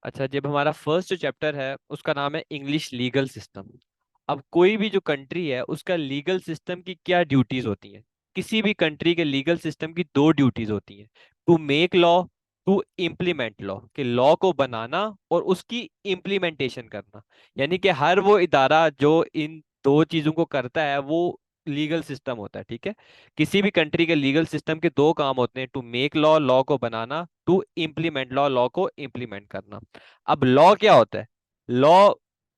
अच्छा, जब हमारा फर्स्ट जो चैप्टर है उसका नाम है इंग्लिश लीगल सिस्टम। अब कोई भी जो कंट्री है उसका लीगल सिस्टम की क्या ड्यूटीज होती हैं? किसी भी कंट्री के लीगल सिस्टम की दो ड्यूटीज होती हैं। To make law, to implement law, कि लॉ को बनाना और उसकी इम्प्लीमेंटेशन करना। यानी कि हर वो इदारा जो इन दो चीजों को करता है वो लीगल सिस्टम होता है। ठीक है, किसी भी कंट्री के लीगल सिस्टम के दो काम होते हैं, टू मेक लॉ, लॉ को बनाना, टू इम्प्लीमेंट लॉ, लॉ को इम्प्लीमेंट करना। अब लॉ क्या होता है? लॉ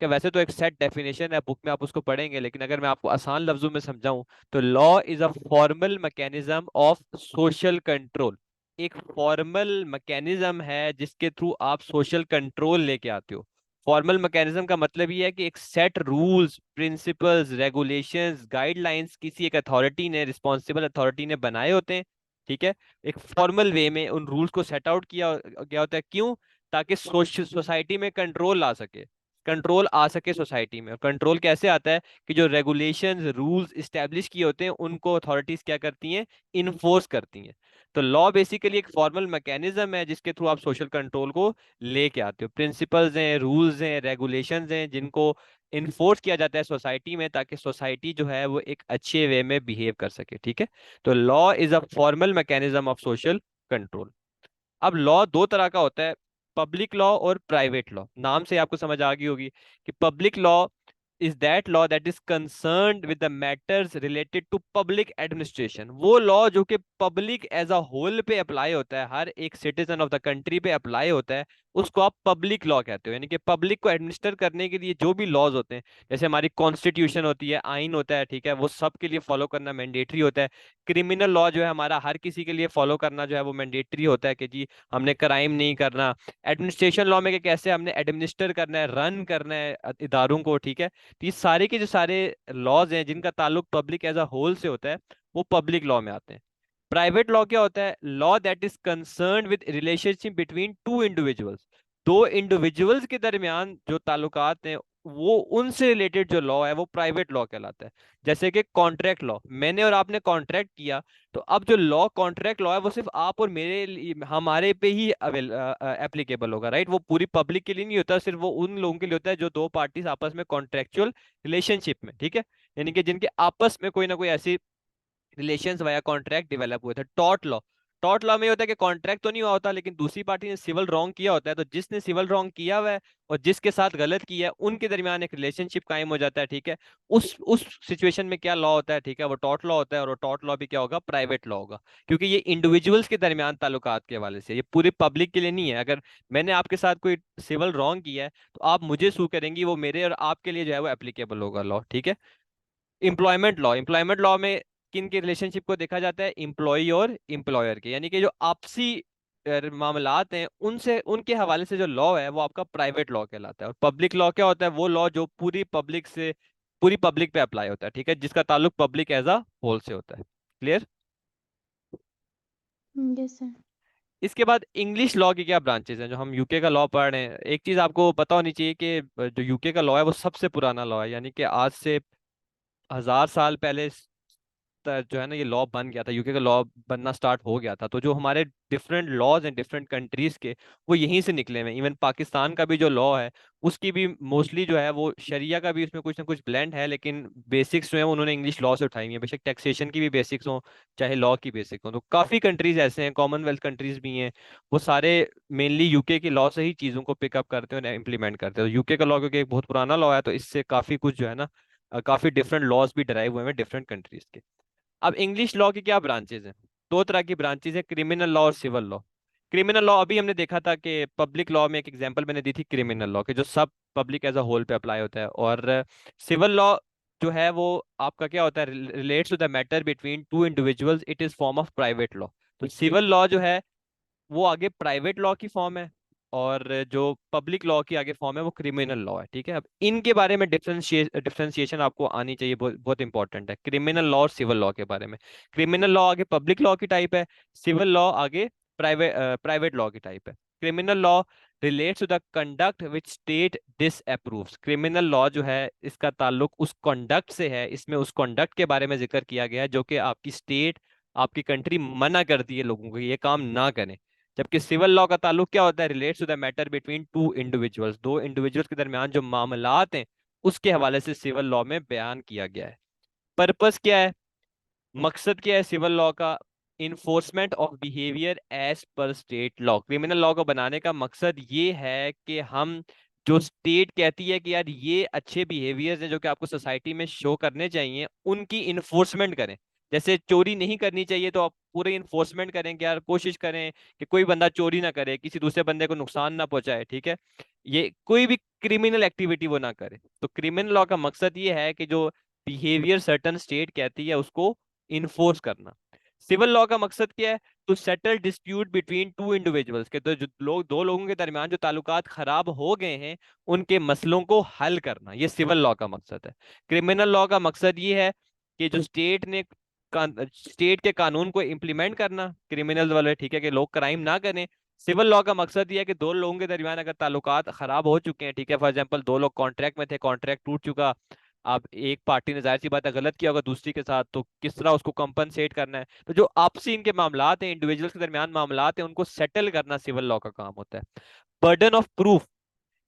का वैसे तो एक सेट डेफिनेशन है, बुक में आप उसको पढ़ेंगे, लेकिन अगर मैं आपको आसान लफ्जों में समझाऊं तो law is a formal mechanism of social control. एक फॉर्मल मैकेनिज्म है जिसके थ्रू आप सोशल कंट्रोल लेके आते हो। फॉर्मल मैकेनिज्म का मतलब ये है कि एक set rules, principles, regulations, guidelines किसी एक अथॉरिटी ने, रिस्पॉन्सिबल अथॉरिटी ने बनाए होते हैं। ठीक है, एक फॉर्मल वे में उन रूल्स को सेट आउट किया गया होता है। क्यों? ताकि सोसाइटी में कंट्रोल आ सके सोसाइटी में। और कंट्रोल कैसे आता है? कि जो रेगुलेशंस, रूल्स इस्टेब्लिश किए होते हैं उनको अथॉरिटीज क्या करती हैं? इन्फोर्स करती हैं। तो लॉ बेसिकली एक फॉर्मल मैकेनिज्म है जिसके थ्रू आप सोशल कंट्रोल को लेके आते हो। प्रिंसिपल्स हैं, रूल्स हैं, रेगुलेशंस हैं जिनको इन्फोर्स किया जाता है सोसाइटी में, ताकि सोसाइटी जो है वो एक अच्छे वे में बिहेव कर सके। ठीक है, तो law is a formal mechanism of social control. अब लॉ दो तरह का होता है, पब्लिक लॉ और प्राइवेट लॉ। नाम से आपको समझ आ गई होगी कि public law is that law that is concerned with the matters related to public administration. वो लॉ जो कि पब्लिक एज अ होल पे अप्लाई होता है, हर एक सिटीजन ऑफ द कंट्री पे अप्लाई होता है, उसको आप पब्लिक लॉ कहते हो। यानी कि पब्लिक को एडमिनिस्टर करने के लिए जो भी लॉज होते हैं, जैसे हमारी कॉन्स्टिट्यूशन होती है, आइन होता है, ठीक है, वो सबके लिए फॉलो करना मैंडेटरी होता है। क्रिमिनल लॉ जो है हमारा, हर किसी के लिए फॉलो करना जो है वो मैंडेटरी होता है कि जी हमने क्राइम नहीं करना। एडमिनिस्ट्रेशन लॉ में कि कैसे हमने एडमिनिस्टर करना है, रन करना है इदारों को। ठीक है, तो ये सारे के जो सारे लॉज हैं जिनका ताल्लुक पब्लिक एज अ होल से होता है, वो पब्लिक लॉ में आते हैं। प्राइवेट लॉ क्या होता है? Law that is concern with relationship between two individuals. दो इंडिविजुअल्स के दरमियान जो ताल्लुकात हैं, वो उनसे रिलेटेड जो लॉ है वो प्राइवेट लॉ कहलाता है। जैसे कि कॉन्ट्रैक्ट लॉ, मैंने और आपने कॉन्ट्रैक्ट किया, तो अब जो लॉ कॉन्ट्रैक्ट लॉ है वो सिर्फ आप और मेरे लिए, हमारे पे ही एप्लीकेबल होगा, राइट? वो पूरी पब्लिक के लिए नहीं होता, सिर्फ वो उन लोगों के लिए होता है जो दो पार्टीज आपस में कॉन्ट्रेक्चुअल रिलेशनशिप में। ठीक है, यानी कि जिनके आपस में कोई ना कोई ऐसी रिलेशंस वाया कॉन्ट्रैक्ट डेवलप हुए थे। टॉर्ट लॉ में ये होता है कि कॉन्ट्रैक्ट तो नहीं हुआ होता, लेकिन दूसरी पार्टी ने सिविल रॉन्ग किया होता है, तो जिसने सिविल रॉन्ग किया हुआ है और जिसके साथ गलत किया है उनके दरमियान एक रिलेशनशिप कायम हो जाता है। ठीक है, उस सिचुएशन में क्या लॉ होता है? ठीक है, वो टॉर्ट लॉ होता है, और वो टॉर्ट लॉ भी क्या होगा? प्राइवेट लॉ होगा। क्योंकि ये इंडिविजुअल्स के दरमियान ताल्लुकात के हवाले से, ये पूरी पब्लिक के लिए नहीं है। अगर मैंने आपके साथ कोई सिविल रॉन्ग किया है तो आप मुझे सू करेंगी, वो मेरे और आपके लिए जो है वो एप्लीकेबल होगा लॉ। ठीक है, एम्प्लॉयमेंट लॉ में किन के रिलेशनशिप को देखा जाता है? एम्प्लॉय और एम्प्लॉयर के, यानी कि जो आपसी मामलात हैं उनसे, उनके हवाले से जो लॉ है वो आपका प्राइवेट लॉ कहलाता है। और पब्लिक लॉ क्या होता है? वो लॉ जो पूरी पब्लिक पे अप्लाई होता है। ठीक है, जिसका ताल्लुक पब्लिक एज अ होल से होता है। क्लियर? Yes sir. इसके बाद इंग्लिश लॉ की क्या ब्रांचेस हैं? जो हम यूके का लॉ पढ़ रहे हैं, एक चीज आपको पता होनी चाहिए कि जो यूके का लॉ है वो सबसे पुराना लॉ है। यानी कि आज से 1000 साल पहले जो है ना ये लॉ बन गया था, यूके का लॉ बनना स्टार्ट हो गया था। तो जो हमारे डिफरेंट लॉज हैं डिफरेंट कंट्रीज के, वो यहीं से निकले हुए हैं। इवन पाकिस्तान का भी जो लॉ है उसकी भी मोस्टली जो है वो शरिया का भी उसमें कुछ ना कुछ ब्लेंड है, लेकिन बेसिक्स जो है उन्होंने इंग्लिश लॉ से उठाई हुई है। बेशक टैक्सेशन की भी बेसिक्स हो, चाहे लॉ की बेसिक हो। तो काफी कंट्रीज ऐसे हैं, कॉमनवेल्थ कंट्रीज भी हैं, वो सारे मेनली यूके के लॉ से ही चीजों को पिकअप करते हैं और इम्प्लीमेंट करते हैं। तो यूके का लॉ क्योंकि एक बहुत पुराना लॉ है, तो इससे काफी कुछ जो है ना, काफी डिफरेंट लॉज भी डराइव हुए हैं डिफरेंट कंट्रीज के। अब इंग्लिश लॉ की क्या ब्रांचेज हैं? दो तरह की ब्रांचेज है, क्रिमिनल लॉ और सिविल लॉ। क्रिमिनल लॉ अभी हमने देखा था कि पब्लिक लॉ में एक एग्जांपल मैंने दी थी क्रिमिनल लॉ के, जो सब पब्लिक एज अ होल पे अप्लाई होता है। और सिविल लॉ जो है वो आपका क्या होता है? Relates to the matter between two individuals, it is form of private law. तो सिविल लॉ जो है वो आगे प्राइवेट लॉ की फॉर्म है, और जो पब्लिक लॉ की आगे फॉर्म है वो क्रिमिनल लॉ है। ठीक है, अब इनके बारे में डिफरेंशिएशन आपको आनी चाहिए, बहुत बहुत इंपॉर्टेंट है क्रिमिनल लॉ और सिविल लॉ के बारे में। क्रिमिनल लॉ आगे पब्लिक लॉ की टाइप है, सिविल लॉ आगे प्राइवेट लॉ की टाइप है। Criminal law relates to the conduct which state disapproves. Criminal law जो है इसका ताल्लुक उस कंडक्ट से है, इसमें उस कंडक्ट के बारे में जिक्र किया गया है जो कि आपकी स्टेट, आपकी कंट्री मना करती है लोगों को कि ये काम ना करें। जबकि सिविल लॉ का ताल्लुक क्या होता है, relates to the matter between two individuals, दो इंडिविजुअल्स के दरमियान जो मामलात हैं उसके हवाले से सिविल लॉ में बयान किया गया है। पर्पस क्या है, मकसद क्या है सिविल लॉ का, enforcement of behaviour as per state law. Criminal law को बनाने का मकसद ये है कि हम, जो स्टेट कहती है कि यार ये अच्छे बिहेवियर्स हैं जो कि आपको सोसाइटी में शो करने चाहिए, उनकी इन्फोर्समेंट करें। जैसे चोरी नहीं करनी चाहिए तो आप पूरे इन्फोर्समेंट करें कि यार कोशिश करें कि कोई बंदा चोरी ना करे, किसी दूसरे बंदे को नुकसान ना पहुंचाए, ठीक है, ये कोई भी क्रिमिनल एक्टिविटी वो ना करे। तो क्रिमिनल लॉ का मकसद ये है कि जो बिहेवियर सर्टन स्टेट कहती है उसको इन्फोर्स करना। सिविल लॉ का मकसद क्या है, to settle dispute between two individuals के, तो जो लोग, दो लोगों के दरमियान जो ताल्लुकात खराब हो गए हैं उनके मसलों को हल करना, ये सिविल लॉ का मकसद है। क्रिमिनल लॉ का मकसद ये है कि जो स्टेट ने, स्टेट के कानून को इम्प्लीमेंट करना क्रिमिनल वाले, ठीक है, कि लोग क्राइम ना करें। सिविल लॉ का मकसद ये है कि दो लोगों के दरमियान अगर ताल्लुकात खराब हो चुके हैं, ठीक है, फॉर एग्जांपल दो लोग कॉन्ट्रैक्ट में थे, कॉन्ट्रैक्ट टूट चुका, अब एक पार्टी ने जाहिर सी बात है गलत किया होगा दूसरी के साथ, तो किस तरह उसको कंपनसेट करना है, तो जो आपसी इनके मामलात हैं, इंडिविजुअल्स के दरमियान मामलात हैं, उनको सेटल करना सिविल लॉ का काम होता है। बर्डन ऑफ प्रूफ,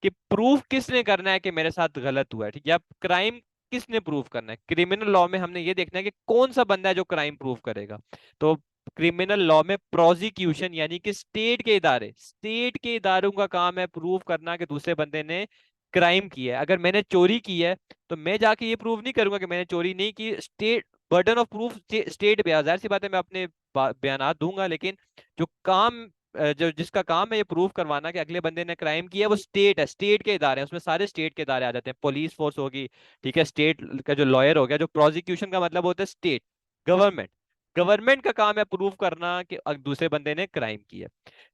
कि प्रूफ किसने करना है कि मेरे साथ गलत हुआ है, ठीक है, या क्राइम किसने प्रूफ करना है। क्रिमिनल लॉ में हमने ये देखना है कि कौन सा बंदा है जो क्राइम प्रूफ करेगा। तो क्रिमिनल लॉ में प्रोसिक्यूशन यानी कि स्टेट के इदारे, स्टेट के इदारों का काम है प्रूफ करना कि दूसरे बंदे ने क्राइम किया है। अगर मैंने चोरी की है तो मैं जाके ये प्रूव नहीं करूंगा कि मैंने चोरी नहीं की, state, burden of proof state पे, जाहिर सी बात है मैं अपने बयानात दूंगा, लेकिन जो काम, जो जिसका काम है ये प्रूव करवाना कि अगले बंदे ने क्राइम किया है, वो स्टेट है, स्टेट के इदारे हैं, उसमें सारे स्टेट के इदारे आ जाते हैं, पुलिस फोर्स होगी, ठीक है, स्टेट का जो लॉयर हो गया, जो प्रोसिक्यूशन का मतलब होता है स्टेट, गवर्नमेंट, गवर्नमेंट का काम है प्रूव करना कि दूसरे बंदे ने क्राइम किया।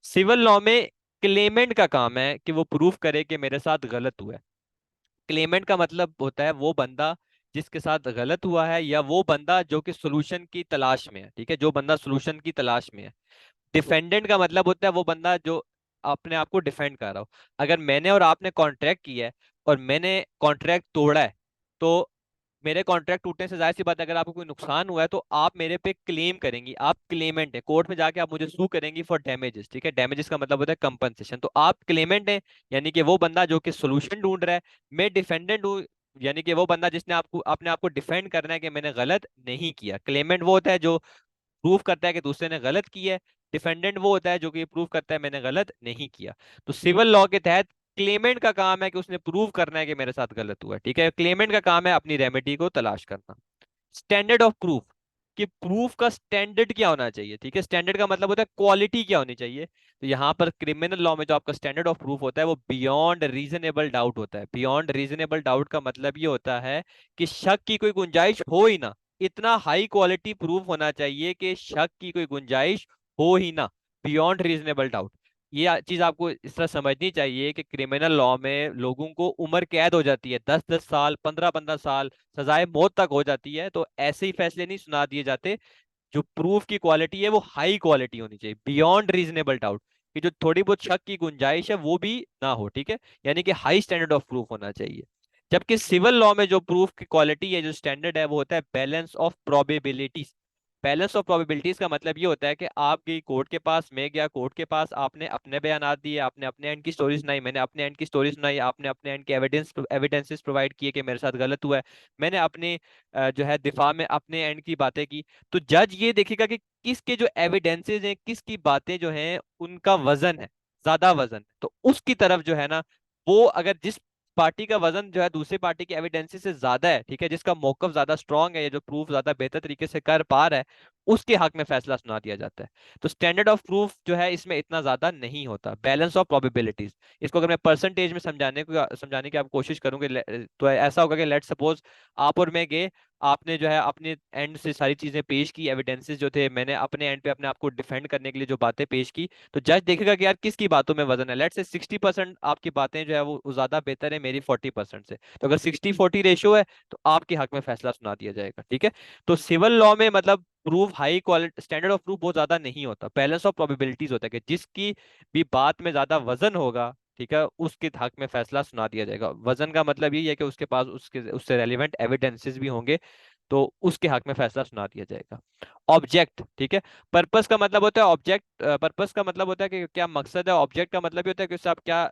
सिविल लॉ में क्लेमेंट का काम है कि वो प्रूव करे कि मेरे साथ गलत हुआ है। क्लेमेंट का मतलब होता है वो बंदा जिसके साथ गलत हुआ है, या वो बंदा जो कि सोल्यूशन की तलाश में है, ठीक है, जो बंदा सोल्यूशन की तलाश में है। डिफेंडेंट का मतलब होता है वो बंदा जो अपने आप को डिफेंड कर रहा हो। अगर मैंने और आपने कॉन्ट्रैक्ट किया है और मैंने कॉन्ट्रैक्ट तोड़ा है, तो मेरे कॉन्ट्रैक्ट टूटने से जाहिर सी बात है अगर आपको कोई नुकसान हुआ है तो आप मेरे पे क्लेम करेंगी, आप क्लेमेंट है, कोर्ट में जाके आप मुझे सू करेंगी फॉर डैमेजेस, ठीक है, डैमेजेस का मतलब होता है कंपनसेशन। तो आप क्लेमेंट है, यानी कि वो बंदा जो कि सोल्यूशन ढूंढ रहा है। मैं डिफेंडेंट हूँ, यानी कि वो बंदा जिसने आपको, अपने आप को डिफेंड करना है कि मैंने गलत नहीं किया। क्लेमेंट वो होता है जो प्रूव करता है कि दूसरे ने गलत किया है, डिफेंडेंट वो होता है जो कि प्रूव करता है मैंने गलत नहीं किया। तो सिविल लॉ के तहत क्लेमेंट का काम है कि उसने प्रूव करना है कि मेरे साथ गलत हुआ है, ठीक है, क्लेमेंट का काम है अपनी रेमेडी को तलाश करना। स्टैंडर्ड ऑफ प्रूफ, कि प्रूफ का स्टैंडर्ड क्या होना चाहिए, ठीक है, स्टैंडर्ड का मतलब होता है क्वालिटी क्या होनी चाहिए। तो यहाँ पर क्रिमिनल लॉ में जो आपका स्टैंडर्ड ऑफ प्रूफ होता है वो बियॉन्ड रीजनेबल डाउट होता है। बियॉन्ड रीजनेबल डाउट का मतलब ये होता है कि शक की कोई गुंजाइश हो ही ना, इतना हाई क्वालिटी प्रूफ होना चाहिए कि शक की कोई गुंजाइश हो ही ना, बियॉन्ड रीजनेबल डाउट। ये चीज आपको इस तरह समझनी चाहिए कि क्रिमिनल लॉ में लोगों को उम्र कैद हो जाती है, 10-10 साल, 15-15 साल, सजाए मौत तक हो जाती है, तो ऐसे ही फैसले नहीं सुना दिए जाते। जो प्रूफ की क्वालिटी है वो हाई क्वालिटी होनी चाहिए, बियॉन्ड रीजनेबल डाउट, कि जो थोड़ी बहुत शक की गुंजाइश है वो भी ना हो, ठीक है, यानी कि हाई स्टैंडर्ड ऑफ प्रूफ होना चाहिए। जबकि सिविल लॉ में जो प्रूफ की क्वालिटी है, जो स्टैंडर्ड है, वो होता है balance of probabilities. Balance of probabilities का मतलब ये होता है कि आप गई कोर्ट के पास, मैं गया कोर्ट के पास, आपने अपने बयानात दिए, आपने अपने एंड की स्टोरी सुनाई, मैंने अपने एंड की स्टोरी सुनाई, आपने अपने एंड के एविडेंसेस प्रोवाइड किए कि मेरे साथ गलत हुआ है, मैंने अपने जो है दिफा में अपने एंड की बातें की। तो जज ये देखेगा कि किसके जो एविडेंसेस हैं, किसकी बातें जो हैं उनका वजन है, ज्यादा वजन है, तो उसकी तरफ जो है ना, वो अगर जिस पार्टी का वजन जो है दूसरी पार्टी के एविडेंसेस से ज्यादा है, ठीक है, जिसका मौकफ ज्यादा स्ट्रांग है, या जो प्रूफ ज्यादा बेहतर तरीके से कर पा रहा है, उसके हक में फैसला सुना दिया जाता है। तो स्टैंडर्ड ऑफ प्रूफ जो है इसमें इतना ज्यादा नहीं होता। बैलेंस ऑफ प्रोबेबिलिटीज, इसको अगर मैं परसेंटेज में समझाने की आप कोशिश करूंगे, तो ऐसा होगा कि लेट सपोज आप और मैं गए, आपने जो है अपने एंड से सारी चीजें पेश की, एविडेंसेस जो थे, मैंने अपने एंड पे अपने आप को डिफेंड करने के लिए जो बातें पेश की, तो जज देखेगा कि यार किसकी बातों में वजन है। लेट से 60% आपकी बातें जो है वो ज्यादा बेहतर है मेरी 40% से, तो अगर 60-40 रेशियो है तो आपके हक में फैसला सुना दिया जाएगा, ठीक है। तो सिविल लॉ में मतलब proof high quality, standard of proof बहुत ज्यादा नहीं होता, बैलेंस ऑफ प्रोबेबिलिटीज होता है कि जिसकी भी बात में ज्यादा वजन होगा, ठीक है, उसके हक में फैसला सुना दिया जाएगा। वजन का मतलब यही है कि उसके पास उसके उससे रेलिवेंट एविडेंसेस भी होंगे, तो उसके हक में फैसला सुना दिया जाएगा। ऑब्जेक्ट, ठीक है। पर्पस का मतलब होता है ऑब्जेक्ट, पर्पस का मतलब होता है कि क्या मकसद है। ऑब्जेक्ट का मतलब ये होता है कि उससे आप क्या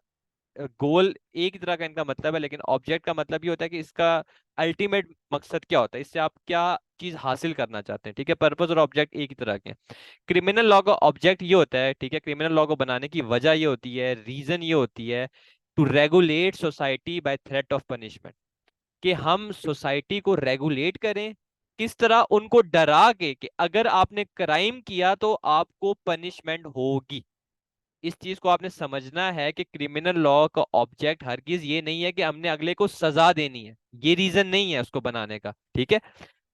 गोल, एक ही तरह का इनका मतलब है, लेकिन ऑब्जेक्ट का मतलब ये होता है कि इसका अल्टीमेट मकसद क्या होता है, इससे आप क्या चीज हासिल करना चाहते हैं, ठीक है। पर्पस और ऑब्जेक्ट एक ही तरह के हैं। क्रिमिनल लॉ का ऑब्जेक्ट ये होता है, ठीक है, क्रिमिनल लॉ को बनाने की वजह ये होती है, रीजन ये होती है, to regulate society by threat of punishment, कि हम सोसाइटी को रेगुलेट करें। किस तरह? उनको डरा के कि अगर आपने क्राइम किया तो आपको पनिशमेंट होगी। इस चीज को आपने समझना है कि क्रिमिनल लॉ का ऑब्जेक्ट हरगिज ये नहीं है कि हमने अगले को सजा देनी है, ये रीजन नहीं है उसको बनाने का, ठीक है।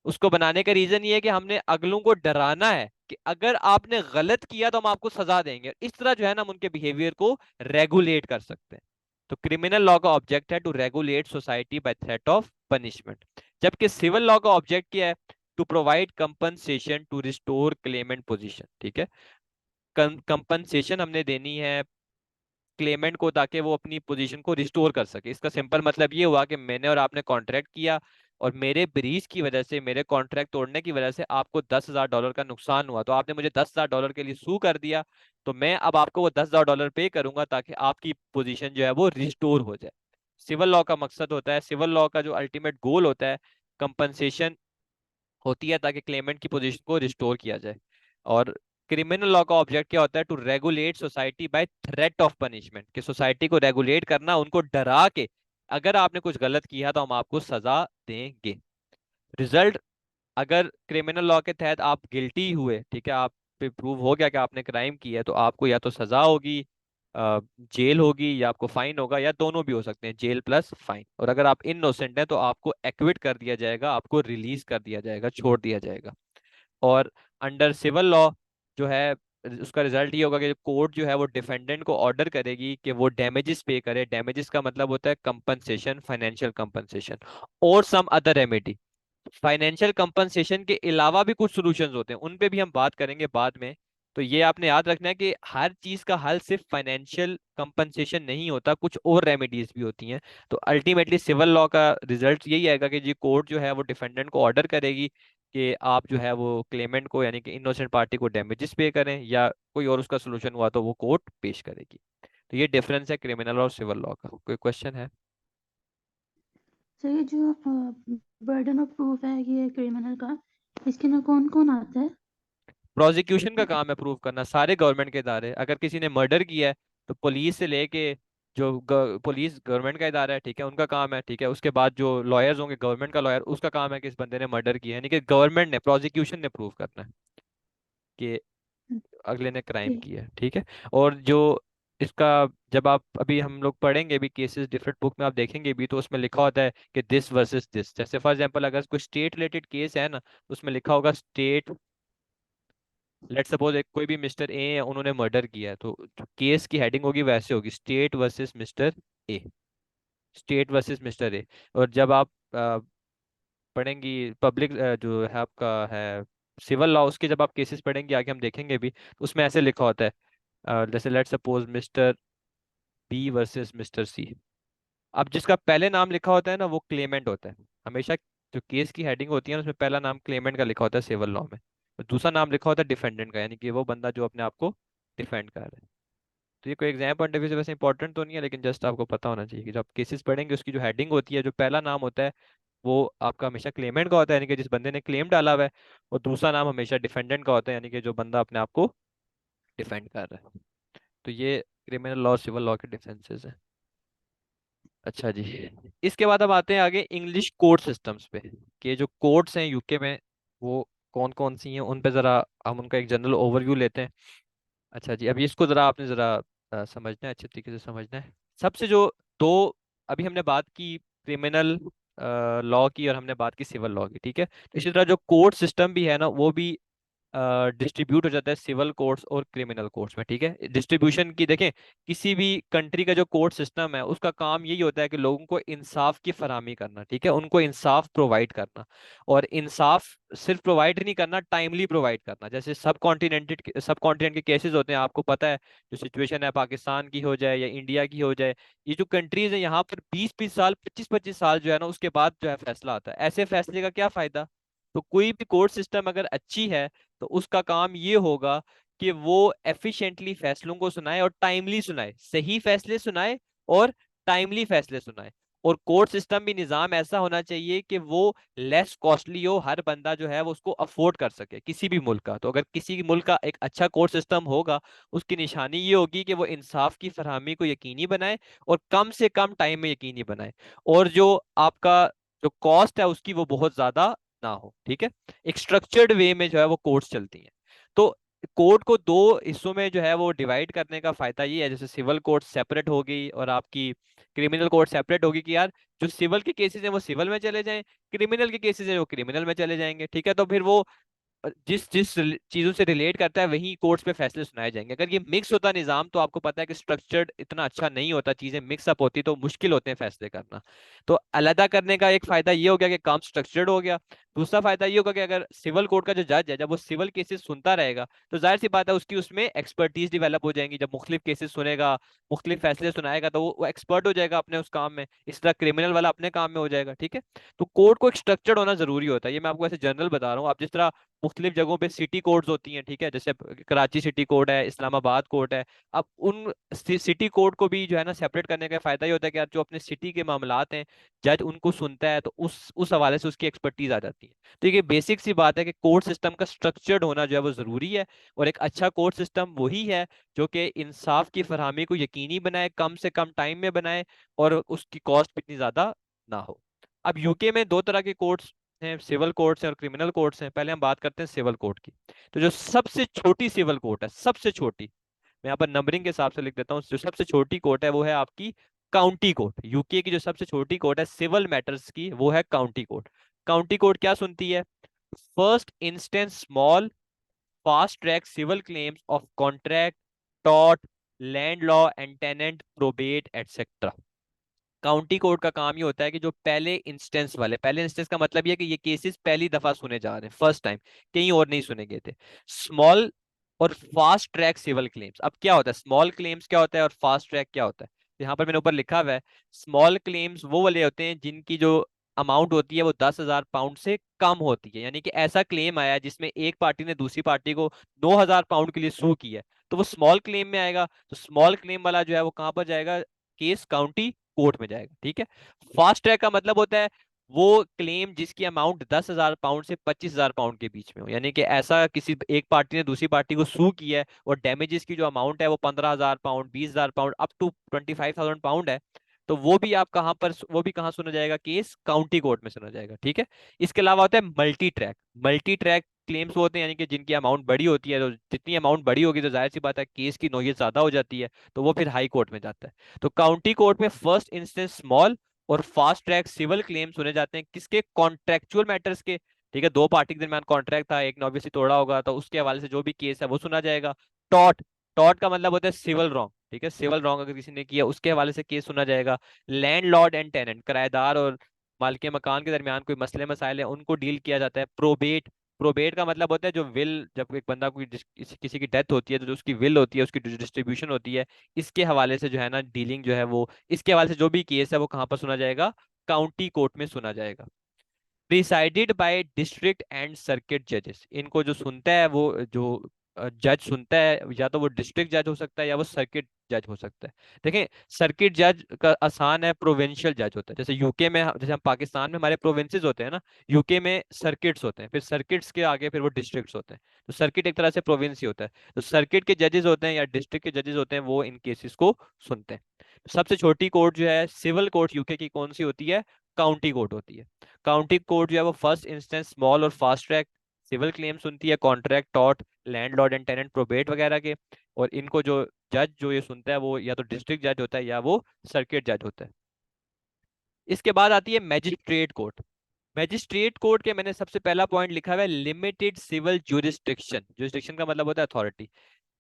उसको बनाने का रीजन ये है कि हमने अगलों को डराना है कि अगर आपने गलत किया तो हम आपको सजा देंगे। इस तरह जो है ना हम उनके बिहेवियर को रेगुलेट कर सकते हैं। तो क्रिमिनल लॉ का ऑब्जेक्ट है to regulate society by threat of punishment. जबकि सिविल लॉ का ऑब्जेक्ट क्या है? To provide compensation to restore claimant position, ठीक है। कंपनसेशन हमने देनी है क्लेमेंट को ताकि वो अपनी पोजीशन को रिस्टोर कर सके। इसका सिंपल मतलब ये हुआ कि मैंने और आपने कॉन्ट्रैक्ट किया और मेरे ब्रीच की वजह से, मेरे कॉन्ट्रैक्ट तोड़ने की वजह से आपको $10,000 का नुकसान हुआ, तो आपने मुझे $10,000 के लिए सू कर दिया। तो मैं अब आपको वो $10,000 पे करूंगा ताकि आपकी पोजीशन जो है वो रिस्टोर हो जाए। सिविल लॉ का मकसद होता है, सिविल लॉ का जो अल्टीमेट गोल होता है, कंपनसेशन होती है ताकि क्लेमेंट की पोजीशन को रिस्टोर किया जाए। और क्रिमिनल लॉ का ऑब्जेक्ट क्या होता है? To regulate society by threat of punishment, कि सोसाइटी को रेगुलेट करना, उनको डरा के अगर आपने कुछ गलत किया तो हम आपको सजा देंगे। रिजल्ट, अगर क्रिमिनल लॉ के तहत आप गिल्टी हुए, ठीक है, आप पे प्रूव हो गया कि आपने क्राइम किया है, तो आपको या तो सजा होगी, जेल होगी, या आपको फाइन होगा, या दोनों भी हो सकते हैं, जेल प्लस फाइन। और अगर आप इनोसेंट हैं तो आपको एक्विट कर दिया जाएगा, आपको रिलीज कर दिया जाएगा, छोड़ दिया जाएगा। और अंडर सिविल लॉ जो है, उसका रिजल्ट ये होगा कि कोर्ट जो है वो डिफेंडेंट को ऑर्डर करेगी कि वो डैमेजेस पे करे। डैमेजेस का मतलब होता है कंपनसेशन, फाइनेंशियल कंपनसेशन और some other remedy. Financial compensation के अलावा भी कुछ सॉल्यूशंस होते हैं, उन पे भी हम बात करेंगे बाद में। तो ये आपने याद रखना है कि हर चीज का हल सिर्फ फाइनेंशियल कंपनसेशन नहीं होता, कुछ और रेमेडीज भी होती हैं। तो अल्टीमेटली सिविल लॉ का रिजल्ट यही आएगा कि जी कोर्ट जो है वो डिफेंडेंट को ऑर्डर करेगी कि आप जो है वो क्लेमेंट को, यानी कि इनोसेंट पार्टी को डैमेजेस पे करें, या कोई और उसका सोल्यूशन हुआ तो वो कोर्ट पेश करेगी। तो ये डिफरेंस है क्रिमिनल और सिविल लॉ का। कोई क्वेश्चन है? सर ये जो बर्डन ऑफ प्रूफ है ये क्रिमिनल का, इसके ना कौन कौन आता है? प्रोसिक्यूशन का काम है प्रूव करना, सारे गवर्नमेंट के इदारे। अगर किसी ने मर्डर किया है तो पुलिस से लेके, जो पुलिस गवर्नमेंट का इदारा है, ठीक है, उनका काम है, ठीक है। उसके बाद जो लॉयर्स होंगे, गवर्नमेंट का लॉयर, उसका काम है कि इस बंदे ने मर्डर किया है, यानी कि गवर्नमेंट ने, प्रोसिक्यूशन ने प्रूव करना है कि अगले ने क्राइम ठीक। किया है, ठीक है। और जो इसका, जब आप, अभी हम लोग पढ़ेंगे भी केसेस डिफरेंट बुक में, आप देखेंगे भी तो उसमें लिखा होता है कि दिस वर्सेस दिस। जैसे फॉर एग्जांपल अगर कोई स्टेट रिलेटेड केस है ना, तो उसमें लिखा होगा स्टेट। लेट सपोज एक कोई भी मिस्टर ए है, उन्होंने मर्डर किया है, तो केस की हेडिंग होगी वैसे होगी, state versus mister A, state versus mister A. और जब आप पढ़ेंगी पब्लिक, जो है आपका है सिविल लॉ, उसके जब आप केसेस पढ़ेंगे आगे हम देखेंगे भी, तो उसमें ऐसे लिखा होता है, जैसे let suppose mister B versus mister C. अब जिसका पहले नाम लिखा होता है ना वो क्लेमेंट होता है हमेशा। जो केस की हेडिंग होती है ना उसमें पहला नाम क्लेमेंट का लिखा होता है सिविल लॉ में, और दूसरा नाम लिखा होता है डिफेंडेंट का, यानी कि वो बंदा जो अपने आप को डिफेंड कर रहा है। तो ये कोई एग्जाम पॉइंट ऑफ व्यू से वैसे इंपॉर्टेंट तो नहीं है, लेकिन जस्ट आपको पता होना चाहिए कि जब केसेस पढ़ेंगे उसकी जो हेडिंग होती है, जो पहला नाम होता है वो आपका हमेशा क्लेमेंट का होता है, यानी कि जिस बंदे ने क्लेम डाला हुआ है। और दूसरा नाम हमेशा डिफेंडेंट का होता है, यानी कि जो बंदा अपने आप को डिफेंड कर रहा है। तो ये क्रिमिनल लॉ, सिविल लॉ के डिफरेंसेस हैं। अच्छा जी, इसके बाद अब आते हैं आगे इंग्लिश कोर्ट सिस्टम्स पे, कि जो कोर्ट्स हैं यूके में वो कौन कौन सी हैं, उन पे ज़रा हम उनका एक जनरल ओवरव्यू लेते हैं। अच्छा जी, अभी इसको ज़रा आपने ज़रा समझना है, अच्छे तरीके से समझना है। सबसे जो दो, अभी हमने बात की क्रिमिनल लॉ की और हमने बात की सिविल लॉ की, ठीक है। तो इसी तरह जो कोर्ट सिस्टम भी है ना वो भी डिस्ट्रीब्यूट हो जाता है सिविल कोर्ट्स और क्रिमिनल कोर्ट्स में, ठीक है। डिस्ट्रीब्यूशन की देखें, किसी भी कंट्री का जो कोर्ट सिस्टम है उसका काम यही होता है कि लोगों को इंसाफ की फराहमी करना, ठीक है, उनको इंसाफ प्रोवाइड करना। और इंसाफ सिर्फ प्रोवाइड नहीं करना, टाइमली प्रोवाइड करना। जैसे सब कॉन्टिनेंट के केसेस होते हैं, आपको पता है, जो सिचुएशन है पाकिस्तान की हो जाए या इंडिया की हो जाए, ये जो कंट्रीज है यहाँ पर 20-20 साल, 25-25 साल जो है ना उसके बाद जो है फैसला आता है। ऐसे फैसले का क्या फायदा? तो कोई भी कोर्ट सिस्टम अगर अच्छी है तो उसका काम ये होगा कि वो एफिशिएंटली फैसलों को सुनाए और टाइमली सुनाए, सही फैसले सुनाए और टाइमली फैसले सुनाए। और कोर्ट सिस्टम भी निज़ाम ऐसा होना चाहिए कि वो लेस कॉस्टली हो, हर बंदा जो है वो उसको अफोर्ड कर सके, किसी भी मुल्क का। तो अगर किसी मुल्क का एक अच्छा कोर्ट सिस्टम होगा, उसकी निशानी ये होगी कि वो इंसाफ की फरहमी को यकीनी बनाए और कम से कम टाइम में यकीनी बनाए, और जो आपका जो कॉस्ट है उसकी वो बहुत ज्यादा ना हो। ठीक है, एक स्ट्रक्चर्ड वे में जो है वो कोर्ट्स चलती हैं। तो कोर्ट को दो हिस्सों में जो है वो डिवाइड करने का फायदा ये है, जैसे सिविल कोर्ट सेपरेट होगी और आपकी क्रिमिनल कोर्ट सेपरेट होगी, कि यार जो सिविल के केसेस हैं वो सिविल में चले जाएं, क्रिमिनल के केसेस हैं वो क्रिमिनल में चले जाएंगे। ठीक है, तो फिर वो जिस जिस चीजों से रिलेट करता है वही कोर्ट्स पे फैसले सुनाए जाएंगे। अगर ये मिक्स होता निजाम, तो आपको पता है कि स्ट्रक्चर्ड इतना अच्छा नहीं होता, चीजें मिक्स अप होती तो मुश्किल होते हैं फैसले करना। तो अलहदा करने का एक फायदा ये हो गया कि काम स्ट्रक्चर्ड हो गया। दूसरा फायदा ये होगा कि अगर सिविल कोर्ट का जो जज है, जब वो सिविल केसेस सुनता रहेगा, तो जाहिर सी बात है उसकी उसमें एक्सपर्टीज डेवलप हो जाएंगी। जब मुख्तलिफ केसेस सुनेगा, मुख्तलिफ फैसले सुनाएगा, तो वो एक्सपर्ट हो जाएगा अपने उस काम में। इस तरह क्रिमिनल वाला अपने काम में हो जाएगा। ठीक है, तो कोर्ट को एक स्ट्रक्चर्ड होना जरूरी होता है। ये मैं आपको ऐसे जनरल बता रहा हूँ। आप जिस तरह मुख्तलिफ जगहों पे सिटी कोर्ट्स होती हैं, ठीक है, जैसे कराची सिटी कोर्ट है, इस्लामाबाद कोर्ट है। अब उन सिटी कोर्ट को भी जो है ना सेपरेट करने का फायदा ये होता है कि यार जो अपने सिटी के मामलात हैं, जज उनको सुनता है, तो उस हवाले से उसकी एक्सपर्टीज आ जाती है। तो ये बेसिक सी बात है कि कोर्ट सिस्टम का स्ट्रक्चर्ड होना जो है वो जरूरी है। और एक अच्छा कोर्ट सिस्टम वही है जो कि इंसाफ की फरहमी को यकीनी बनाए, कम से कम टाइम में बनाए, और उसकी कॉस्ट भी इतनी ज्यादा ना हो। अब यूके में दो तरह के कोर्ट्स हैं, सिविल कोर्ट्स हैं और क्रिमिनल कोर्ट्स हैं। पहले हम बात करते हैं सिविल कोर्ट की। तो जो सबसे छोटी सिविल कोर्ट है, सबसे छोटी, मैं यहाँ पर नंबरिंग के हिसाब से लिख देता हूँ, जो सबसे छोटी कोर्ट है वो है आपकी काउंटी कोर्ट। यूके की जो सबसे छोटी कोर्ट है सिविल मैटर्स की, वो है काउंटी कोर्ट। काउंटी कोर्ट क्या सुनती है? First instance small fast track civil claims of contract, टॉट, land law and tenant probate etcetera. County court का काम ये होता है कि जो पहले इंस्टेंस वाले, पहले इंस्टेंस का मतलब ये है कि ये केसेस पहली दफा सुने जा रहे हैं, फर्स्ट टाइम, कहीं और नहीं सुने गए थे। स्मॉल और फास्ट ट्रैक सिविल क्लेम्स। अब क्या होता है, स्मॉल क्लेम्स क्या होता है और फास्ट ट्रैक क्या होता है? यहाँ पर मैंने ऊपर लिखा हुआ है, स्मॉल क्लेम्स वो वाले होते हैं जिनकी जो अमाउंट होती है वो 10,000 पाउंड से कम होती है। यानी कि ऐसा क्लेम आया जिसमें एक पार्टी ने दूसरी पार्टी को 9,000 पाउंड के लिए सू किया है, तो वो स्मॉल क्लेम में आएगा। तो स्मॉल क्लेम वाला जो है वो कहाँ पर जाएगा? केस काउंटी कोर्ट में जाएगा। ठीक है, फास्ट ट्रैक का मतलब होता है वो क्लेम जिसकी अमाउंट 10,000 पाउंड से 25,000 पाउंड के बीच में हो। यानी कि ऐसा किसी एक पार्टी ने दूसरी पार्टी को सू किया है और डैमेजेस की जो अमाउंट है वो 15,000 pound, 20,000 pound, up to 25,000 pound है, तो वो भी आप कहाँ पर, वो भी कहाँ सुना जाएगा? केस काउंटी कोर्ट में सुना जाएगा। ठीक है, इसके अलावा होता है multi track. Multi track claims होते हैं यानी कि जिनकी अमाउंट बड़ी होती है, तो जितनी अमाउंट बड़ी होगी तो जाहिर सी बात है केस की नौयत ज्यादा हो जाती है, तो वो फिर हाई कोर्ट में जाता है। तो काउंटी कोर्ट में फर्स्ट इंस्टेंस स्मॉल और फास्ट ट्रैक सिविल क्लेम सुने जाते हैं, किसके? कॉन्ट्रेक्चुअल मैटर्स के। ठीक है, दो पार्टी के दरमियान कॉन्ट्रैक्ट था, एक ने ऑब्वियसली तोड़ा होगा, तो उसके हवाले से जो भी केस है वो सुना जाएगा। टॉट, टॉट का मतलब होता है सिविल रॉन्ग। ठीक है, सिविल रॉन्ग अगर किसी ने किया उसके हवाले से केस सुना जाएगा। लैंड लॉर्ड एंड टेनेंट, किराएदार और मालिक मकान के दरमियान कोई मसले मसाइल है उनको डील किया जाता है। प्रोबेट, प्रोबेट का मतलब होता है जो विल, जब एक बंदा कोई किसी की डेथ होती है तो जो उसकी विल होती है, उसकी डिस्ट्रीब्यूशन होती है, इसके हवाले से जो है ना डीलिंग जो है वो, इसके हवाले से जो भी केस है वो कहाँ पर सुना जाएगा? काउंटी कोर्ट में सुना जाएगा। Presided bye district and circuit जजेस, इनको जो सुनता है वो जो जज सुनता है, या तो वो डिस्ट्रिक्ट जज हो सकता है या वो सर्किट जज हो सकता है। देखें, सर्किट जज का आसान है, प्रोविंशियल जज होता है। जैसे यूके में, जैसे हम पाकिस्तान में हमारे प्रोविंसेस होते हैं ना, यूके में सर्किट्स होते हैं, फिर सर्किट्स के आगे फिर वो डिस्ट्रिक्ट्स होते हैं। तो सर्किट एक तरह से प्रोविंस ही होता है। तो सर्किट के जजेस होते हैं या डिस्ट्रिक्ट के जजेस होते हैं, वो इन केसेस को सुनते हैं। सबसे छोटी कोर्ट जो है सिविल कोर्ट यूके की, कौन सी होती है? काउंटी कोर्ट होती है। काउंटी कोर्ट जो है वो फर्स्ट इंस्टेंस स्मॉल और फास्ट ट्रैक सिविल क्लेम सुनती है, contract, tort, landlord and tenant probate वगैरह के। और इनको जो जज जो ये सुनता है वो या तो डिस्ट्रिक्ट जज होता है या वो सर्किट जज होता है। इसके बाद आती है मैजिस्ट्रेट कोर्ट। मैजिस्ट्रेट कोर्ट के मैंने सबसे पहला पॉइंट लिखा हुआ है लिमिटेड सिविल ज्यूरिसडिक्शन। ज्यूरिसडिक्शन का मतलब होता है अथॉरिटी।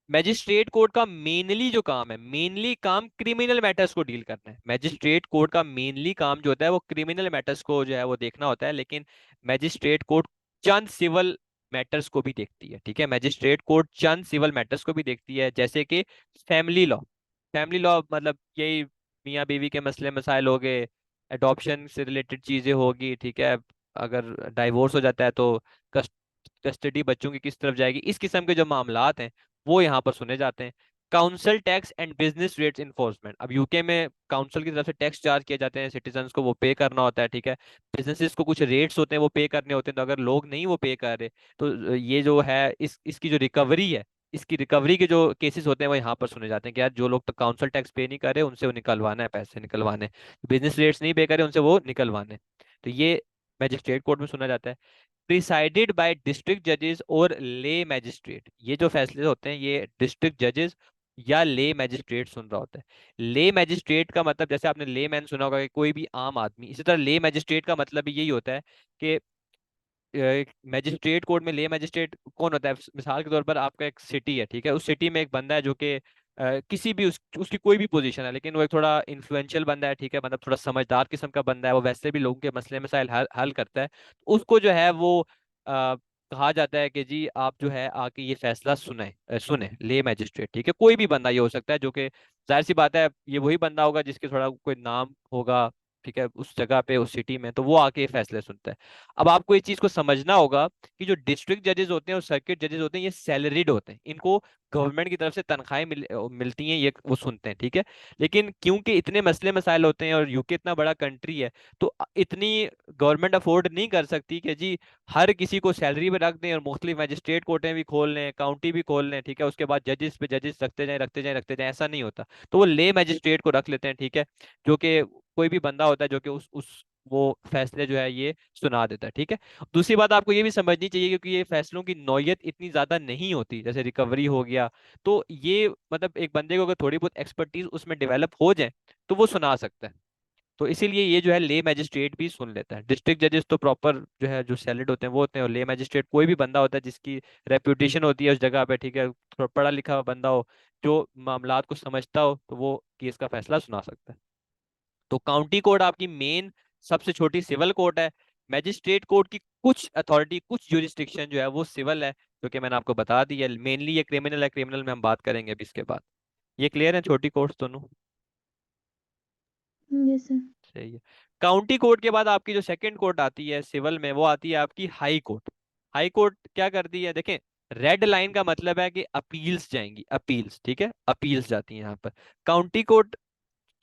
मैजिस्ट्रेट कोर्ट का मेनली जो काम है, मेनली काम क्रिमिनल मैटर्स को डील करना है। मैजिस्ट्रेट कोर्ट का मेनली काम जो होता है वो क्रिमिनल मैटर्स को जो है वो देखना होता है, लेकिन मैजिस्ट्रेट कोर्ट चंद सिविल मैटर्स को भी देखती है। ठीक है, मैजिस्ट्रेट कोर्ट चंद सिविल मैटर्स को भी देखती है, जैसे कि फैमिली लॉ। फैमिली लॉ मतलब यही मियाँ बीवी के मसले मसाइल हो गए, अडॉप्शन से रिलेटेड चीजें होगी। ठीक है, अगर डाइवोर्स हो जाता है तो कस्टडी बच्चों की किस तरफ जाएगी, इस किस्म के जो मामलात हैं वो यहाँ पर सुने जाते हैं। Council tax and business rates enforcement, अब यूके में काउंसिल की तरफ से टैक्स चार्ज किए जाते हैं, सिटीजन्स को वो पे करना होता है, ठीक है। बिजनेसेस को कुछ रेट्स होते हैं वो पे करने होते हैं, तो अगर लोग नहीं वो पे कर रहे तो ये जो है इसकी जो रिकवरी है, इसकी रिकवरी के जो केसेस होते हैं वो यहाँ पर सुने जाते हैं कि यार जो लोग तो काउंसिल टैक्स पे नहीं कर रहे उनसे वो निकलवाना है, पैसे निकलवाने, बिजनेस रेट्स नहीं पे करे उनसे वो निकलवाने। तो ये मैजिस्ट्रेट कोर्ट में सुना जाता है। प्रिसाइडेड बाय डिस्ट्रिक्ट जजेस और ले मैजिस्ट्रेट, ये जो फैसले होते हैं ये डिस्ट्रिक्ट जजेस या ले मैजिस्ट्रेट सुन रहा होता है। ले मैजिस्ट्रेट का मतलब, जैसे आपने ले मैन सुना होगा कि कोई भी आम आदमी, इसी तरह ले मैजिस्ट्रेट का मतलब भी यही होता है कि मैजिस्ट्रेट कोर्ट में ले मैजिस्ट्रेट कौन होता है। मिसाल के तौर पर आपका एक सिटी है, ठीक है, उस सिटी में एक बंदा है जो कि किसी भी उसकी कोई भी पोजीशन है, लेकिन वो एक थोड़ा इन्फ्लुएंशियल बंदा है, ठीक है, मतलब थोड़ा समझदार किस्म का बंदा है, वो वैसे भी लोगों के मसले मसाइल हल करता है। उसको जो है वो कहा जाता है कि जी आप जो है आके ये फैसला सुने ले मैजिस्ट्रेट, ठीक है। कोई भी बंदा ये हो सकता है, जो कि जाहिर सी बात है ये वही बंदा होगा जिसके थोड़ा कोई नाम होगा, ठीक है, उस जगह पे उस सिटी में, तो वो आके ये फैसले सुनता है। अब आपको इस चीज को समझना होगा कि जो डिस्ट्रिक्ट जजेस होते हैं और सर्किट जजेस होते हैं ये सैलरीड होते हैं, इनको गवर्नमेंट की तरफ से तनख्वाहें मिलती हैं, ये वो सुनते हैं, ठीक है। लेकिन क्योंकि इतने मसले मसाइल होते हैं और यूके इतना बड़ा कंट्री है, तो इतनी गवर्नमेंट अफोर्ड नहीं कर सकती कि जी हर किसी को सैलरी पे रख दें और मुख्तलिफ मजिस्ट्रेट कोर्टें भी खोल लें, काउंटी भी खोल लें, ठीक है, उसके बाद जजेस पे जजेस रखते जाएं रखते जाएं रखते जाएं, ऐसा नहीं होता। तो वो ले मजिस्ट्रेट को रख लेते हैं, ठीक है, जो कि कोई भी बंदा होता है जो कि उस वो फैसले जो है ये सुना देता है, ठीक है। दूसरी बात आपको ये भी समझनी चाहिए, क्योंकि ये फैसलों की नौयत इतनी ज्यादा नहीं होती, जैसे रिकवरी हो गया, तो ये मतलब एक बंदे को अगर थोड़ी बहुत एक्सपर्टीज उसमें डेवलप हो जाए तो वो सुना सकता है। तो इसीलिए ये जो है ले मैजिस्ट्रेट भी सुन लेता है। डिस्ट्रिक्ट जजेस तो प्रॉपर जो है जो सैलरीड होते हैं वो होते हैं, और ले मैजिस्ट्रेट कोई भी बंदा होता है जिसकी रेपुटेशन होती है उस जगह पे, ठीक है, थोड़ा पढ़ा लिखा हुआ बंदा हो, जो मामलात को समझता हो, तो वो केस का फैसला सुना सकता है। तो काउंटी कोर्ट आपकी मेन सबसे छोटी सिविल कोर्ट है। मैजिस्ट्रेट कोर्ट की कुछ अथॉरिटी, कुछ ज्यूरिस्डिक्शन जो है वो सिविल है, जो कि मैंने आपको बता दी है। मेनली ये क्रिमिनल है, क्रिमिनल में हम बात करेंगे अभी इसके बाद। ये क्लियर है छोटी कोर्ट्स दोनों? Yes sir. सही है। काउंटी कोर्ट के बाद आपकी जो सेकंड कोर्ट आती है सिविल में, वो आती है आपकी हाई कोर्ट। हाई कोर्ट क्या करती है, देखें, रेड लाइन का मतलब है कि अपील्स जाएंगी, अपील्स, ठीक है, अपील्स जाती हैं यहाँ पर। काउंटी कोर्ट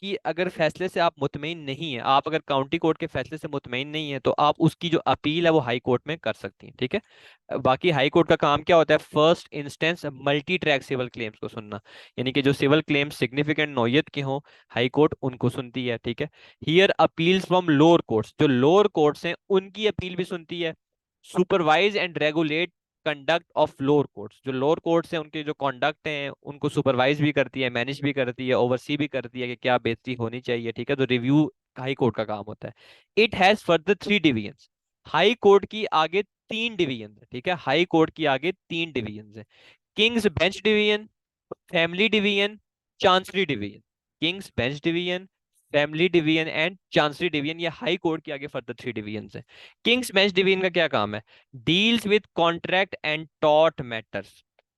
कि अगर फैसले से आप मुतमईन नहीं है, आप अगर काउंटी कोर्ट के फैसले से मुतमईन नहीं है, तो आप उसकी जो अपील है वो हाई कोर्ट में कर सकती हैं, ठीक है। बाकी हाई कोर्ट का काम क्या होता है, first instance multi track civil claims को सुनना, यानी कि जो सिविल क्लेम्स सिग्निफिकेंट नौयत के हों, हाई कोर्ट उनको सुनती है, ठीक है। Hear appeals from lower courts, जो लोअर कोर्ट्स हैं उनकी अपील भी सुनती है। Supervise and regulate conduct of lower courts, जो लोअर कोर्ट्स हैं उनके जो कंडक्ट हैं उनको सुपरवाइज भी करती है, मैनेज भी करती है, ओवरसी भी करती है कि क्या बेहतरी होनी चाहिए, ठीक है। तो रिव्यू हाई कोर्ट का काम होता है। It has further 3 divisions, high court की आगे 3 डिवीजन है, ठीक है, हाई कोर्ट की आगे 3 डिवीजन है। Kings bench division, family division, chancery division. Kings bench division, family division and chancery division, ये हाई कोर्ट के आगे फर्दर 3 डिवीजन है। किंग्स बेंच डिवीजन का क्या काम है, deals with contract and tort matters,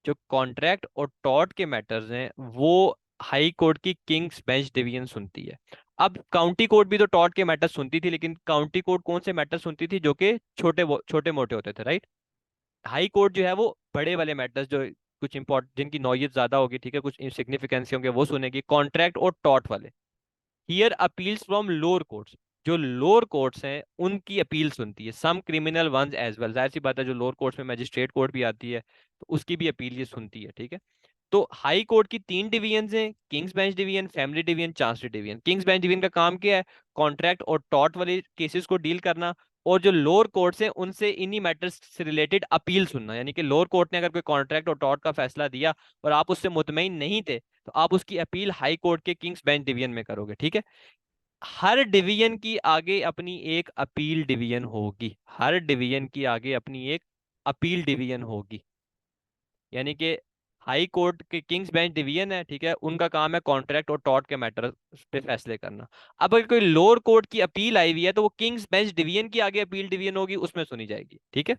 जो कॉन्ट्रैक्ट और टॉर्ट के मैटर्स हैं वो हाई कोर्ट की किंग्स बेंच डिवीजन सुनती है। अब काउंटी कोर्ट भी तो टॉर्ट के मैटर सुनती थी, लेकिन काउंटी कोर्ट कौन से मैटर सुनती थी, जो कि छोटे छोटे मोटे होते थे, राइट। हाई कोर्ट जो है वो बड़े वाले मैटर्स, जो कुछ इंपॉर्ट जिनकी नौयत ज्यादा होगी, ठीक है, कुछ सिग्निफिकेंस होंगे, वो सुनेगी, कॉन्ट्रैक्ट और टॉर्ट वाले। Hear appeals from lower courts, जो लोअर कोर्ट्स हैं उनकी अपील सुनती है। Some criminal ones as well, जाहिर सी बात है जो लोअर कोर्ट्स में मजिस्ट्रेट कोर्ट भी आती है तो उसकी भी अपील ये सुनती है, ठीक है। तो हाई कोर्ट की 3 डिवीजन हैं, Kings bench division, family division, chancery division. Kings bench division का काम क्या है, कॉन्ट्रैक्ट और टॉर्ट वाले केसेस को डील करना, और जो लोअर कोर्ट्स हैं उनसे इन्हीं मैटर्स से रिलेटेड अपील सुनना, यानी कि लोअर कोर्ट ने अगर कोई कॉन्ट्रैक्ट और टॉर्ट का फैसला दिया और आप उससे मुतमईन नहीं थे, तो आप उसकी अपील हाई कोर्ट के किंग्स बेंच डिवीजन में करोगे, ठीक है। हर डिवीजन की आगे अपनी एक अपील डिवीजन होगी, हर डिवीजन की आगे अपनी एक अपील डिवीजन होगी, यानी कि हाई कोर्ट के किंग्स बेंच डिवीजन है, ठीक है, उनका काम है कॉन्ट्रैक्ट और टॉर्ट के मैटर पे फैसले करना। अब अगर कोई लोअर कोर्ट की अपील आई हुई है तो वो किंग्स बेंच डिवीजन की आगे अपील डिवीजन होगी, उसमें सुनी जाएगी, ठीक है।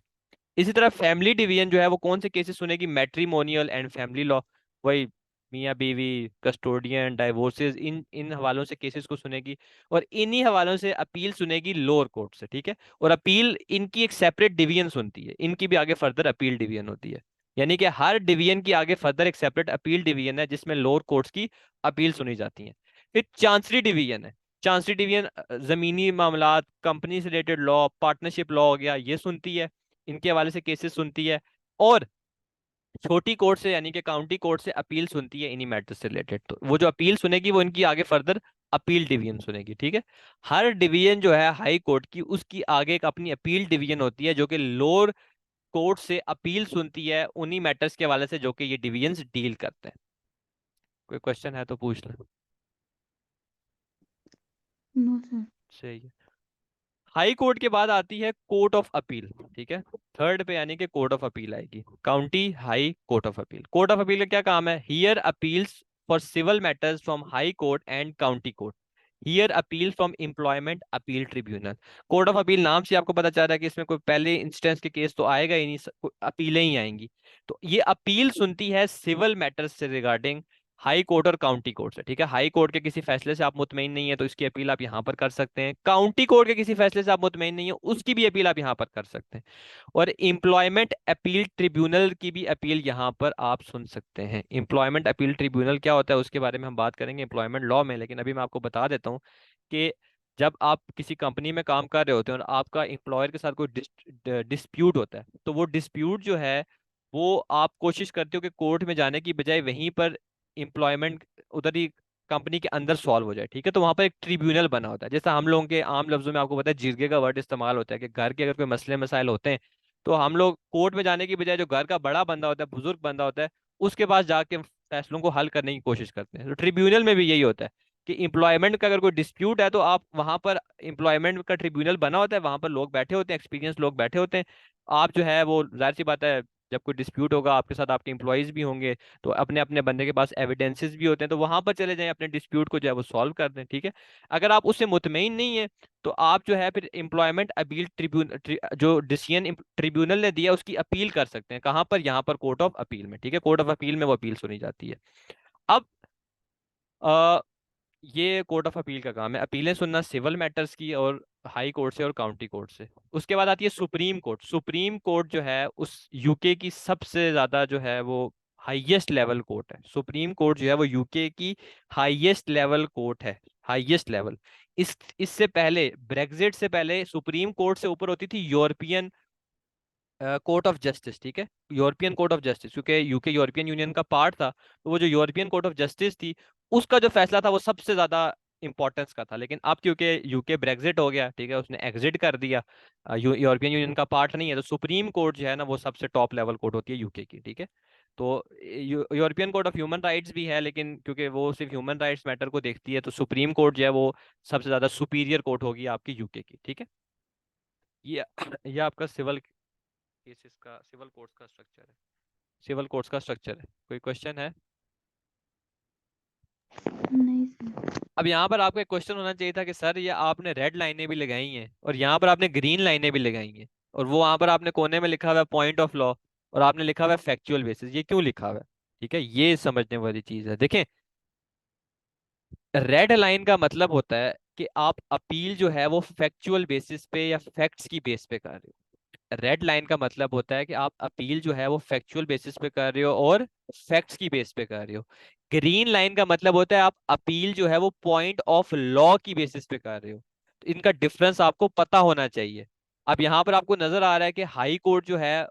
इसी तरह फैमिली डिवीजन जो है वो कौन से केसेस सुनेगी, मैट्रिमोनियल एंड फैमिली लॉ, वही मियाँ बीवी, कस्टोडियन, डाइवोर्सेस, इन इन हवालों से केसेस को सुनेगी, और इन्हीं हवालों से अपील सुनेगी लोअर कोर्ट से, ठीक है। और अपील इनकी एक सेपरेट डिवीजन सुनती है, इनकी भी आगे फर्दर अपील डिवीजन होती है। यानी कि हर डिवीजन की आगे फर्दर एक सेपरेट अपील डिवीजन है जिसमें लोअर कोर्ट्स की अपील सुनी जाती है। फिर चांसरी डिवीजन है। चांसरी डिवीजन जमीनी मामलात, कंपनी से रिलेटेड लॉ, पार्टनरशिप लॉ हो गया, ये सुनती है, इनके हवाले से केसेस सुनती है। और छोटी कोर्ट से यानी कि काउंटी कोर्ट से अपील सुनती है इन्हीं मैटर्स से रिलेटेड। तो वो जो अपील सुनेगी वो इनकी आगे फर्दर अपील डिवीजन सुनेगी, ठीक है। हर डिवीजन जो है हाई कोर्ट की, उसकी आगे एक अपनी अपील डिवीजन होती है जो कि लोअर कोर्ट से अपील सुनती है उन्हीं मैटर्स के हवाले से जो कि ये डिवीजन डील करते हैं। कोई क्वेश्चन है तो पूछ लो। No sir. सही है। हाई कोर्ट के बाद आती है कोर्ट ऑफ अपील, ठीक है। थर्ड पे यानी कि कोर्ट ऑफ अपील आएगी, county high court of appeal. Court of appeal का क्या काम है? Hear appeals for civil matters from high court and county court. Hear appeal from employment appeal tribunal. Court of appeal नाम से आपको पता चल रहा है कि इसमें कोई पहले इंस्टेंस के केस तो आएगा ही नहीं, अपीलें ही आएंगी। तो ये अपील सुनती है सिविल मैटर्स से रिगार्डिंग हाई कोर्ट और काउंटी कोर्ट से, ठीक है। हाई कोर्ट के किसी फैसले से आप मुतमईन नहीं है तो इसकी अपील आप यहाँ पर कर सकते हैं। काउंटी कोर्ट के किसी फैसले से आप मुतमईन नहीं है उसकी भी अपील आप यहाँ पर कर सकते हैं। और एम्प्लॉयमेंट अपील ट्रिब्यूनल की भी अपील यहाँ पर आप सुन सकते हैं। एम्प्लॉयमेंट अपील ट्रिब्यूनल क्या होता है उसके बारे में हम बात करेंगे एम्प्लॉयमेंट लॉ में, लेकिन अभी मैं आपको बता देता हूँ कि जब आप किसी कंपनी में काम कर रहे होते हैं और आपका एम्प्लॉयर के साथ कोई डिस्प्यूट होता है, तो वो डिस्प्यूट जो है वो आप कोशिश करते हो कि कोर्ट में जाने की बजाय वहीं पर एम्प्लॉयमेंट उधर ही कंपनी के अंदर सॉल्व हो जाए, ठीक है। तो वहां पर एक ट्रिब्यूनल बना होता है, जैसा हम लोगों के आम लफ्जों में आपको पता है जिरगे का वर्ड इस्तेमाल होता है कि घर के अगर कोई मसले मसाइल होते हैं तो हम लोग कोर्ट में जाने की बजाय जो घर का बड़ा बंदा होता है, बुजुर्ग बंदा होता है, उसके पास जाके फैसलों को हल करने की कोशिश करते हैं। तो ट्रिब्यूनल में भी यही होता है कि एम्प्लॉयमेंट का अगर कोई डिस्प्यूट है तो आप वहां पर, एम्प्लॉयमेंट का ट्रिब्यूनल बना होता है, वहां पर लोग बैठे होते हैं, एक्सपीरियंस लोग बैठे होते हैं। आप जो है वो जाहिर सी बात है, जब कोई डिस्प्यूट होगा आपके साथ आपके एम्प्लॉयज भी होंगे, तो अपने अपने बंदे के पास एविडेंसेस भी होते हैं, तो वहां पर चले जाएं, अपने डिस्प्यूट को जो है वो सॉल्व कर दें, ठीक है। अगर आप उससे मुतमईन नहीं है तो आप जो है फिर एम्प्लॉयमेंट अपील जो डिसीजन ट्रिब्यूनल ने दिया उसकी अपील कर सकते हैं। कहाँ पर? यहाँ पर कोर्ट ऑफ अपील में, ठीक है। कोर्ट ऑफ अपील में वो अपील सुनी जाती है। अब ये कोर्ट ऑफ अपील का काम है अपीलें सुनना सिविल मैटर्स की, और हाई कोर्ट से और काउंटी कोर्ट से। उसके बाद आती है सुप्रीम कोर्ट। सुप्रीम कोर्ट जो है उस यूके की सबसे ज्यादा जो है वो हाईएस्ट लेवल कोर्ट है। सुप्रीम कोर्ट जो है वो यूके की हाईएस्ट लेवल कोर्ट है, हाईएस्ट लेवल। इससे पहले, ब्रेग्जिट से पहले, सुप्रीम कोर्ट से ऊपर होती थी यूरोपियन कोर्ट ऑफ जस्टिस, ठीक है। यूरोपियन कोर्ट ऑफ जस्टिस, क्योंकि यूके यूरोपियन यूनियन का पार्ट था, तो वो जो यूरोपियन कोर्ट ऑफ जस्टिस थी उसका जो फैसला था वो सबसे ज्यादा इंपॉर्टेंस का था। लेकिन अब क्योंकि यूके ब्रेग्जिट हो गया, ठीक है, उसने एग्जिट कर दिया, यूरोपियन यूनियन का पार्ट नहीं है, तो सुप्रीम कोर्ट जो है ना वो सबसे टॉप लेवल कोर्ट होती है यूके की, ठीक है। तो European court of human rights भी है, लेकिन क्योंकि वो सिर्फ ह्यूमन राइट्स मैटर को देखती है, तो सुप्रीम कोर्ट जो है वो सबसे ज्यादा सुपीरियर कोर्ट होगी आपकी यूके की, ठीक है। ये ये आपका सिविल केसेस का, सिविल कोर्ट्स का स्ट्रक्चर है, सिविल कोर्ट्स का स्ट्रक्चर है। कोई क्वेश्चन है? नहीं सर। अब यहाँ पर आपका एक क्वेश्चन होना चाहिए था कि सर ये आपने रेड लाइनें भी लगाई हैं और यहाँ पर आपने ग्रीन लाइनें भी लगाई हैं, और वो वहां पर आपने कोने में लिखा हुआ है पॉइंट ऑफ लॉ, और आपने लिखा हुआ है फैक्चुअल बेसिस, ये क्यों लिखा हुआ है? ठीक है, ये समझने वाली चीज है। देखें, रेड लाइन का मतलब होता है कि आप अपील जो है वो फैक्चुअल बेसिस पे या फैक्ट्स की बेस पे कर रहे हो। रेड लाइन का मतलब होता है कि आप अपील जो है वो फैक्चुअल बेसिस पे कर रहे हो और फैक्ट्स की बेस पे कर रहे हो। ग्रीन लाइन का मतलब होता है आप अपील जो है वो पॉइंट ऑफ लॉ की बेसिस पे कर रहे हो। तो इनका डिफरेंस आपको पता होना चाहिए। अब यहाँ पर आपको नजर आ रहा है कि हाई कोर्ट जो है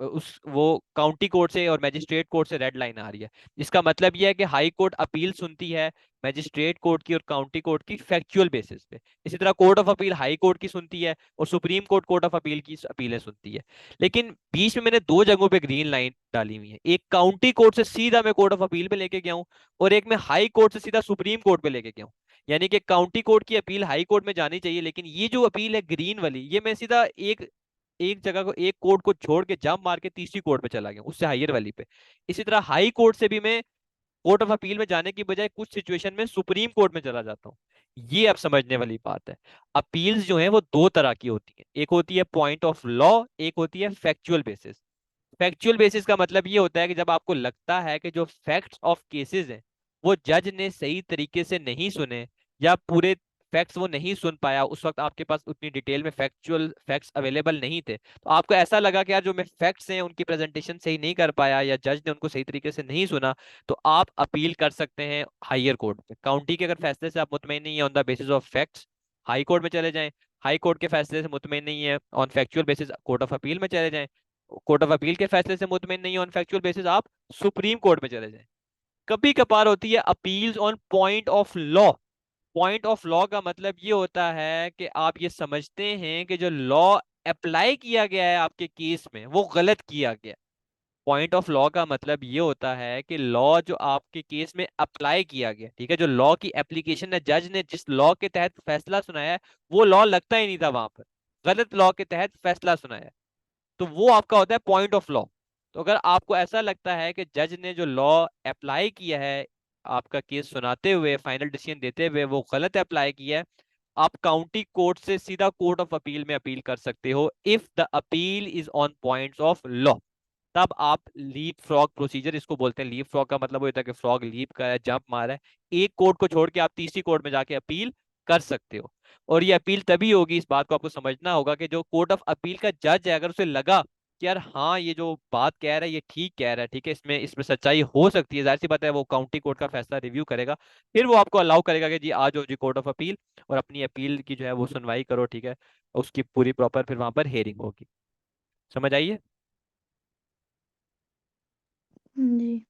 उस वो काउंटी कोर्ट से और मैजिस्ट्रेट कोर्ट से रेड लाइन आ रही है। इसका मतलब यह है कि हाई कोर्ट अपील सुनती है मैजिस्ट्रेट कोर्ट की और काउंटी कोर्ट की फैक्चुअल बेसिस पे। इसी तरह court of appeal high court की सुनती है और supreme court court of appeal की अपीलें सुनती है। लेकिन बीच में मैंने दो जगहों पे ग्रीन लाइन डाली हुई है, एक काउंटी कोर्ट से सीधा मैं कोर्ट ऑफ अपील पे लेके गया हूँ, और एक मैं हाई कोर्ट से सीधा सुप्रीम कोर्ट पे लेके गया हूँ। यानी कि काउंटी कोर्ट की अपील हाई कोर्ट में जानी चाहिए, लेकिन ये जो अपील है ग्रीन वाली, ये मैं सीधा एक एक जगह को, एक कोर्ट को छोड़ के जंप मार के तीसरी कोर्ट पे चला गया, उससे हायर वाली पे। इसी तरह हाई कोर्ट से भी मैं कोर्ट ऑफ अपील में जाने की बजाय कुछ सिचुएशन में सुप्रीम कोर्ट में चला जाता हूँ। ये अब समझने वाली बात है। अपील्स जो है वो दो तरह की होती है, एक होती है पॉइंट ऑफ लॉ, एक होती है फैक्चुअल बेसिस। फैक्चुअल बेसिस का मतलब ये होता है कि जब आपको लगता है कि जो फैक्ट्स ऑफ केसेस हैं वो जज ने सही तरीके से नहीं सुने, या पूरे फैक्ट्स वो नहीं सुन पाया, उस वक्त आपके पास उतनी डिटेल में फैक्चुअल फैक्ट्स अवेलेबल नहीं थे, तो आपको ऐसा लगा कि यार जो मैं फैक्ट्स हैं उनकी प्रेजेंटेशन सही नहीं कर पाया या जज ने उनको सही तरीके से नहीं सुना, तो आप अपील कर सकते हैं हायर कोर्ट में। काउंटी के अगर फैसले से आप मुतमईन नहीं है on the basis of facts, high court में चले जाएं। हाई कोर्ट के फैसले से मुतमईन नहीं है on factual basis, court of appeal में चले जाएं। कोर्ट ऑफ अपील के फैसले से मुतमिन नहीं ऑन फैक्चुअल बेसिस, आप सुप्रीम कोर्ट में चले जाएं। कभी कभार होती है appeals on point of law. Point of law का मतलब ये होता है कि आप ये समझते हैं कि जो लॉ अप्लाई किया गया है आपके केस में वो गलत किया गया। पॉइंट ऑफ लॉ का मतलब ये होता है कि लॉ जो आपके केस में अप्लाई किया गया, ठीक है, जो लॉ की एप्लीकेशन है, जज ने जिस लॉ के तहत फैसला सुनाया है वो लॉ लगता ही नहीं था वहां पर, गलत लॉ के तहत फैसला सुनाया है, तो वो आपका होता है पॉइंट ऑफ लॉ। तो अगर आपको ऐसा लगता है कि जज ने जो लॉ अप्लाई किया है आपका केस सुनाते हुए, फाइनल डिसीजन देते हुए, वो गलत अप्लाई किया है, आप काउंटी कोर्ट से सीधा कोर्ट ऑफ अपील में अपील कर सकते हो if the appeal is on points of law. तब आप लीप फ्रॉग प्रोसीजर इसको बोलते हैं। लीप फ्रॉग का मतलब वो होता है कि फ्रॉग लीप का है, जंप मारा है, एक कोर्ट को छोड़ के आप तीसरी कोर्ट में जाके अपील कर सकते हो। और ये अपील तभी होगी, इस बात को आपको समझना होगा, कि जो कोर्ट ऑफ अपील का जज है अगर उसे लगा कि यार हाँ ये जो बात कह रहा है ये ठीक कह रहा है, ठीक है, इसमें इसमें सच्चाई हो सकती है, जाहिर सी बात है वो काउंटी कोर्ट का फैसला रिव्यू करेगा, फिर वो आपको अलाउ करेगा कि जी आ जाओ जी कोर्ट ऑफ अपील, और अपनी अपील की जो है वो सुनवाई करो, ठीक है, उसकी पूरी प्रॉपर फिर वहां पर हेयरिंग होगी। समझ आइए। जी।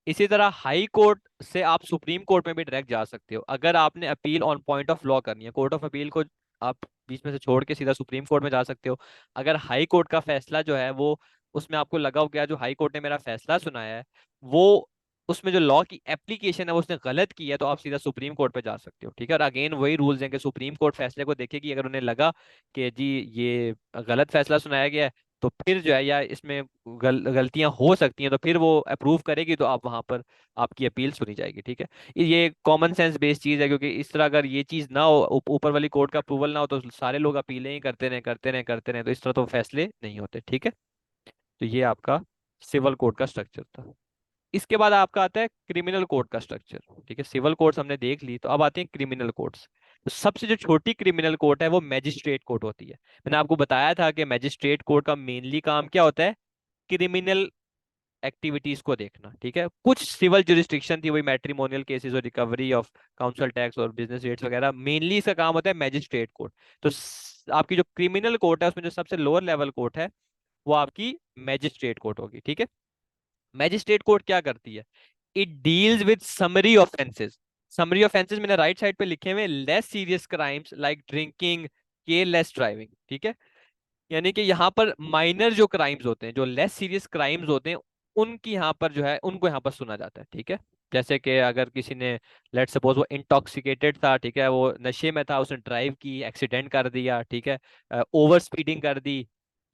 इसी तरह हाई कोर्ट से आप सुप्रीम कोर्ट में भी डायरेक्ट जा सकते हो अगर आपने appeal on point of law करनी है। कोर्ट ऑफ अपील को आप बीच में से छोड़ के सीधा सुप्रीम कोर्ट में जा सकते हो। अगर हाई कोर्ट का फैसला जो है वो, उसमें आपको लगा हो गया जो हाई कोर्ट ने मेरा फैसला सुनाया है वो, उसमें जो लॉ की एप्लीकेशन है वो उसने गलत की है, तो आप सीधा सुप्रीम कोर्ट पे जा सकते हो, ठीक है। और अगेन वही रूल्स हैं कि सुप्रीम कोर्ट फैसले को देखेगी, अगर उन्हें लगा कि जी ये गलत फैसला सुनाया गया है, तो फिर जो है या इसमें गलतियां हो सकती हैं, तो फिर वो अप्रूव करेगी, तो आप वहां पर आपकी अपील सुनी जाएगी, ठीक है। ये कॉमन सेंस बेस्ड चीज है, क्योंकि इस तरह अगर ये चीज ना हो, ऊपर वाली कोर्ट का अप्रूवल ना हो, तो सारे लोग अपीलें ही करते रहे करते रहे करते रहे, तो इस तरह तो फैसले नहीं होते, ठीक है। तो ये आपका सिविल कोर्ट का स्ट्रक्चर था। इसके बाद आपका आता है क्रिमिनल कोर्ट का स्ट्रक्चर, ठीक है। सिविल कोर्ट्स हमने देख ली, तो अब आते हैं क्रिमिनल कोर्ट्स। तो सबसे जो छोटी क्रिमिनल कोर्ट है वो मैजिस्ट्रेट कोर्ट होती है। मैंने आपको बताया था कि मैजिस्ट्रेट कोर्ट का मेनली काम क्या होता है, क्रिमिनल एक्टिविटीज को देखना, ठीक है। कुछ सिविल जुरिस्डिक्शन थी, वही मैट्रिमोनियल केसेस और रिकवरी ऑफ काउंसिल टैक्स और बिजनेस रेट्स वगैरह, मेनली इसका काम होता है मैजिस्ट्रेट कोर्ट। तो आपकी जो क्रिमिनल कोर्ट है उसमें जो सबसे लोअर लेवल कोर्ट है वो आपकी मैजिस्ट्रेट कोर्ट होगी, ठीक है। मैजिस्ट्रेट कोर्ट क्या करती है, it deals with summary offences. Summary offences मैंने राइट साइड पे लिखे हुए, less serious crimes like drinking, careless driving, ठीक है। यानी कि यहाँ पर माइनर जो क्राइम्स होते हैं, जो लेस सीरियस क्राइम्स होते हैं, उनकी यहाँ पर जो है उनको यहाँ पर सुना जाता है, ठीक है। जैसे कि अगर किसी ने, लेट सपोज वो इंटॉक्सिकेटेड था, ठीक है, वो नशे में था, उसने ड्राइव की, एक्सीडेंट कर दिया, ठीक है, ओवर स्पीडिंग कर दी,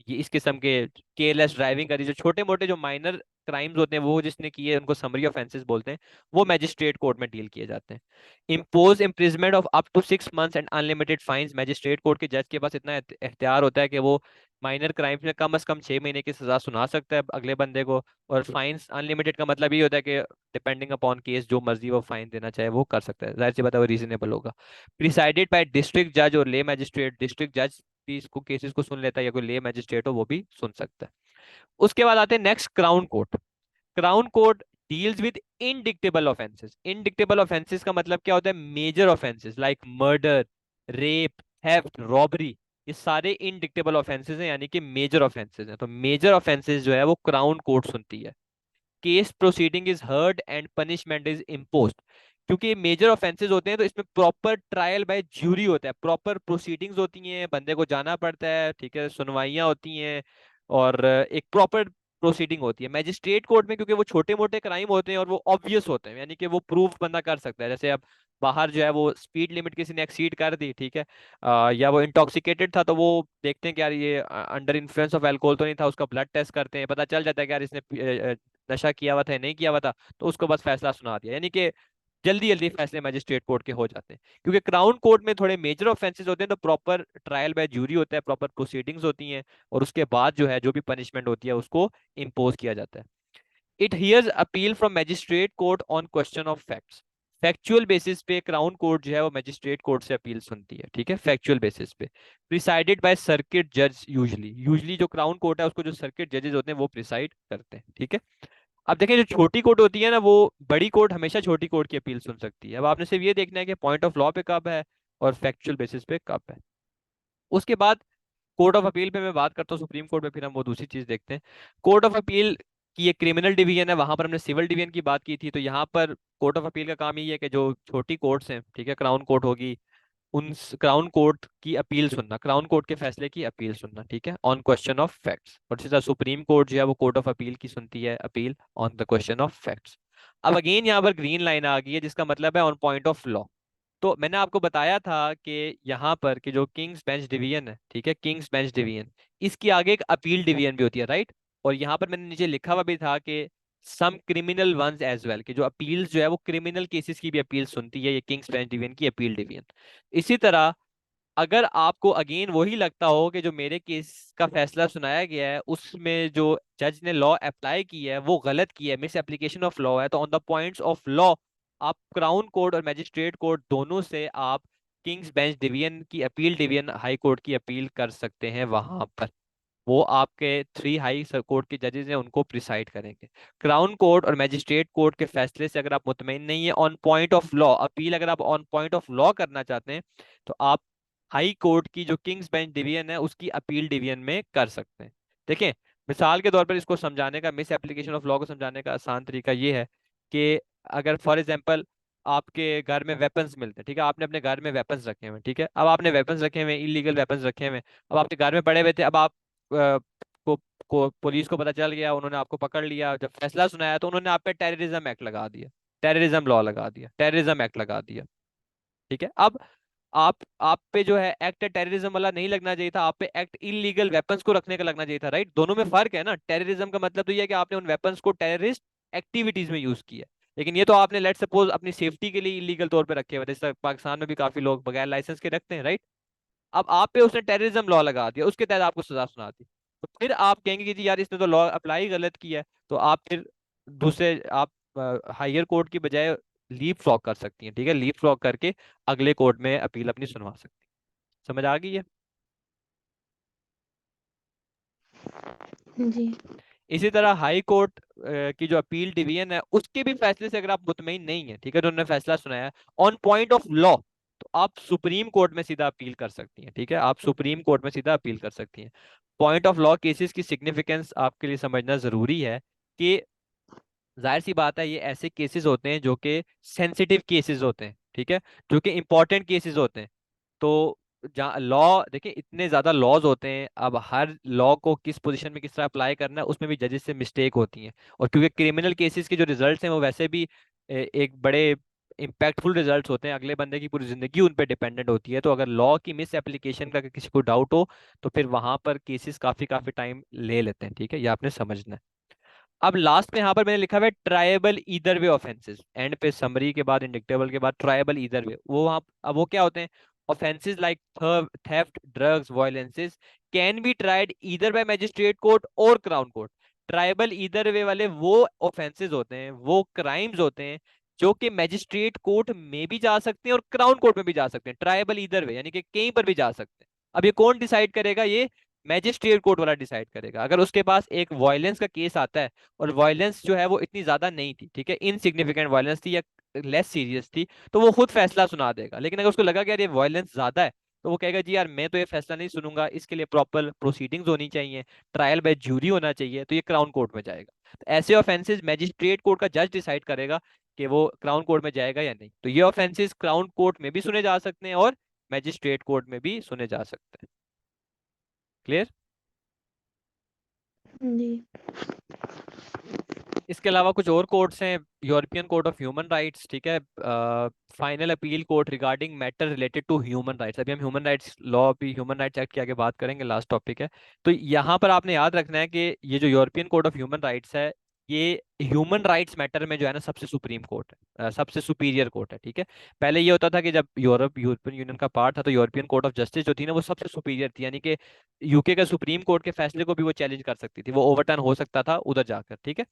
ये इस किस्म के केयरलेस ड्राइविंग करी, जो छोटे मोटे जो माइनर क्राइम्स होते हैं वो जिसने किए उनको समरी ऑफेंसेस बोलते हैं, वो मैजिस्ट्रेट कोर्ट में डील किए जाते हैं। Impose imprisonment of up to 6 months and unlimited fines. Magistrate court के जज के पास इतना इख्तियार होता है कि वो माइनर क्राइम्स में कम से कम 6 महीने की सजा सुना सकता है अगले बंदे को। और फाइन्स अनलिमिटेड का मतलब ये होता है कि डिपेंडिंग अपॉन केस जो मर्जी वो फाइन देना चाहे वो कर सकता है, जाहिर सी बात है वो रीजनेबल होगा। प्रिसाइडेड बाय डिस्ट्रिक्ट जज और ले मैजिस्ट्रेट। डिस्ट्रिक्ट जज भी इसको केसेस को सुन लेता है, या कोई ले मैजिस्ट्रेट हो वो भी सुन सकता है। उसके बाद आते हैं next crown court. Crown court deals with indictable offences. Indictable offences का मतलब क्या होता है, major offences like murder, rape, theft, robbery, ये सारे इनडिक्टेबल ऑफेंसेस हैं, यानी कि मेजर ऑफेंसेस हैं। तो मेजर ऑफेंसेस जो है वो क्राउन कोर्ट सुनती है। Case proceeding is heard and punishment is imposed. क्योंकि ये मेजर ऑफेंसेस होते हैं तो इसमें प्रॉपर ट्रायल बाय ज्यूरी होता है, प्रॉपर प्रोसीडिंग्स होती हैं, बंदे को जाना पड़ता है, ठीक है, सुनवाइयां होती हैं, और एक प्रॉपर प्रोसीडिंग होती है। मैजिस्ट्रेट कोर्ट में क्योंकि वो छोटे मोटे क्राइम होते हैं और वो ऑब्वियस होते हैं, यानी कि वो प्रूफ बंदा कर सकता है, जैसे अब बाहर जो है वो स्पीड लिमिट किसी ने एक्सीड कर दी, ठीक है, या वो इंटॉक्सिकेटेड था, तो वो देखते हैं कि यार ये अंडर इन्फ्लुएंस ऑफ अल्कोहल तो नहीं था, उसका ब्लड टेस्ट करते हैं, पता चल जाता है कि यार इसने नशा किया हुआ था या नहीं किया हुआ था, तो उसको बस फैसला सुना दिया। यानी कि जल्दी जल्दी फैसले मजिस्ट्रेट कोर्ट के हो जाते हैं, क्योंकि क्राउन कोर्ट में थोड़े मेजर ऑफेंसेस होते हैं तो प्रॉपर ट्रायल बाय ज्यूरी होता है, प्रॉपर प्रोसीडिंग्स होती हैं, और उसके बाद जो है जो भी पनिशमेंट होती है उसको इम्पोज किया जाता है। It hears appeal from magistrate court on question of facts. Factual basis पे क्राउन कोर्ट जो है वो मैजिस्ट्रेट कोर्ट से अपील सुनती है, ठीक है, फैक्चुअल बेसिस पे। प्रिसाइडेड बाय सर्किट जज, यूजली यूजली जो क्राउन कोर्ट है उसको जो सर्किट जजेस होते हैं वो प्रिसाइड करते हैं, ठीक है। अब देखें जो छोटी कोर्ट होती है ना, वो बड़ी कोर्ट हमेशा छोटी कोर्ट की अपील सुन सकती है। अब आपने सिर्फ ये देखना है कि पॉइंट ऑफ लॉ पे कब है और फैक्चुअल बेसिस पे कब है। उसके बाद कोर्ट ऑफ अपील पे मैं बात करता हूँ, सुप्रीम कोर्ट में फिर हम वो दूसरी चीज देखते हैं। कोर्ट ऑफ अपील की एक क्रिमिनल डिवीजन है, वहां पर हमने सिविल डिवीजन की बात की थी, तो यहाँ पर कोर्ट ऑफ अपील का काम यही है कि जो छोटी कोर्ट्स हैं, ठीक है, क्राउन कोर्ट होगी, उन क्राउन कोर्ट की अपील सुनना, क्राउन कोर्ट के फैसले की अपील सुनना, ठीक है, ऑन क्वेश्चन ऑफ फैक्ट्स। और इसी तरह सुप्रीम कोर्ट जो है वो कोर्ट ऑफ अपील की सुनती है appeal on the question of facts. अब अगेन यहाँ पर ग्रीन लाइन आ गई है, जिसका मतलब है ऑन पॉइंट ऑफ लॉ। तो मैंने आपको बताया था कि यहाँ पर कि जो किंग्स बेंच डिवीजन है, ठीक है, किंग्स बेंच डिवीजन, इसकी आगे एक अपील डिवीजन भी होती है, राइट। और यहाँ पर मैंने नीचे लिखा हुआ भी था कि some criminal ones as well, कि जो अपील्स जो है वो क्रिमिनल केसेस की भी अपील सुनती है ये किंग्स बेंच डिवीजन की अपील डिवीजन। इसी तरह अगर आपको अगेन वही लगता हो कि जो मेरे केस का फैसला सुनाया गया है उसमें जो जज ने लॉ अप्लाई की है वो गलत की है, मिस एप्लीकेशन ऑफ लॉ है, तो on the points of law आप क्राउन कोर्ट और मैजिस्ट्रेट कोर्ट दोनों से आप किंग्स बेंच डिवीजन की अपील डिवीजन हाई कोर्ट की अपील कर सकते हैं। वहां पर वो आपके 3 हाई कोर्ट के जजेस हैं उनको प्रिसाइड करेंगे। क्राउन कोर्ट और मैजिस्ट्रेट कोर्ट के फैसले से अगर आप मुतमईन नहीं है on point of law, appeal अगर आप ऑन पॉइंट ऑफ लॉ करना चाहते हैं, तो आप हाई कोर्ट की जो किंग्स बेंच डिवीजन है उसकी अपील डिवीजन में कर सकते हैं। देखें, मिसाल के तौर पर इसको समझाने का, मिस एप्लीकेशन ऑफ लॉ को समझाने का आसान तरीका ये है कि अगर फॉर एग्जांपल आपके घर में वेपन्स मिलते हैं, ठीक है, आपने अपने घर में वेपन्स रखे हुए हैं, ठीक है, अब आपने वेपन्स रखे हुए हैं, इलीगल वेपन्स रखे हुए हैं, अब आपके घर में पड़े हुए थे, अब आप को, पुलिस को पता चल गया, उन्होंने आपको पकड़ लिया, जब फैसला सुनाया तो उन्होंने आप पे टेररिज्म एक्ट लगा दिया, टेररिज्म लॉ लगा दिया, टेररिज्म एक्ट लगा दिया, ठीक है। अब आप पे जो है एक्ट टेररिज्म वाला नहीं लगना चाहिए था, आप पे एक्ट इलीगल वेपन्स को रखने का लगना चाहिए था, राइट। दोनों में फर्क है ना, टेररिज्म का मतलब तो ये है कि आपने उन वेपन्स को टेररिस्ट एक्टिविटीज में यूज किया, लेकिन ये तो आपने लेट सपोज अपनी सेफ्टी के लिए इलीगल तौर पे रखे हुए थे, जैसे पाकिस्तान में भी काफी लोग बगैर लाइसेंस के रखते हैं, राइट। अब आप पे उसने टेररिज्म लॉ लगा दिया, उसके तहत आपको सजा सुना दी, तो फिर आप कहेंगे कि जी यार इसने तो लॉ अप्लाई गलत किया है, तो आप फिर दूसरे आप हायर कोर्ट की बजाय लीप फ्रॉग कर सकती हैं, ठीक है, लीप फ्रॉग करके अगले कोर्ट में अपील अपनी सुनवा सकती हैं। समझ आ गई है। जी। इसी तरह हाई कोर्ट की जो अपील डिवीजन है उसके भी फैसले से अगर आप मुतमईन नहीं है, ठीक है, तो उन्होंने फैसला सुनाया ऑन पॉइंट ऑफ लॉ, तो आप सुप्रीम कोर्ट में सीधा अपील कर सकती हैं, ठीक है, आप सुप्रीम कोर्ट में सीधा अपील कर सकती हैं। पॉइंट ऑफ लॉ केसेस की सिग्निफिकेंस आपके लिए समझना जरूरी है कि जाहिर सी बात है ये ऐसे केसेस होते हैं जो कि सेंसिटिव केसेस होते हैं, ठीक है, जो कि इंपॉर्टेंट केसेस होते हैं। तो जहाँ लॉ देखिए इतने ज्यादा लॉज होते हैं, अब हर लॉ को किस पोजीशन में किस तरह अप्लाई करना है उसमें भी जजेस से मिस्टेक होती हैं, और क्योंकि क्रिमिनल केसेस के जो रिजल्ट्स हैं वो वैसे भी एक बड़े इम्पैक्टफुल रिजल्ट्स होते हैं, अगले बंदे की पूरी जिंदगी उन पर डिपेंडेंट होती है, तो अगर लॉ की मिस एप्लीकेशन का अगर किसी को डाउट हो तो फिर वहां पर केसेस काफी काफी टाइम ले लेते हैं, ठीक है, ये आपने समझना है। अब लास्ट में यहाँ पर मैंने लिखा हुआ है tribal either way offences, and पे समरी के बाद इंडिक्टेबल के बाद ट्रायबल ईदर वे, वो वहाँ अब वो क्या होते हैं, offences like theft drugs violences can be tried either by magistrate court और crown court. Triable either way वाले वो ऑफेंसेस होते हैं, वो क्राइम्स होते हैं जो कि मैजिस्ट्रेट कोर्ट में भी जा सकते हैं और क्राउन कोर्ट में भी जा सकते हैं, ट्रायबल ईदर वे यानी कि कहीं पर भी जा सकते हैं। अब ये कौन डिसाइड करेगा, ये मैजिस्ट्रेट कोर्ट वाला डिसाइड करेगा। अगर उसके पास एक वायलेंस का केस आता है और वायलेंस जो है वो इतनी ज्यादा नहीं थी, ठीक है, इनसिग्निफिकेंट वायलेंस थी या लेस सीरियस थी, तो वो खुद फैसला सुना देगा। लेकिन अगर उसको लगा कि यार ये वायलेंस ज्यादा है, तो वो कहेगा जी यार मैं तो ये फैसला नहीं सुनूंगा, इसके लिए प्रॉपर प्रोसीडिंग्स होनी चाहिए, ट्रायल बाय ज्यूरी होना चाहिए, तो ये क्राउन कोर्ट में जाएगा। तो ऐसे ऑफेंसेस मैजिस्ट्रेट कोर्ट का जज डिसाइड करेगा कि वो क्राउन कोर्ट में जाएगा या नहीं। तो ये ऑफेंसेस क्राउन कोर्ट में भी सुने जा सकते हैं और मैजिस्ट्रेट कोर्ट में भी सुने जा सकते हैं। क्लियर। जी। इसके अलावा कुछ और कोर्ट्स हैं, European court of human rights, ठीक है, final appeal court regarding matter related to human rights. अभी हम ह्यूमन राइट्स लॉ भी ह्यूमन राइट्स एक्ट की आगे बात करेंगे, लास्ट टॉपिक है। तो यहाँ पर आपने याद रखना है कि ये जो European court of human rights है ये ह्यूमन राइट्स मैटर में जो है ना सबसे सुप्रीम कोर्ट है, सबसे सुपीरियर कोर्ट है, ठीक है। पहले ये होता था कि जब यूरोपियन यूनियन का पार्ट था तो यूरोपियन कोर्ट ऑफ जस्टिस जो थी ना वो सबसे सुपीरियर थी, यानी कि यूके का सुप्रीम कोर्ट के फैसले को भी वो चैलेंज कर सकती थी, वो ओवरटर्न हो सकता था उधर जाकर, ठीक है।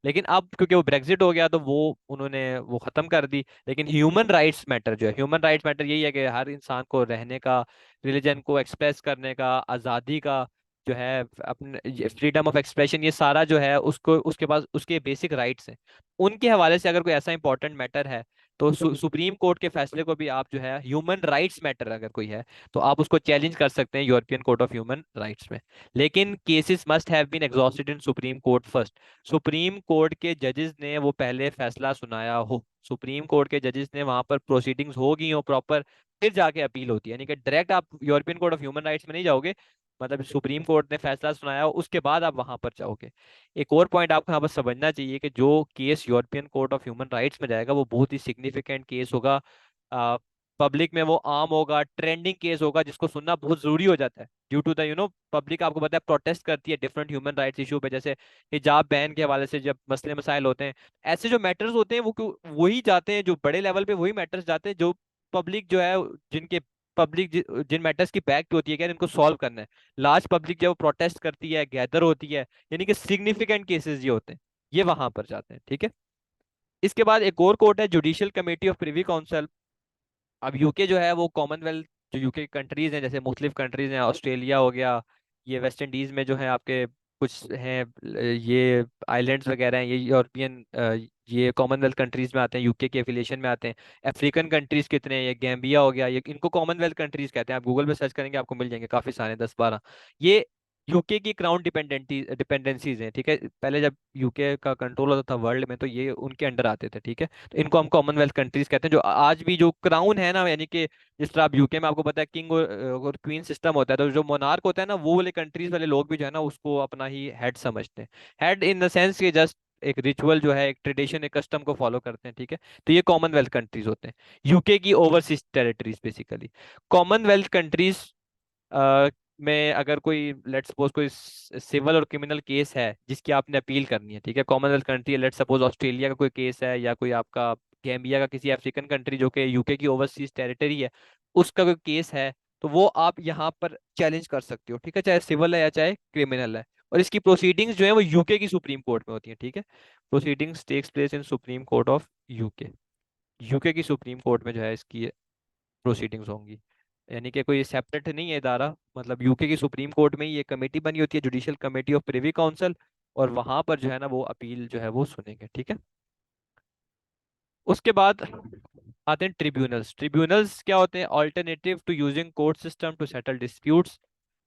लेकिन अब क्योंकि वो ब्रेग्जिट हो गया तो वो उन्होंने वो खत्म कर दी। लेकिन ह्यूमन राइट्स मैटर जो है, ह्यूमन राइट्स मैटर यही है कि हर इंसान को रहने का, रिलीजन को एक्सप्रेस करने का, आज़ादी का जो है, अपने फ्रीडम ऑफ एक्सप्रेशन, ये सारा जो है उसको उसके पास उसके बेसिक राइट्स हैं। उनके हवाले से अगर कोई ऐसा इंपॉर्टेंट मैटर है तो सुप्रीम कोर्ट के फैसले को भी आप जो है ह्यूमन राइट्स मैटर अगर कोई है तो आप उसको चैलेंज कर सकते हैं European court of human rights में। लेकिन cases must have been exhausted in supreme court first. Supreme court के जजेस ने वो पहले फैसला सुनाया हो, सुप्रीम कोर्ट के जजेस ने वहां पर प्रोसीडिंग्स हो गई हो प्रॉपर, फिर जाके अपील होती है। यानी कि डायरेक्ट आप European court of human rights में नहीं जाओगे, मतलब सुप्रीम कोर्ट ने फैसला सुनाया हो उसके बाद आप वहां पर जाओगे। एक और पॉइंट आपको यहाँ पर समझना चाहिए कि जो case European court of human rights में जाएगा वो बहुत ही सिग्निफिकेंट केस होगा, पब्लिक में वो आम होगा, ट्रेंडिंग केस होगा जिसको सुनना बहुत जरूरी हो जाता है ड्यू टू द पब्लिक आपको पता है प्रोटेस्ट करती है डिफरेंट ह्यूमन राइट्स इशू पे, जैसे हिजाब बैन के हवाले से जब मसले मसाइल होते हैं। ऐसे जो मैटर्स होते हैं वो वही जाते हैं, जो बड़े लेवल पे वही मैटर्स जाते हैं जो पब्लिक जो है, जिनके पब्लिक जिन मैटर्स की बैक पे होती है कि यार इनको सॉल्व करना है। लार्ज पब्लिक जब प्रोटेस्ट करती है, गैदर होती है, यानी कि सिग्निफिकेंट केसेस ये होते हैं, ये वहां पर जाते हैं, ठीक है। इसके बाद एक और कोर्ट है judicial committee of privy council. अब यूके जो है वो कॉमनवेल्थ, जो यूके कंट्रीज हैं जैसे मुख्तलिफ कंट्रीज हैं, ऑस्ट्रेलिया हो गया, ये वेस्ट इंडीज में जो है आपके कुछ हैं, ये आइलैंड्स वगैरह हैं, ये यूरोपियन, ये कॉमनवेल्थ कंट्रीज में आते हैं, यूके के एफिलिएशन में आते हैं। अफ्रीकन कंट्रीज कितने हैं, ये गैम्बिया हो गया, ये इनको कॉमनवेल्थ कंट्रीज कहते हैं। आप गूगल पे सर्च करेंगे आपको मिल जाएंगे काफी सारे, 10-12। ये यूके की क्राउन डिपेंडेंसीज हैं, ठीक है। पहले जब यूके का कंट्रोल होता था वर्ल्ड में तो ये उनके अंडर आते थे, ठीक है। तो इनको हम कॉमनवेल्थ कंट्रीज कहते हैं, जो आज भी जो क्राउन है ना, यानी कि जिस तरह आप यूके में आपको पता है किंग और क्वीन सिस्टम होता है, तो जो मोनार्क होता है ना वो वाले कंट्रीज वाले लोग भी जो है ना उसको अपना ही हेड समझते हैं। हेड इन द सेंस कि जस्ट एक रिचुअल जो है, एक ट्रेडिशन, एक कस्टम को फॉलो करते हैं, ठीक है। तो ये कॉमनवेल्थ कंट्रीज होते हैं, यूके की overseas territories basically. Commonwealth countries में अगर कोई लेट सपोज कोई सिविल और क्रिमिनल केस है जिसकी आपने अपील करनी है, ठीक है, कॉमनवेल्थ कंट्री है, लेट सपोज ऑस्ट्रेलिया का कोई केस है या कोई आपका गैम्बिया का किसी अफ्रीकन कंट्री जो कि यूके की ओवरसीज टेरिटरी है उसका कोई केस है, तो वो आप यहाँ पर चैलेंज कर सकते हो, ठीक है, चाहे सिविल है या चाहे क्रिमिनल है। और इसकी प्रोसीडिंग्स जो है वो यूके की सुप्रीम कोर्ट में होती है, ठीक है। Proceedings takes place in supreme court of UK. UK की सुप्रीम कोर्ट में जो है इसकी प्रोसीडिंग्स होंगी। यानी कि कोई सेपरेट नहीं है इदारा, मतलब यूके की सुप्रीम कोर्ट में ही ये कमेटी बनी होती है, judicial committee of privy council, और वहां पर जो है ना वो अपील जो है वो सुनेंगे, ठीक है। उसके बाद आते हैं ट्रिब्यूनल्स। ट्रिब्यूनल्स क्या होते हैं? Alternative to using court system to settle disputes.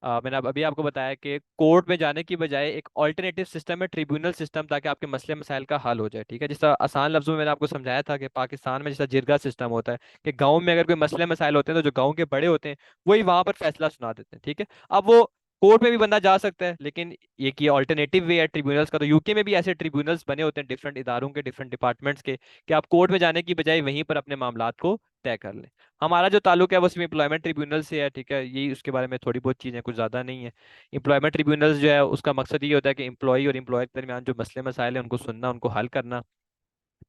मैंने अभी आपको बताया कि कोर्ट में जाने की बजाय एक ऑल्टरनेटिव सिस्टम है ट्रिब्यूनल सिस्टम, ताकि आपके मसले मसाइल का हल हो जाए, ठीक है। जिस तरह आसान लफ्जों में मैंने आपको समझाया था कि पाकिस्तान में जैसा जिरगा सिस्टम होता है कि गांव में अगर कोई मसले मसाइल होते हैं तो जो गांव के बड़े होते हैं वही वहां पर फैसला सुना देते हैं, ठीक है। अब वो कोर्ट में भी बंदा जा सकता है, लेकिन ये कि ऑल्टरनेटिव वे है ट्रिब्यूनल्स का। तो यूके में भी ऐसे ट्रिब्यूनल्स बने होते हैं डिफरेंट इदारों के, डिफरेंट डिपार्टमेंट्स के, कि आप कोर्ट में जाने की बजाय वहीं पर अपने मामलात को तय कर लें। हमारा जो ताल्लुक है वो सिर्फ एम्प्लॉयमेंट ट्रिब्यूनल से है, ठीक है, यही उसके बारे में थोड़ी बहुत चीज़ें, कुछ ज़्यादा नहीं है। एम्प्लॉयमेंट ट्रिब्यूनल्स जो है उसका मकसद ये होता है कि एम्प्लॉय और एम्प्लॉयर के दरमियान जो मसले मसाइल हैं उनको सुनना, उनको हल करना।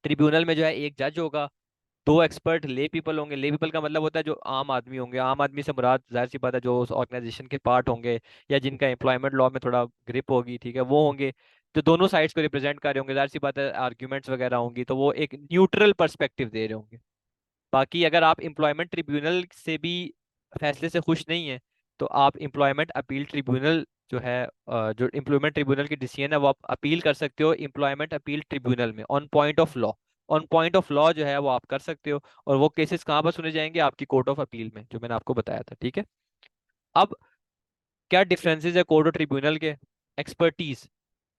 ट्रिब्यूनल में जो है एक जज होगा, दो एक्सपर्ट ले पीपल होंगे। ले पीपल का मतलब होता है जो आम आदमी होंगे, आम आदमी से मुराद जाहिर सी बात है जो उस ऑर्गेनाइजेशन के पार्ट होंगे या जिनका एम्प्लॉयमेंट लॉ में थोड़ा ग्रिप होगी, ठीक है, वो होंगे जो दोनों साइड्स को रिप्रेजेंट कर रहे होंगे। जाहिर सी बात है आर्ग्यूमेंट्स वगैरह होंगी तो वो एक न्यूट्रल पर्सपेक्टिव दे रहे होंगे। बाकी अगर आप एम्प्लॉयमेंट ट्रिब्यूनल से भी फैसले से खुश नहीं है तो आप एम्प्लॉयमेंट अपील ट्रिब्यूनल जो है, जो एम्प्लॉयमेंट ट्रिब्यूनल की डिसीजन है वो आप अपील कर सकते हो एम्प्लॉयमेंट अपील ट्रिब्यूनल में, on point of law. On point of law जो है वो आप कर सकते हो, और वो केसेस कहाँ पर सुने जाएंगे? आपकी कोर्ट ऑफ अपील में, जो मैंने आपको बताया था, ठीक है। अब क्या डिफरेंसेस है कोर्ट और ट्रिब्यूनल के? एक्सपर्टीज।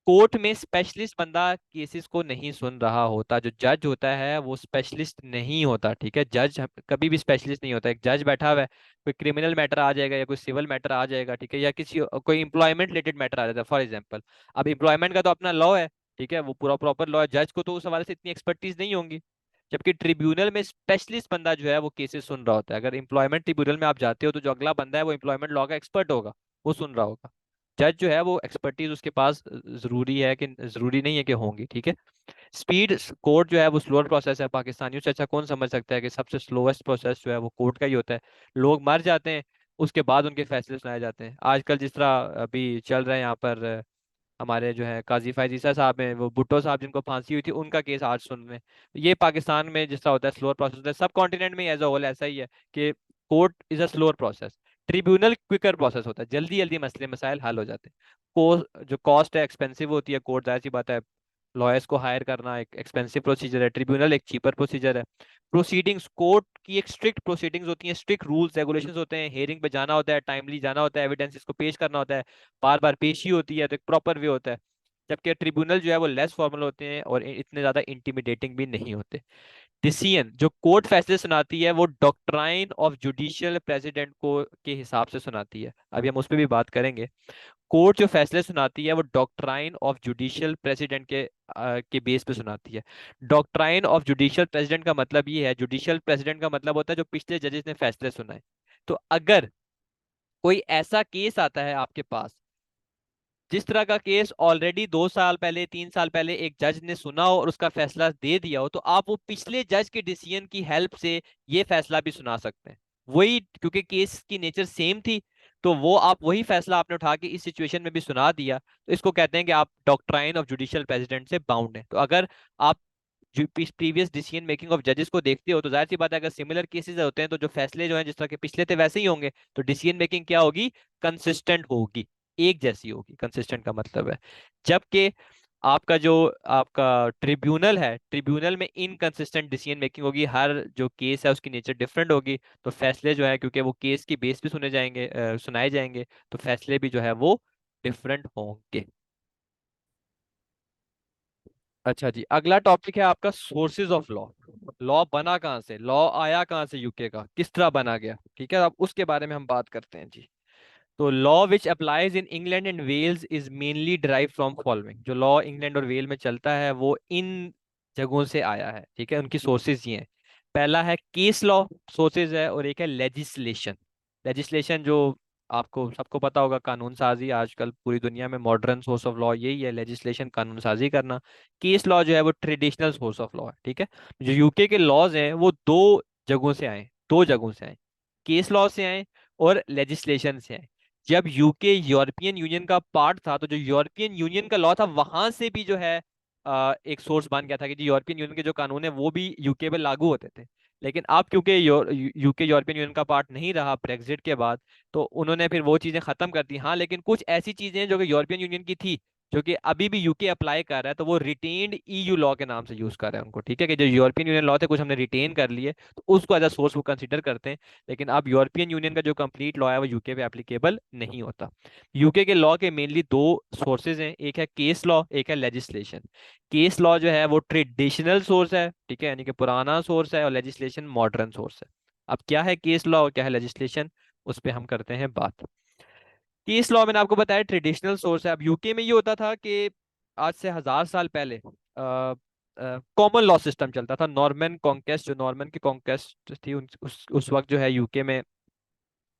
कोर्ट में स्पेशलिस्ट बंदा केसेस को नहीं सुन रहा होता, जो जज होता है वो स्पेशलिस्ट नहीं होता, ठीक है। जज कभी भी स्पेशलिस्ट नहीं होता। एक जज बैठा हुआ है, कोई क्रिमिनल मैटर आ जाएगा या कोई सिविल मैटर आ जाएगा, ठीक है, या किसी कोई एम्प्लॉयमेंट रिलेटेड मैटर आ जाता है फॉर एग्जांपल। अब एम्प्लॉयमेंट का तो अपना लॉ है, ठीक है, वो पूरा प्रॉपर लॉ है, जज को तो उस हवाले से इतनी एक्सपर्टीज नहीं होंगी। जबकि ट्रिब्यूनल में स्पेशलिस्ट बंदा जो है वो केसेस सुन रहा होता है। अगर एम्प्लॉयमेंट ट्रिब्यूनल में आप जाते हो तो जो अगला बंदा है वो एम्प्लॉयमेंट लॉ का एक्सपर्ट होगा, वो सुन रहा होगा। जज जो है वो एक्सपर्टीज उसके पास जरूरी है कि जरूरी नहीं है कि होंगी, ठीक है। स्पीड, कोर्ट जो है वो स्लोअर प्रोसेस है। पाकिस्तानियों से अच्छा कौन समझ सकता है कि सबसे स्लोएस्ट प्रोसेस जो है वो कोर्ट का ही होता है। लोग मर जाते हैं, उसके बाद उनके फैसले सुनाए जाते हैं। आजकल जिस तरह अभी चल रहा है यहाँ पर हमारे जो है काजी फायज ईसा साहब हैं, वो भुट्टो साहब जिनको फांसी हुई थी, उनका केस आज सुन रहे हैं। ये पाकिस्तान में जिस तरह होता है स्लोअर प्रोसेस होता है, सब कॉन्टिनेंट में एज अ होल ऐसा ही है कि court is a slower process. Tribunal quicker process होता है, जल्दी जल्दी मसले मसाइल हल हो जाते हैं। जो कॉस्ट है एक्सपेंसिव होती है, कोर्ट जाहिर सी बात है लॉयर्स को हायर करना एक एक्सपेंसिव प्रोसीजर है, ट्रिब्यूनल एक चीपर प्रोसीजर है। प्रोसीडिंग्स, कोर्ट की एक स्ट्रिक्ट प्रोसीडिंग्स होती हैं, स्ट्रिक्ट रूल्स रेगुलेशंस होते हैं, हेयरिंग पे जाना होता है, टाइमली जाना होता है, एविडेंस इसको पेश करना होता है, बार बार पेशी होती है, तो एक प्रॉपर वे होता है। जबकि ट्रिब्यूनल जो है वो लेस फॉर्मल होते हैं और इतने ज्यादा इंटिमिडेटिंग भी नहीं होते। डिसीजन, जो कोर्ट फैसले सुनाती है वो डॉक्ट्राइन ऑफ जुडिशियल प्रेसिडेंट को के हिसाब से सुनाती है, अभी हम उस पर भी बात करेंगे। कोर्ट जो फैसले सुनाती है वो डॉक्ट्राइन ऑफ जुडिशियल प्रेसिडेंट के बेस पे सुनाती है। डॉक्ट्राइन ऑफ जुडिशियल प्रेसिडेंट का मतलब ये है, जुडिशियल प्रेसिडेंट का मतलब होता है जो पिछले जजेस ने फैसले सुनाए। तो अगर कोई ऐसा केस आता है आपके पास, जिस तरह का केस ऑलरेडी 2 साल पहले 3 साल पहले एक जज ने सुना हो और उसका फैसला दे दिया हो, तो आप वो पिछले जज के डिसीजन की हेल्प से ये फैसला भी सुना सकते हैं। वही, क्योंकि केस की नेचर सेम थी, तो वो आप वही फैसला आपने उठा के इस सिचुएशन में भी सुना दिया, तो इसको कहते हैं कि आप डॉक्ट्राइन ऑफ जुडिशियल प्रेसिडेंट से बाउंड हैं। तो अगर आप जो प्रीवियस डिसीजन मेकिंग ऑफ जजेस को देखते हो, तो जाहिर सी बात है अगर सिमिलर केसेस होते हैं तो जो फैसले जो हैं जिस तरह के पिछले थे वैसे ही होंगे, तो डिसीजन मेकिंग क्या होगी, कंसिस्टेंट होगी, एक जैसी होगी। कंसिस्टेंट का मतलब है, जबकि आपका जो आपका ट्रिब्यूनल है, ट्रिब्यूनल में इनकंसिस्टेंट डिसीजन मेकिंग होगी, हर जो केस है उसकी नेचर डिफरेंट होगी, तो फैसले जो है क्योंकि वो केस की बेस पे सुने जाएंगे सुनाए जाएंगे, तो फैसले भी जो है वो डिफरेंट होंगे। अच्छा जी, अगला टॉपिक है आपका सोर्सेज ऑफ लॉ। लॉ बना कहाँ से, लॉ आया कहाँ से, यूके का किस तरह बना गया, ठीक है, अब उसके बारे में हम बात करते हैं जी। तो law which applies in England and Wales is mainly derive from following. जो लॉ इंग्लैंड और वेल में चलता है वो इन जगहों से आया है, ठीक है, उनकी सोर्सेज ये हैं। पहला है केस लॉ, सोर्सेज है, और एक है लेजिस्लेशन। लेजिस्लेशन जो आपको सबको पता होगा, कानून साजी, आजकल पूरी दुनिया में मॉडर्न सोर्स ऑफ लॉ यही है, लेजिस्लेशन, कानून साजी करना। केस लॉ जो है वो ट्रेडिशनल सोर्स ऑफ लॉ है, ठीक है। जो यूके के लॉज हैं वो जगहों से आए दो जगहों से आए, केस लॉ से आए और लेजिस्लेशन से आए। जब यूके यूरोपियन यूनियन का पार्ट था, तो जो यूरोपियन यूनियन का लॉ था वहां से भी जो है एक सोर्स बन गया था कि जी यूरोपियन यूनियन के जो कानून है वो भी यूके पे लागू होते थे। लेकिन अब क्योंकि यूके यूरोपियन यूनियन का पार्ट नहीं रहा ब्रेक्सिट के बाद, तो उन्होंने फिर वो चीजें खत्म कर दी। हाँ, लेकिन कुछ ऐसी चीजें हैं जो कि यूरोपियन यूनियन की थी, जो कि अभी भी यूके अप्लाई कर रहा है, तो वो रिटेन्ड ईयू लॉ के नाम से यूज कर रहे हैं उनको, ठीक है, कि जो यूरोपियन यूनियन लॉ थे कुछ हमने रिटेन कर लिए, तो उसको एज अ सोर्स वो कंसिडर करते हैं। लेकिन अब यूरोपियन यूनियन का जो कंप्लीट लॉ है वो यूके पे एप्लीकेबल नहीं होता। यूके के लॉ के मेनली दो सोर्सेज हैं, एक है केस लॉ, एक है लेजिस्लेशन। केस लॉ जो है वो ट्रेडिशनल सोर्स है, ठीक है, यानी कि पुराना सोर्स है, और लेजिस्लेशन मॉडर्न सोर्स है। अब क्या है केस लॉ और क्या है लेजिस्लेशन, उस पर हम करते हैं बात। केस लॉ मैंने आपको बताया ट्रेडिशनल सोर्स है। अब यूके में ये होता था कि आज से 1000 साल पहले कॉमन लॉ सिस्टम चलता था। नॉर्मन कॉन्केस्ट, जो नॉर्मन की कॉन्केस्ट थी उस वक्त जो है यूके में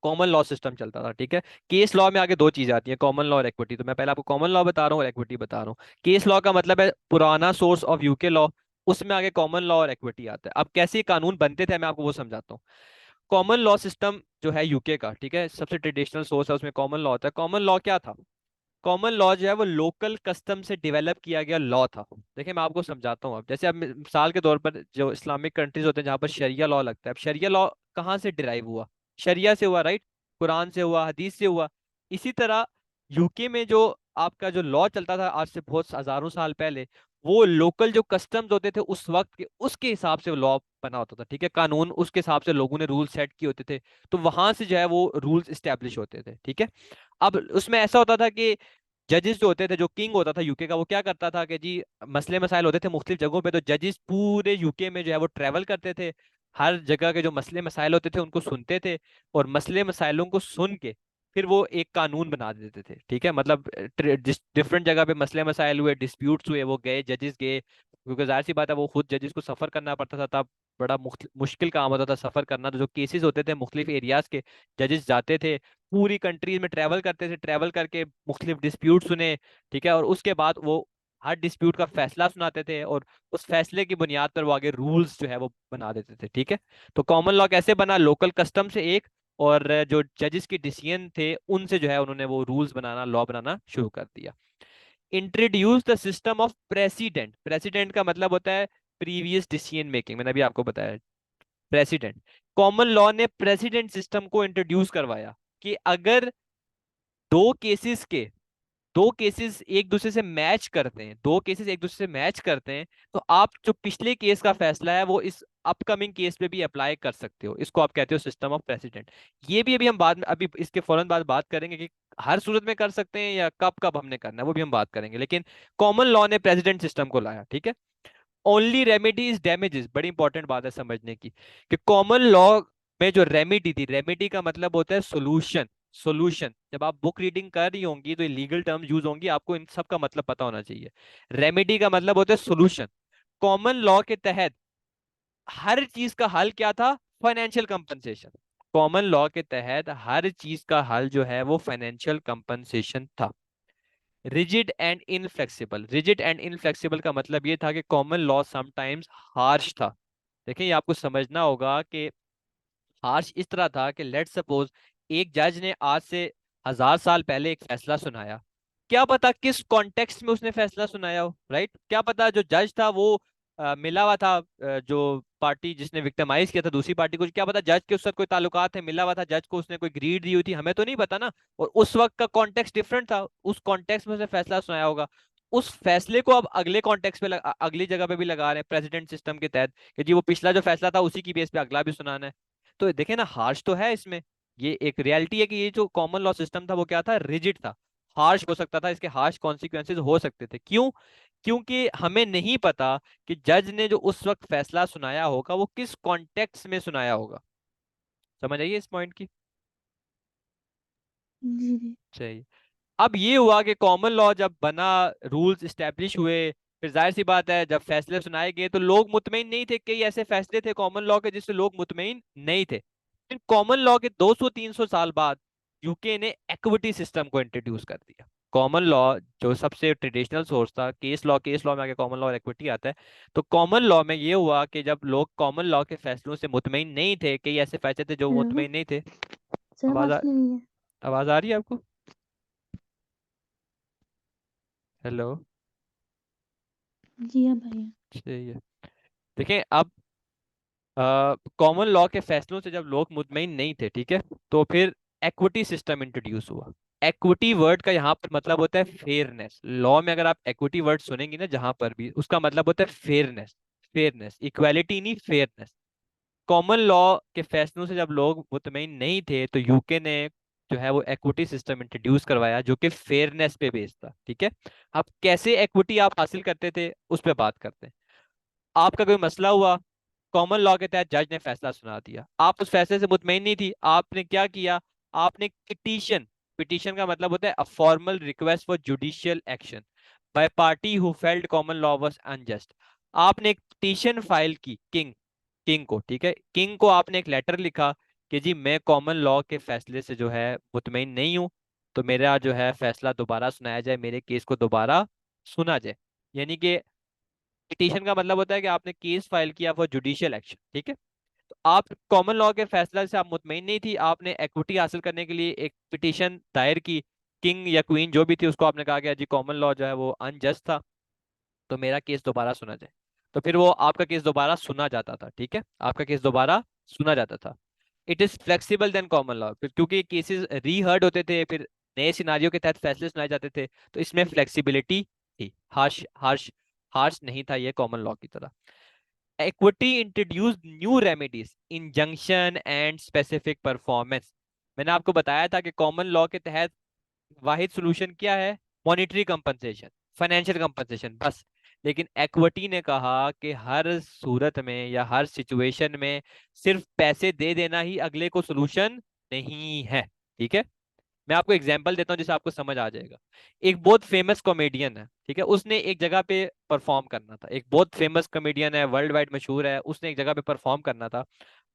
कॉमन लॉ सिस्टम चलता था, ठीक है। केस लॉ में आगे दो चीजें आती हैं, कॉमन लॉ और इक्विटी। तो मैं पहले आपको कॉमन लॉ बता रहा हूँ और इक्विटी बता रहा हूँ। केस लॉ का मतलब है पुराना सोर्स ऑफ यूके लॉ, उसमें आगे कॉमन लॉ और इक्विटी आता है। अब कैसे ये कानून बनते थे मैं आपको वो समझाता हूँ। कॉमन लॉ सिस्टम जो है यूके का, ठीक है, सबसे ट्रेडिशनल सोर्स है, उसमें कॉमन लॉ होता है। कॉमन लॉ क्या था, कॉमन लॉ जो है वो लोकल कस्टम से डेवलप किया गया लॉ था। देखिए मैं आपको समझाता हूँ। अब जैसे अब मिसाल के तौर पर जो इस्लामिक कंट्रीज होते हैं जहाँ पर शरिया लॉ लगता है, अब शरिया लॉ कहाँ से डिराइव हुआ, शरिया से हुआ, राइट, कुरान से हुआ, हदीस से हुआ। इसी तरह यूके में जो आपका जो लॉ चलता था आज से बहुत हजारों साल पहले, वो लोकल जो कस्टम्स होते थे उस वक्त के, उसके हिसाब से लॉ बना होता था, ठीक है, कानून उसके हिसाब से लोगों ने रूल सेट किए होते थे, तो वहां से जो है वो रूल्स इस्टेब्लिश होते थे, ठीक है। अब उसमें ऐसा होता था कि जजेस जो होते थे, जो किंग होता था यूके का, वो क्या करता था कि जी मसले मसाइल होते थे मुख्तलिफ जगहों पे, तो जजेस पूरे यूके में जो है वो ट्रैवल करते थे, हर जगह के जो मसले मसाइल होते थे उनको सुनते थे, और मसले मसाइलों को सुन के फिर वो एक कानून बना देते थे, ठीक है। मतलब डिफरेंट जगह पे मसले मसाइल हुए, डिस्प्यूट्स हुए, वो गए, जजेस गए, क्योंकि जाहिर सी बात है वो खुद जजेस को सफर करना पड़ता था तब, बड़ा मुश्किल काम होता था सफर करना। तो जो केसेस होते थे मुख्तलिफ एरियाज के, जजेस जाते थे, पूरी कंट्रीज में ट्रैवल करते थे, ट्रैवल करके मुख्तलिफ डिस्प्यूट सुने, ठीक है, और उसके बाद वो हर डिस्प्यूट का फैसला सुनाते थे, और उस फैसले की बुनियाद पर वो आगे रूल्स जो है वो बना देते थे, ठीक है। तो कॉमन लॉ कैसे बना? लोकल कस्टम से एक, और जो जजेस के डिसीजन थे उनसे जो है उन्होंने वो रूल्स बनाना, लॉ बनाना शुरू कर दिया। Introduce the system of president. Precedent का मतलब होता है प्रीवियस डिसीजन मेकिंग, मैंने अभी आपको बताया। प्रेसिडेंट, कॉमन लॉ ने प्रेसिडेंट सिस्टम को इंट्रोड्यूस करवाया कि अगर दो केसेस के दो केसेस एक दूसरे से मैच करते हैं, दो केसेस एक दूसरे से मैच करते हैं, तो आप जो पिछले केस का फैसला है वो इस अपकमिंग केस पे भी अप्लाई कर सकते हो। इसको आप कहते हो सिस्टम ऑफ प्रेसिडेंट। ये भी अभी हम बाद में, अभी इसके फौरन बाद बात करेंगे कि हर सूरत में कर सकते हैं या कब कब हमने करना है, वो भी हम बात करेंगे। लेकिन कॉमन लॉ ने प्रेसिडेंट सिस्टम को लाया, ठीक है। ओनली रेमेडी इज डैमेजेस, बड़ी इंपॉर्टेंट बात है समझने की, कि कॉमन लॉ में जो रेमेडी थी, रेमेडी का मतलब होता है सोल्यूशन। सोल्यूशन, जब आप बुक रीडिंग कर रही होंगी तो ये लीगल टर्म्स यूज होंगी, आपको इन सब का मतलब पता होना चाहिए। रेमेडी का मतलब होता है सोल्यूशन। कॉमन लॉ के तहत हर चीज का हल क्या था? Financial compensation. कॉमन लॉ के तहत हर चीज का हल जो है वो फाइनेंशियल कंपनसेशन था। Rigid and inflexible, rigid and inflexible का मतलब ये था कि कॉमन लॉ समटाइम्स हार्श था। देखिए ये आपको समझना होगा कि हार्श इस तरह था कि लेट सपोज एक जज ने आज से 1000 साल पहले एक फैसला सुनाया, क्या पता किस कॉन्टेक्स्ट में उसने फैसला सुनाया हो, राइट? क्या पता जो जज था वो मिला हुआ था, जो पार्टी जिसने विक्टिमाइज किया था दूसरी पार्टी को, क्या पता जज के उससे कोई ताल्लुकात है, मिला हुआ था जज को, उसने कोई ग्रीड दी हुई थी, हमें तो नहीं पता ना। और उस वक्त का कॉन्टेक्स्ट डिफरेंट था, उस कॉन्टेक्स्ट में उसने फैसला सुनाया होगा। उस फैसले को अब अगले कॉन्टेक्स्ट पे अगली जगह पे भी लगा रहे हैं प्रेसिडेंट सिस्टम के तहत, कि जी वो पिछला जो फैसला था उसी की बेस पे अगला भी सुनाना है। तो देखे ना, हार्श तो है इसमें। ये एक रियलिटी है कि ये जो कॉमन लॉ सिस्टम था वो क्या था? रिजिड था, हार्श हो सकता था, इसके हार्श कॉन्सिक्वेंसेज हो सकते थे। क्यों? क्योंकि हमें नहीं पता कि जज ने जो उस वक्त फैसला सुनाया होगा वो किस कॉन्टेक्स्ट में सुनाया होगा। समझ आइए इस पॉइंट की? जी, जी। चाहिए। अब ये हुआ कि कॉमन लॉ जब बना, रूल्स इस्टेब्लिश हुए, फिर जाहिर सी बात है जब फैसले सुनाए गए तो लोग मुतमईन नहीं थे। कई ऐसे फैसले थे कॉमन लॉ के जिससे लोग मुतमईन नहीं थे। फिर कॉमन लॉ के 200-300 साल बाद यूके ने इक्विटी सिस्टम को इंट्रोड्यूस कर दिया। कॉमन लॉ जो सबसे ट्रेडिशनल सोर्स था, केस लॉ, केस लॉ में आगे कॉमन लॉ और इक्विटी आता है। तो कॉमन लॉ में ये हुआ कि जब लोग कॉमन लॉ के फैसलों से मुतमईन नहीं थे, कई ऐसे फैसले थे जो हेलो, मुतमईन नहीं थे। सर आवाज आवाज़ आ, नहीं है। आवाज आ रही है आपको? हेलो। जी, अब आई है। सही है। देखें अब कॉमन लॉ के फैसलों से जब लोग मुतमईन नहीं थे, ठीक है, तो फिर एक्विटी सिस्टम इंट्रोड्यूस हुआ। एक्विटी वर्ड का यहाँ पर मतलब होता है फेयरनेस। लॉ में अगर आप एक्विटी वर्ड सुनेंगे ना जहां पर भी, उसका मतलब होता है फेयरनेस। फेयरनेस, इक्वालिटी नहीं, फेयरनेस। कॉमन लॉ के फैसलों से जब लोग मुतमईन नहीं थे तो यूके ने जो है वो एक्विटी सिस्टम इंट्रोड्यूस करवाया जो कि फेयरनेस पे बेस्ड था, ठीक है। अब कैसे एक्विटी आप हासिल करते थे उस पर बात करते हैं। आपका कोई मसला हुआ, कॉमन लॉ के तहत जज ने फैसला सुना दिया, आप उस फैसले से मुतमईन नहीं थी, आपने क्या किया? आपने पिटीशन, पिटीशन का मतलब होता है a formal request for judicial action by party who felt common law was unjust. आपने एक पिटीशन फाइल की किंग, किंग को, ठीक है, किंग को आपने एक लेटर लिखा कि जी मैं कॉमन लॉ के फैसले से जो है मुतमईन नहीं हूं, तो मेरा जो है फैसला दोबारा सुनाया जाए, मेरे केस को दोबारा सुना जाए। यानी कि पिटीशन का मतलब होता है कि आपने केस फाइल किया फॉर जुडिशियल एक्शन, ठीक है। तो आप कॉमन लॉ के फैसला से आप मुतमईन नहीं थी, आपने इक्विटी हासिल करने के लिए एक पिटीशन दायर की। किंग या क्वीन जो भी थी उसको आपने कहा कि जी कॉमन लॉ जो है वो अनजस्ट था, तो मेरा केस दोबारा सुना जाए। तो फिर वो आपका केस दोबारा सुना जाता था, ठीक है, आपका केस दोबारा सुना जाता था। It is flexible then common law, क्योंकि केसेस रीहर्ड होते थे, फिर नए सिनारियों के तहत फैसले सुनाए जाते थे, तो इसमें फ्लेक्सिबिलिटी थी। हार्श हार्श हार्श नहीं था ये कॉमन लॉ की तरह। Equity introduce new remedies, injunction and specific performance. मैंने आपको बताया था कि कॉमन लॉ के तहत वाहिद सोल्यूशन क्या है? मॉनेटरी कंपनसेशन, फाइनेंशियल कंपनसेशन, बस। लेकिन इक्विटी ने कहा कि हर सूरत में या हर सिचुएशन में सिर्फ पैसे दे देना ही अगले को सोल्यूशन नहीं है, ठीक है। मैं आपको एग्जांपल देता हूँ जिससे आपको समझ आ जाएगा। एक बहुत फेमस कॉमेडियन है, ठीक है, उसने एक जगह पे परफॉर्म करना था। एक बहुत फेमस कॉमेडियन है, वर्ल्ड वाइड मशहूर है, उसने एक जगह पे परफॉर्म करना था।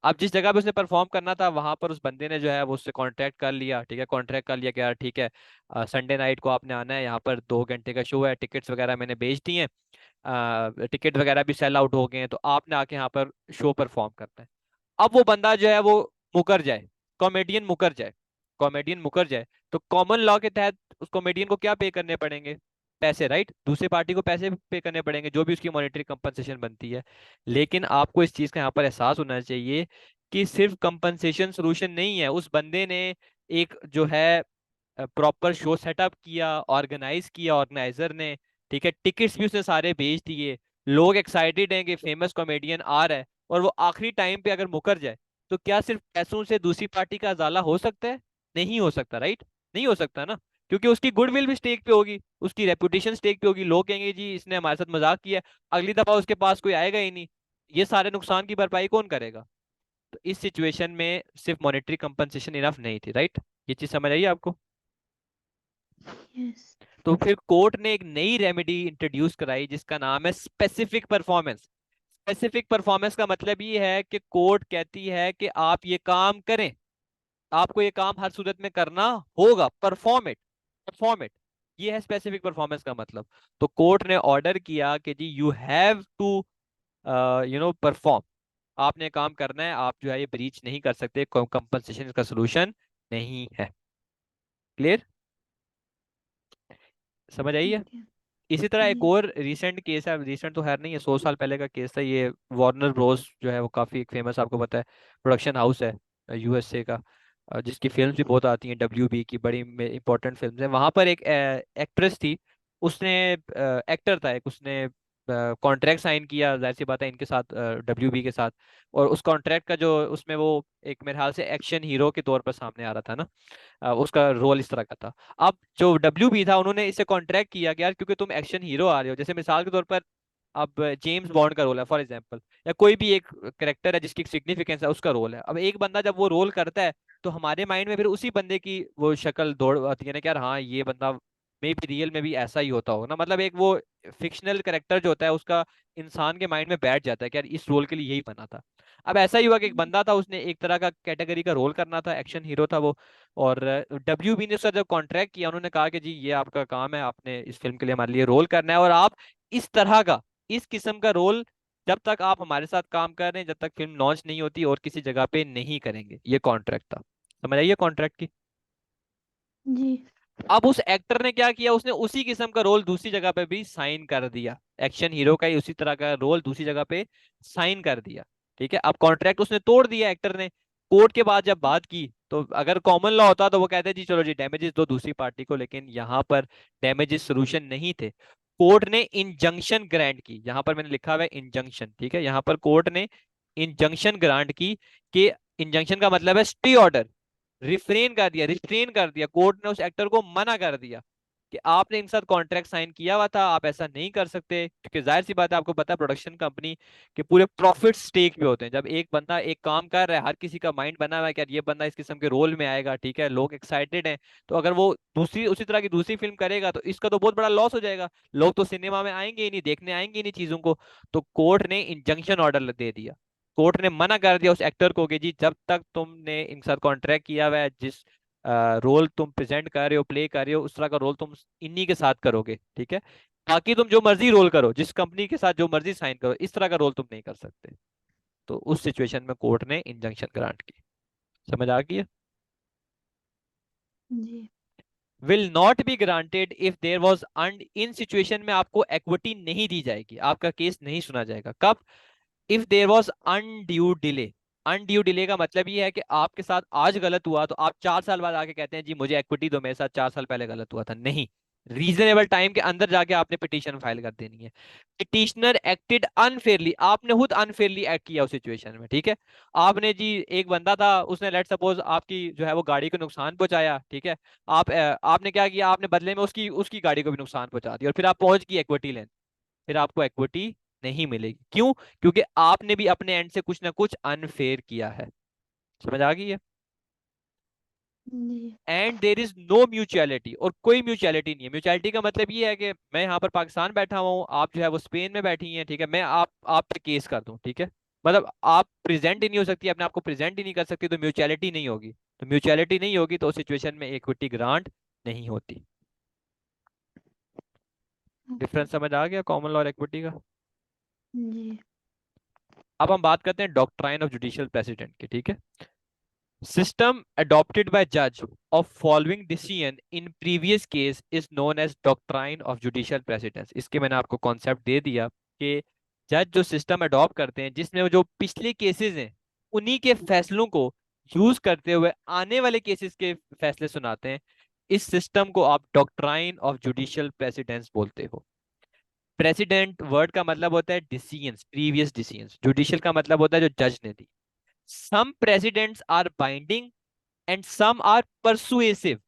अब जिस जगह पे उसने परफॉर्म करना था वहां पर उस बंदे ने जो है वो उससे कॉन्ट्रैक्ट कर लिया, ठीक है, कॉन्ट्रैक्ट कर लिया कि यार ठीक है, संडे नाइट को आपने आना है, यहाँ पर 2 घंटे का शो है, टिकट्स वगैरह मैंने बेच दिए हैं, टिकट वगैरह भी सेल आउट हो गए हैं, तो आपने आके यहाँ पर शो परफॉर्म करना है। अब वो बंदा जो है वो मुकर जाए, कॉमेडियन मुकर जाए, कॉमेडियन मुकर जाए, तो कॉमन लॉ के तहत उस कॉमेडियन को क्या पे करने पड़ेंगे? पैसे, राइट, दूसरी पार्टी को पैसे पे करने पड़ेंगे, जो भी उसकी मॉनेटरी कंपनसेशन बनती है। लेकिन आपको इस चीज का यहाँ पर एहसास होना चाहिए कि सिर्फ कंपनसेशन सोल्यूशन नहीं है। उस बंदे ने एक जो है प्रॉपर शो सेटअप किया, ऑर्गेनाइज किया ऑर्गेनाइजर ने, ठीक है, टिकट्स भी उसने सारे बेच दिए, लोग एक्साइटेड हैं कि फेमस कॉमेडियन आ रहा है, और वो आखिरी टाइम पे अगर मुकर जाए, तो क्या सिर्फ पैसों से दूसरी पार्टी का उजाला हो सकता है? नहीं हो सकता, राइट, नहीं हो सकता ना, क्योंकि उसकी गुडविल भी स्टेक पे होगी, उसकी रेपुटेशन स्टेक पे होगी, लोग कहेंगे जी इसने हमारे साथ मजाक किया, अगली दफा उसके पास कोई आएगा ही नहीं। ये सारे नुकसान की भरपाई कौन करेगा? तो इस सिचुएशन में सिर्फ मॉनेटरी कंपनसेशन इनफ नहीं थी, राइट, ये चीज समझ आई आपको? यस। तो फिर कोर्ट ने एक नई रेमेडी इंट्रोड्यूस कराई जिसका नाम है स्पेसिफिक परफॉर्मेंस। स्पेसिफिक परफॉर्मेंस का मतलब ये है कि कोर्ट कहती है कि आप ये काम करें, आपको ये काम हर सूरत में करना होगा, परफॉर्म इट, परफॉर्म इट, ये है स्पेसिफिक परफॉर्मेंस का मतलब। तो कोर्ट ने ऑर्डर किया कि जी यू हैव टू परफॉर्म, आपने काम करना है, आप जो है ये ब्रीच नहीं कर सकते, कंपनसेशन का सोल्यूशन नहीं है। क्लियर? समझ आई है? ठीक है। इसी तरह एक जी। और रीसेंट केस है, रीसेंट तो खैर नहीं है, 100 साल पहले का केस था ये। वार्नर ब्रोस जो है वो काफी एक फेमस, आपको पता है, प्रोडक्शन हाउस है यूएसए का, जिसकी फिल्म भी बहुत आती हैं, WB की बड़ी इंपॉर्टेंट फिल्म है। वहां पर एक एक्ट्रेस थी, उसने एक्टर था एक, उसने कॉन्ट्रैक्ट साइन किया, जाहिर सी बात है इनके साथ, WB के साथ, और उस कॉन्ट्रैक्ट का जो उसमें वो एक मेरे ख्याल से एक्शन हीरो के तौर पर सामने आ रहा था ना, उसका रोल इस तरह का था। अब जो WB था उन्होंने इससे कॉन्ट्रैक्ट किया कि यार क्योंकि तुम एक्शन हीरो आ रहे हो, जैसे मिसाल के तौर पर अब जेम्स बॉन्ड का रोल है फॉर एग्जांपल, या कोई भी एक करेक्टर है जिसकी सिग्निफिकेंस है, उसका रोल है, अब एक बंदा जब वो रोल करता है, तो हमारे माइंड में फिर उसी बंदे की वो शक्ल दौड़ आती है ना कि यार हाँ ये बंदा मे भी रियल में भी ऐसा ही होता होगा ना, मतलब एक वो फिक्शनल करेक्टर जो होता है उसका इंसान के माइंड में बैठ जाता है कि यार इस रोल के लिए यही बना था। अब ऐसा ही हुआ कि एक बंदा था, उसने एक तरह का कैटेगरी का रोल करना था, एक्शन हीरो था वो, और WB ने उसका जब कॉन्ट्रैक्ट किया, उन्होंने कहा कि जी ये आपका काम है, आपने इस फिल्म के लिए हमारे लिए रोल करना है, और आप इस तरह का, इस किस्म का रोल जब तक आप हमारे साथ काम कर रहे हैं, जब तक फिल्म लॉन्च नहीं होती और किसी जगह पे नहीं करेंगे, ये कॉन्ट्रैक्ट था। समझ आइए कॉन्ट्रैक्ट की? जी। अब उस एक्टर ने क्या किया, उसने उसी किस्म का रोल दूसरी जगह पे भी साइन कर दिया, एक्शन हीरो का ही उसी तरह का रोल दूसरी जगह पे साइन कर दिया, ठीक है। अब कॉन्ट्रैक्ट उसने तोड़ दिया एक्टर ने। कोर्ट के बाद जब बात की, तो अगर कॉमन लॉ होता तो वो कहते जी चलो जी डैमेजेस दो दूसरी पार्टी को, लेकिन यहाँ पर डैमेजेस सोल्यूशन नहीं थे। कोर्ट ने इंजंक्शन ग्रांट की, यहाँ पर मैंने लिखा हुआ है इंजंक्शन, ठीक है, यहाँ पर कोर्ट ने इंजंक्शन ग्रांट की, कि इंजंक्शन का मतलब है स्टे ऑर्डर, रिफ्रेन कर दिया, रिस्ट्रेन कर दिया, कोर्ट ने उस एक्टर को मना कर दिया कि आपने इनके साथ कॉन्ट्रैक्ट साइन किया हुआ था, आप ऐसा नहीं कर सकते, क्योंकि जाहिर सी बात है, आपको पता है प्रोडक्शन कंपनी के पूरे प्रॉफिट स्टेक पे होते हैं। जब एक बंदा एक काम कर रहा है, हर किसी का माइंड बना हुआ है कि यार ये बंदा इस किस्म के रोल में आएगा, ठीक है, लोग एक्साइटेड हैं, तो अगर वो दूसरी उसी तरह की दूसरी फिल्म करेगा तो इसका तो बहुत बड़ा लॉस हो जाएगा, लोग तो सिनेमा में आएंगे ही नहीं, देखने आएंगे ही नहीं चीजों को। तो कोर्ट ने इंजंक्शन ऑर्डर दे दिया, कोर्ट ने मना कर दिया उस एक्टर को कि जी जब तक तुमने इनके साथ कॉन्ट्रैक्ट किया हुआ है, जिस रोल तुम प्रेजेंट कर रहे हो, प्ले कर रहे हो, उस तरह का रोल तुम इन्हीं के साथ करोगे, ठीक है, बाकी तुम जो मर्जी रोल करो, जिस कंपनी के साथ जो मर्जी साइन करो, इस तरह का रोल तुम नहीं कर सकते। तो उस सिचुएशन में कोर्ट ने इंजंक्शन ग्रांट की। समझ आ गई? जी। Will not be granted if there was an, in situation में आपको इक्विटी नहीं दी जाएगी, आपका केस नहीं सुना जाएगा। कब? If there was undue delay. Undue delay का मतलब ये है कि आपके साथ आज गलत हुआ तो आप 4 साल बाद आके कहते हैं जी मुझे इक्विटी दो, मेरे साथ 4 साल पहले गलत हुआ था, नहीं, रीजनेबल टाइम के अंदर जाके आपने पिटीशन फाइल कर देनी है। पिटिशनर एक्टेड अनफेयरली, आपने खुद अनफेयरली एक्ट किया उस सिचुएशन में, ठीक है। आपने जी, एक बंदा था, उसने लेट सपोज आपकी जो है वो गाड़ी को नुकसान पहुंचाया, ठीक है, आपने क्या किया, आपने बदले में उसकी उसकी गाड़ी को भी नुकसान पहुंचा दिया, और फिर आप पहुंच गई इक्विटी लेने, फिर आपको इक्विटी नहीं मिलेगी। क्यों? क्योंकि आपने भी अपने एंड से कुछ ना कुछ अनफेयर किया है। समझ आ गई है? जी। And there is no mutuality, और कोई म्यूचुअलिटी नहीं है। म्यूचुअलिटी का मतलब ये है कि मैं यहाँ पर पाकिस्तान बैठा हुआ हूँ, आप जो है वो स्पेन में बैठी हैं, ठीक है, मैं आप पे केस कर दूं, ठीक है, मतलब आप प्रेजेंट ही नहीं हो सकती, अपने आप को प्रेजेंट ही नहीं कर सकती, तो म्यूचुअलिटी नहीं होगी। तो म्यूचुअलिटी नहीं होगी तो उस सिचुएशन में इक्विटी ग्रांट नहीं होती। ओके। डिफरेंस समझ आ गया कॉमन लॉ और इक्विटी का? जी। अब हम बात करते हैं डॉक्ट्राइन ऑफ जुडिशियल प्रेसिडेंट की, ठीक है। System adopted by judge of following decision in previous case is known as doctrine of judicial precedence। इसके मैंने आपको कॉन्सेप्ट दे दिया कि जज जो सिस्टम अडॉप्ट करते हैं जिसमें वो जो पिछले केसेस हैं उन्हीं के फैसलों को यूज करते हुए आने वाले केसेस के फैसले सुनाते हैं, इस सिस्टम को आप डॉक्ट्राइन ऑफ जुडिशियल प्रेसिडेंस बोलते हो। प्रेसिडेंट वर्ड का मतलब होता है डिसीजंस, प्रीवियस डिसीजंस। जुडिशियल का मतलब होता है जो जज ने दी। Some precedents are binding and some are persuasive.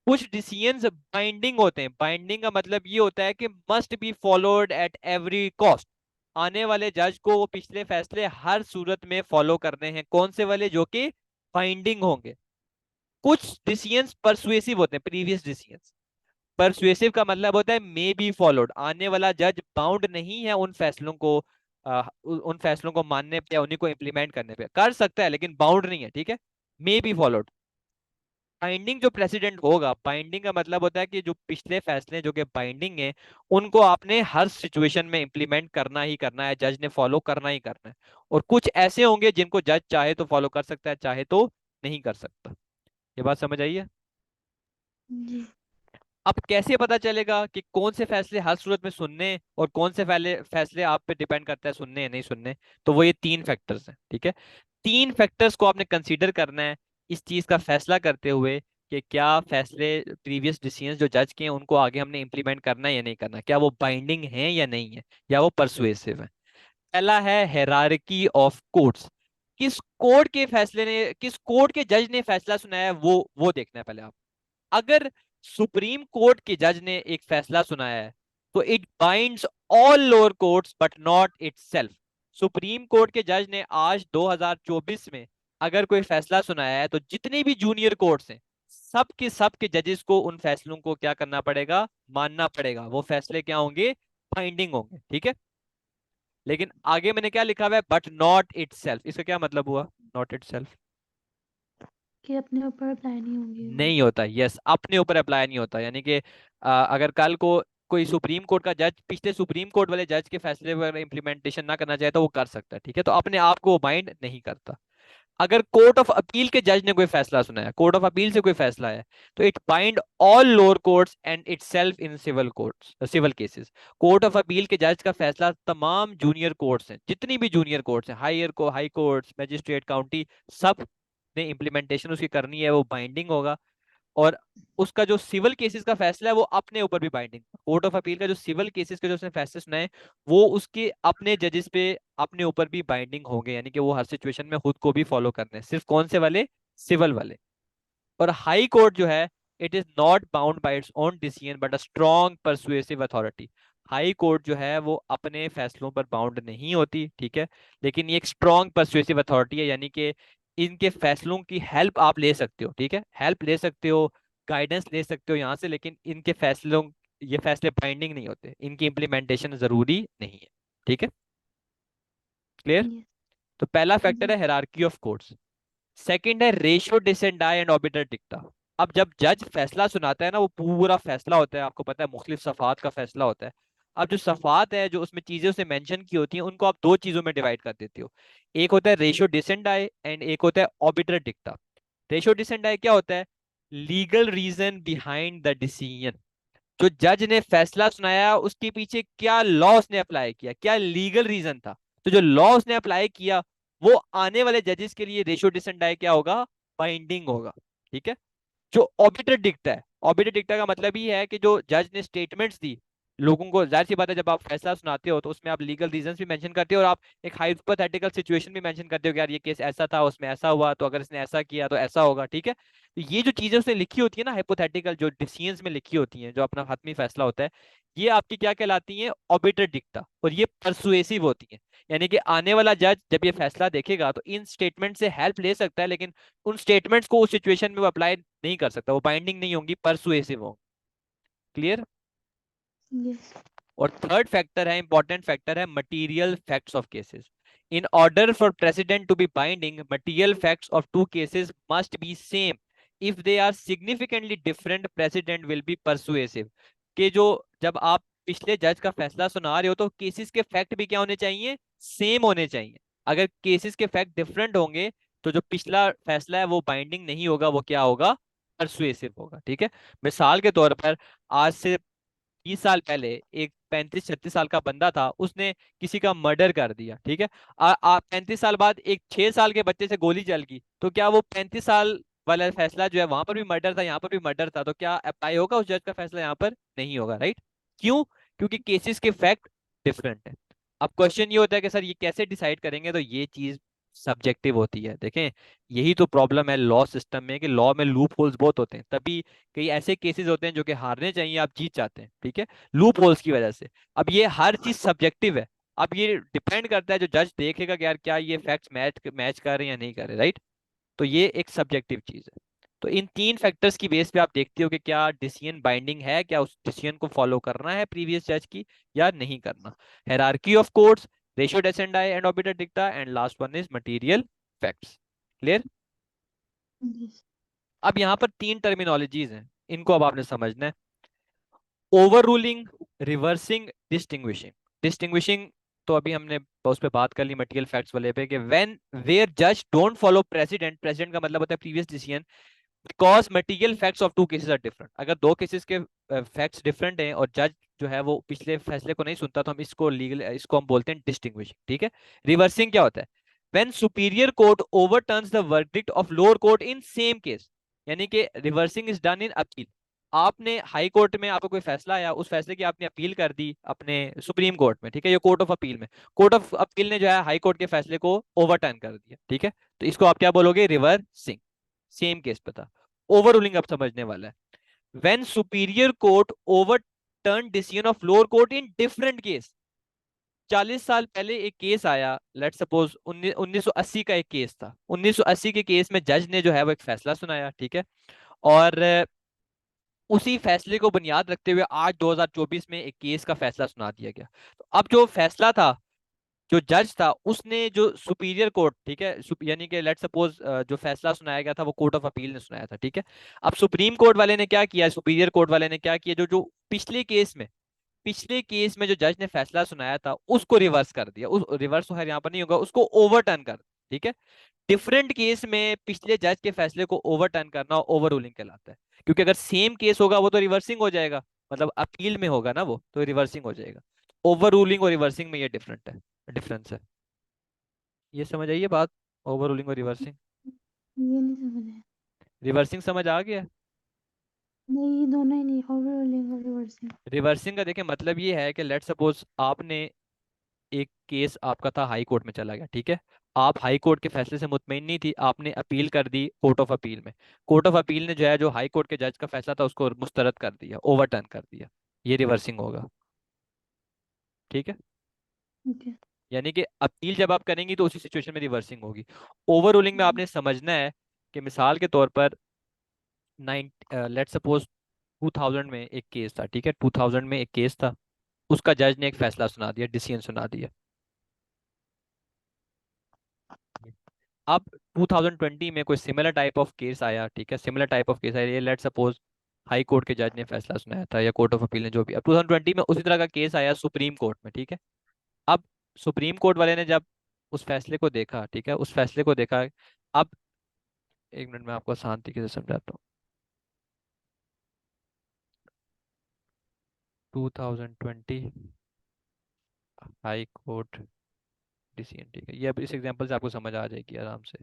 कुछ डिसीजंस बाइंडिंग होते हैं, बाइंडिंग का मतलब ये होता है कि must be followed at every cost. आने वाले जज को वो पिछले फैसले हर सूरत में फॉलो करने हैं, कौन से वाले? जो कि बाइंडिंग होंगे। कुछ डिसीजंस परसुएसिव होते हैं, प्रीवियस डिसीजंस। परसुएसिव का मतलब होता है मे बी फॉलोड, आने वाला जज बाउंड नहीं है उन फैसलों को, उन फैसलों को मानने पे, उन्हीं को इम्प्लीमेंट करने पे, कर सकता है लेकिन बाउंड नहीं है, ठीक है, मे बी फॉलोड। बाइंडिंग जो प्रेसिडेंट होगा, बाइंडिंग का मतलब होता है कि जो पिछले फैसले जो कि बाइंडिंग है उनको आपने हर सिचुएशन में इंप्लीमेंट करना ही करना है, जज ने फॉलो करना ही करना है। और कुछ ऐसे होंगे जिनको जज चाहे तो फॉलो कर सकता है, चाहे तो नहीं कर सकता। ये बात समझ आई है? जी। अब कैसे पता चलेगा कि कौन से फैसले हर सूरत में सुनने हैं और कौन से फैसले आप पे डिपेंड करता है सुनने या नहीं सुनने? तो वो ये तीन फैक्टर्स हैं, ठीक है। तीन फैक्टर्स को आपने कंसीडर करना है इस चीज का फैसला करते हुए कि क्या फैसले, प्रीवियस डिसीजंस जो जज के हैं उनको आगे हमने इंप्लीमेंट करना है या नहीं करना, क्या वो बाइंडिंग है या नहीं है, या वो परसुएसिव है। पहला है हेरारकी ऑफ कोर्ट्स। किस कोर्ट के फैसले ने, किस कोर्ट के जज ने फैसला सुनाया है, वो देखना है पहले आप। अगर सुप्रीम कोर्ट के जज ने एक फैसला सुनाया है तो it binds all lower courts but not itself. Supreme court के जज ने आज 2024 में अगर कोई फैसला सुनाया है तो जितने भी जूनियर कोर्ट्स हैं सब के जजेस को उन फैसलों को क्या करना पड़ेगा? मानना पड़ेगा। वो फैसले क्या होंगे? बाइंडिंग होंगे, ठीक है। लेकिन आगे मैंने क्या लिखा हुआ है? But not itself. इसका क्या मतलब हुआ नॉट इटसेल्फ? कि अपने ऊपर अप्लाई नहीं होंगे वो। नहीं होता, यस, अपने ऊपर अप्लाई नहीं होता। यानी कि अगर कल को कोई सुप्रीम कोर्ट का जज पिछले सुप्रीम कोर्ट वाले जज के फैसले पर इम्प्लीमेंटेशन ना करना चाहे तो वो कर सकता है, ठीक है, तो अपने आप को वो बाइंड नहीं करता। अगर कोर्ट ऑफ अपील के जज ने कोई फैसला सुनाया, कोर्ट ऑफ अपील से कोई फैसला है, तो it bind all lower courts and itself in civil courts, civil cases. Court of appeal के जज का फैसला तमाम जूनियर कोर्ट्स हैं, जितनी भी जूनियर कोर्ट्स हैं, हाई कोर्ट्स, मजिस्ट्रेट, काउंटी, सब ने इम्प्लीमेंटेशन उसकी करनी है, वो बाइंडिंग होगा। और उसका जो सिविल केसेस का फैसला है वो अपने ऊपर भी बाइंडिंग। कोर्ट ऑफ अपील का जो सिविल केसेस के जो उसने फैसले सुनाए वो उसके अपने जजेस पे अपने ऊपर भी बाइंडिंग होंगे, यानी कि वो हर सिचुएशन में खुद को भी फॉलो करने हैं। सिर्फ कौन से वाले? सिविल वाले। और हाई कोर्ट जो है, it is not bound by its own decision but a strong persuasive authority. High court जो है वो अपने फैसलों पर बाउंड नहीं होती, ठीक है, लेकिन ये एक स्ट्रॉन्ग परसुएसिव अथॉरिटी है, यानी कि इनके फैसलों की हेल्प आप ले सकते हो, ठीक है, हेल्प ले सकते हो, गाइडेंस ले सकते हो यहाँ से, लेकिन इनके फैसलों, ये फैसले बाइंडिंग नहीं होते, इनकी इम्प्लीमेंटेशन जरूरी नहीं है, ठीक है। क्लियर? यस। तो पहला फैक्टर जी। है हेरारकी ऑफ कोर्ट्स। सेकंड है रेशियो डिसेंडाई एंड ऑबिटर डिक्टा। अब जब जज फैसला सुनाता है ना, वो पूरा फैसला होता है, आपको पता है मुख्तलिफ सफात का फैसला होता है। अब जो सफात है, जो उसमें चीजें उसे मेंशन की होती हैं, उनको आप दो चीजों में डिवाइड कर देते हो। एक होता है रेशियो डिसेंडाई एंड एक होता है ऑबिटर डिक्टा। रेशियो डिसेंडाई क्या होता है? Legal reason behind the decision. जो जज ने फैसला सुनाया उसके पीछे क्या लॉ उसने अप्लाई किया, क्या लीगल रीजन था। तो जो लॉ उसने अप्लाई किया वो आने वाले जजेस के लिए रेशियो डिसेंडाई क्या होगा? बाइंडिंग होगा, ठीक है। जो ऑबिटर डिक्टा है, ऑबिटर डिक्टा का मतलब ही है कि जो जज ने स्टेटमेंट्स दी लोगों को जाहिर सी बात है, जब आप फैसला सुनाते हो तो उसमें आप लीगल रीजंस भी मेंशन करते हो और आप एक हाइपोथेटिकल सिचुएशन भी मेंशन करते हो कि यार ये केस ऐसा था, उसमें ऐसा हुआ, तो अगर इसने ऐसा किया तो ऐसा होगा, ठीक है। तो ये जो चीजें उसने लिखी होती है ना, हाइपोथेटिकल जो डिसीजंस में लिखी होती हैं, जो अपना हतमी फैसला होता है, ये आपकी क्या कहलाती हैं, ऑबिटर डिक्टा, और ये परसुएसिव होती हैं। यानी कि आने वाला जज जब ये फैसला देखेगा तो इन स्टेटमेंट से हेल्प ले सकता है, लेकिन उन स्टेटमेंट्स को उस सिचुएशन में वो अप्लाई नहीं कर सकता, वो बाइंडिंग नहीं होंगी, परसुएसिव होंगी। क्लियर। यस। और थर्ड फैक्टर है, इंपॉर्टेंट फैक्टर है, material facts of cases. In order for precedent to be binding, material facts of two cases must be same. If they are significantly different, precedent will be persuasive. कि जो जब आप पिछले जज का फैसला सुना रहे हो तो केसेस के फैक्ट भी क्या होने चाहिए, सेम होने चाहिए। अगर केसेस के फैक्ट डिफरेंट होंगे तो जो पिछला फैसला है वो बाइंडिंग नहीं होगा, वो क्या होगा, परसुएसिव होगा, ठीक है। मिसाल के तौर पर, आज से 20 साल पहले एक 35-36 साल का बंदा था, उसने किसी का मर्डर कर दिया, ठीक है। 35 साल बाद एक 6 साल के बच्चे से गोली चल गई, तो क्या वो 35 साल वाला फैसला जो है, वहां पर भी मर्डर था, यहाँ पर भी मर्डर था, तो क्या अप्लाई होगा उस जज का फैसला, यहाँ पर नहीं होगा, राइट। क्यों? क्योंकि केसेस के फैक्ट डिफरेंट है। अब क्वेश्चन ये होता है कि सर ये कैसे डिसाइड करेंगे, तो ये चीज सब्जेक्टिव होती है, देखें। यही तो प्रॉब्लम है लॉ सिस्टम में, कि लॉ में लूप होल्स बहुत होते हैं, तभी कई ऐसे केसेस होते हैं जो कि हारने चाहिए आप जीत जाते हैं, ठीक है, लूप होल्स की वजह से। अब ये हर चीज सब्जेक्टिव है। अब ये डिपेंड करता है, जो जज देखेगा कि यार क्या ये फैक्ट्स मैच मैच कर रहे हैं या नहीं कर रहे, राइट। तो ये एक सब्जेक्टिव चीज है। तो इन तीन फैक्टर्स की बेस पे आप देखते हो कि क्या डिसीजन बाइंडिंग है, क्या उस डिसीजन को फॉलो करना है प्रीवियस जज की या नहीं करना। Hierarchy of courts, ratio decidendi and obiter dicta, and last one is material facts. Clear. Yes. अब यहाँ पर तीन टर्मिनोलॉजीज हैं, इनको अब आपने समझना है। Over ruling, reversing, distinguishing. Distinguishing तो अभी हमने उस पर बात कर ली मटेरियल फैक्ट्स वाले पे, कि व्हेन वेयर जज डोंट फॉलो प्रेसिडेंट, प्रेसिडेंट का मतलब होता है previous decision, because material facts of two cases are different. अगर दो केसेस के फैक्ट्स डिफरेंट हैं और जज जो है वो पिछले फैसले को नहीं सुनता, तो हम इसको लीगल, इसको हम बोलते हैं डिस्टिंग्विशिंग, ठीक है। रिवर्सिंग क्या होता है, when superior court overturns the verdict of lower court in same case. यानी कि reversing is done in appeal. आपने हाई कोर्ट में आपको कोई फैसला आया, उस फैसले की आपने अपील कर दी अपने सुप्रीम कोर्ट में, ठीक है, ये कोर्ट ऑफ अपील में, कोर्ट ऑफ अपील ने जो है हाई कोर्ट के फैसले को ओवरटर्न कर दिया, ठीक है। तो इसको आप क्या बोलोगे, रिवर्सिंग। सेम केस पे था। ओवर रूलिंग अब समझने वाला है, when superior court overturn decision of lower court in different case. 40 साल पहले एक केस आया, लेट सपोज 1980 का एक केस था, 1980 के केस में जज ने जो है वो एक फैसला सुनाया, ठीक है। और उसी फैसले को बुनियाद रखते हुए आज 2024 में एक केस का फैसला सुना दिया गया। तो अब जो फैसला था, जो जज था, उसने जो सुपीरियर कोर्ट, ठीक है, यानी कि लेट सपोज जो फैसला सुनाया गया था वो कोर्ट ऑफ अपील ने सुनाया था, ठीक है। अब सुप्रीम कोर्ट वाले ने क्या किया, सुपीरियर कोर्ट वाले ने क्या किया, जो जो पिछले केस में जो जज ने फैसला सुनाया था उसको रिवर्स कर दिया, उस रिवर्स तो खैर यहाँ पर नहीं होगा, उसको ओवरटर्न कर दिया, ठीक है। डिफरेंट केस में पिछले जज के फैसले को ओवरटर्न करना ओवर रूलिंग कहलाता है। क्योंकि अगर सेम केस होगा वो तो रिवर्सिंग हो जाएगा, मतलब अपील में होगा ना वो, तो रिवर्सिंग हो जाएगा। ओवर रूलिंग और रिवर्सिंग में ये डिफरेंस है। ये समझ आइए बात, ओवर रूलिंग और रिवर्सिंग। ये नहीं समझ आया। रिवर्सिंग समझ आ गया। नहीं, दोनों ही नहीं, ओवरऑलिंग और रिवर्सिंग। रिवर्सिंग का देखें मतलब ये है कि लेट सपोज आपने एक केस आपका था हाई कोर्ट में चला गया, ठीक है। आप हाई कोर्ट के फैसले से मुतमईन नहीं थी, आपने अपील कर दी कोर्ट ऑफ अपील में। कोर्ट ऑफ अपील ने जो है जो हाई कोर्ट के जज का फैसला था उसको मुस्तरद कर दिया, ओवरटर्न कर दिया। ये रिवर्सिंग होगा, ठीक है। ओके। यानी कि अपील जब आप करेंगी तो उसी सिचुएशन में रिवर्सिंग होगी। ओवर रूलिंग में आपने समझना है कि मिसाल के तौर पर नाइन लेट सपोज 2000 में एक केस था, ठीक है, 2000 में एक केस था, उसका जज ने एक फैसला सुना दिया, डिसीजन सुना दिया। अब 2020 में कोई सिमिलर टाइप ऑफ केस आया, ठीक है, सिमिलर टाइप ऑफ केस आया, ये लेट सपोज हाई कोर्ट के जज ने फैसला सुनाया था या कोर्ट ऑफ अपील ने, जो भी। अब 2020 में उसी तरह का केस आया सुप्रीम कोर्ट में, ठीक है। अब सुप्रीम कोर्ट वाले ने जब उस फैसले को देखा, ठीक है, उस फैसले को देखा। अब एक मिनट में आपको शांति से समझाता हूँ। 2020 हाई कोर्ट डिसीजन, ठीक है, ये अब इस एग्जांपल से आपको समझ आ जाएगी आराम से।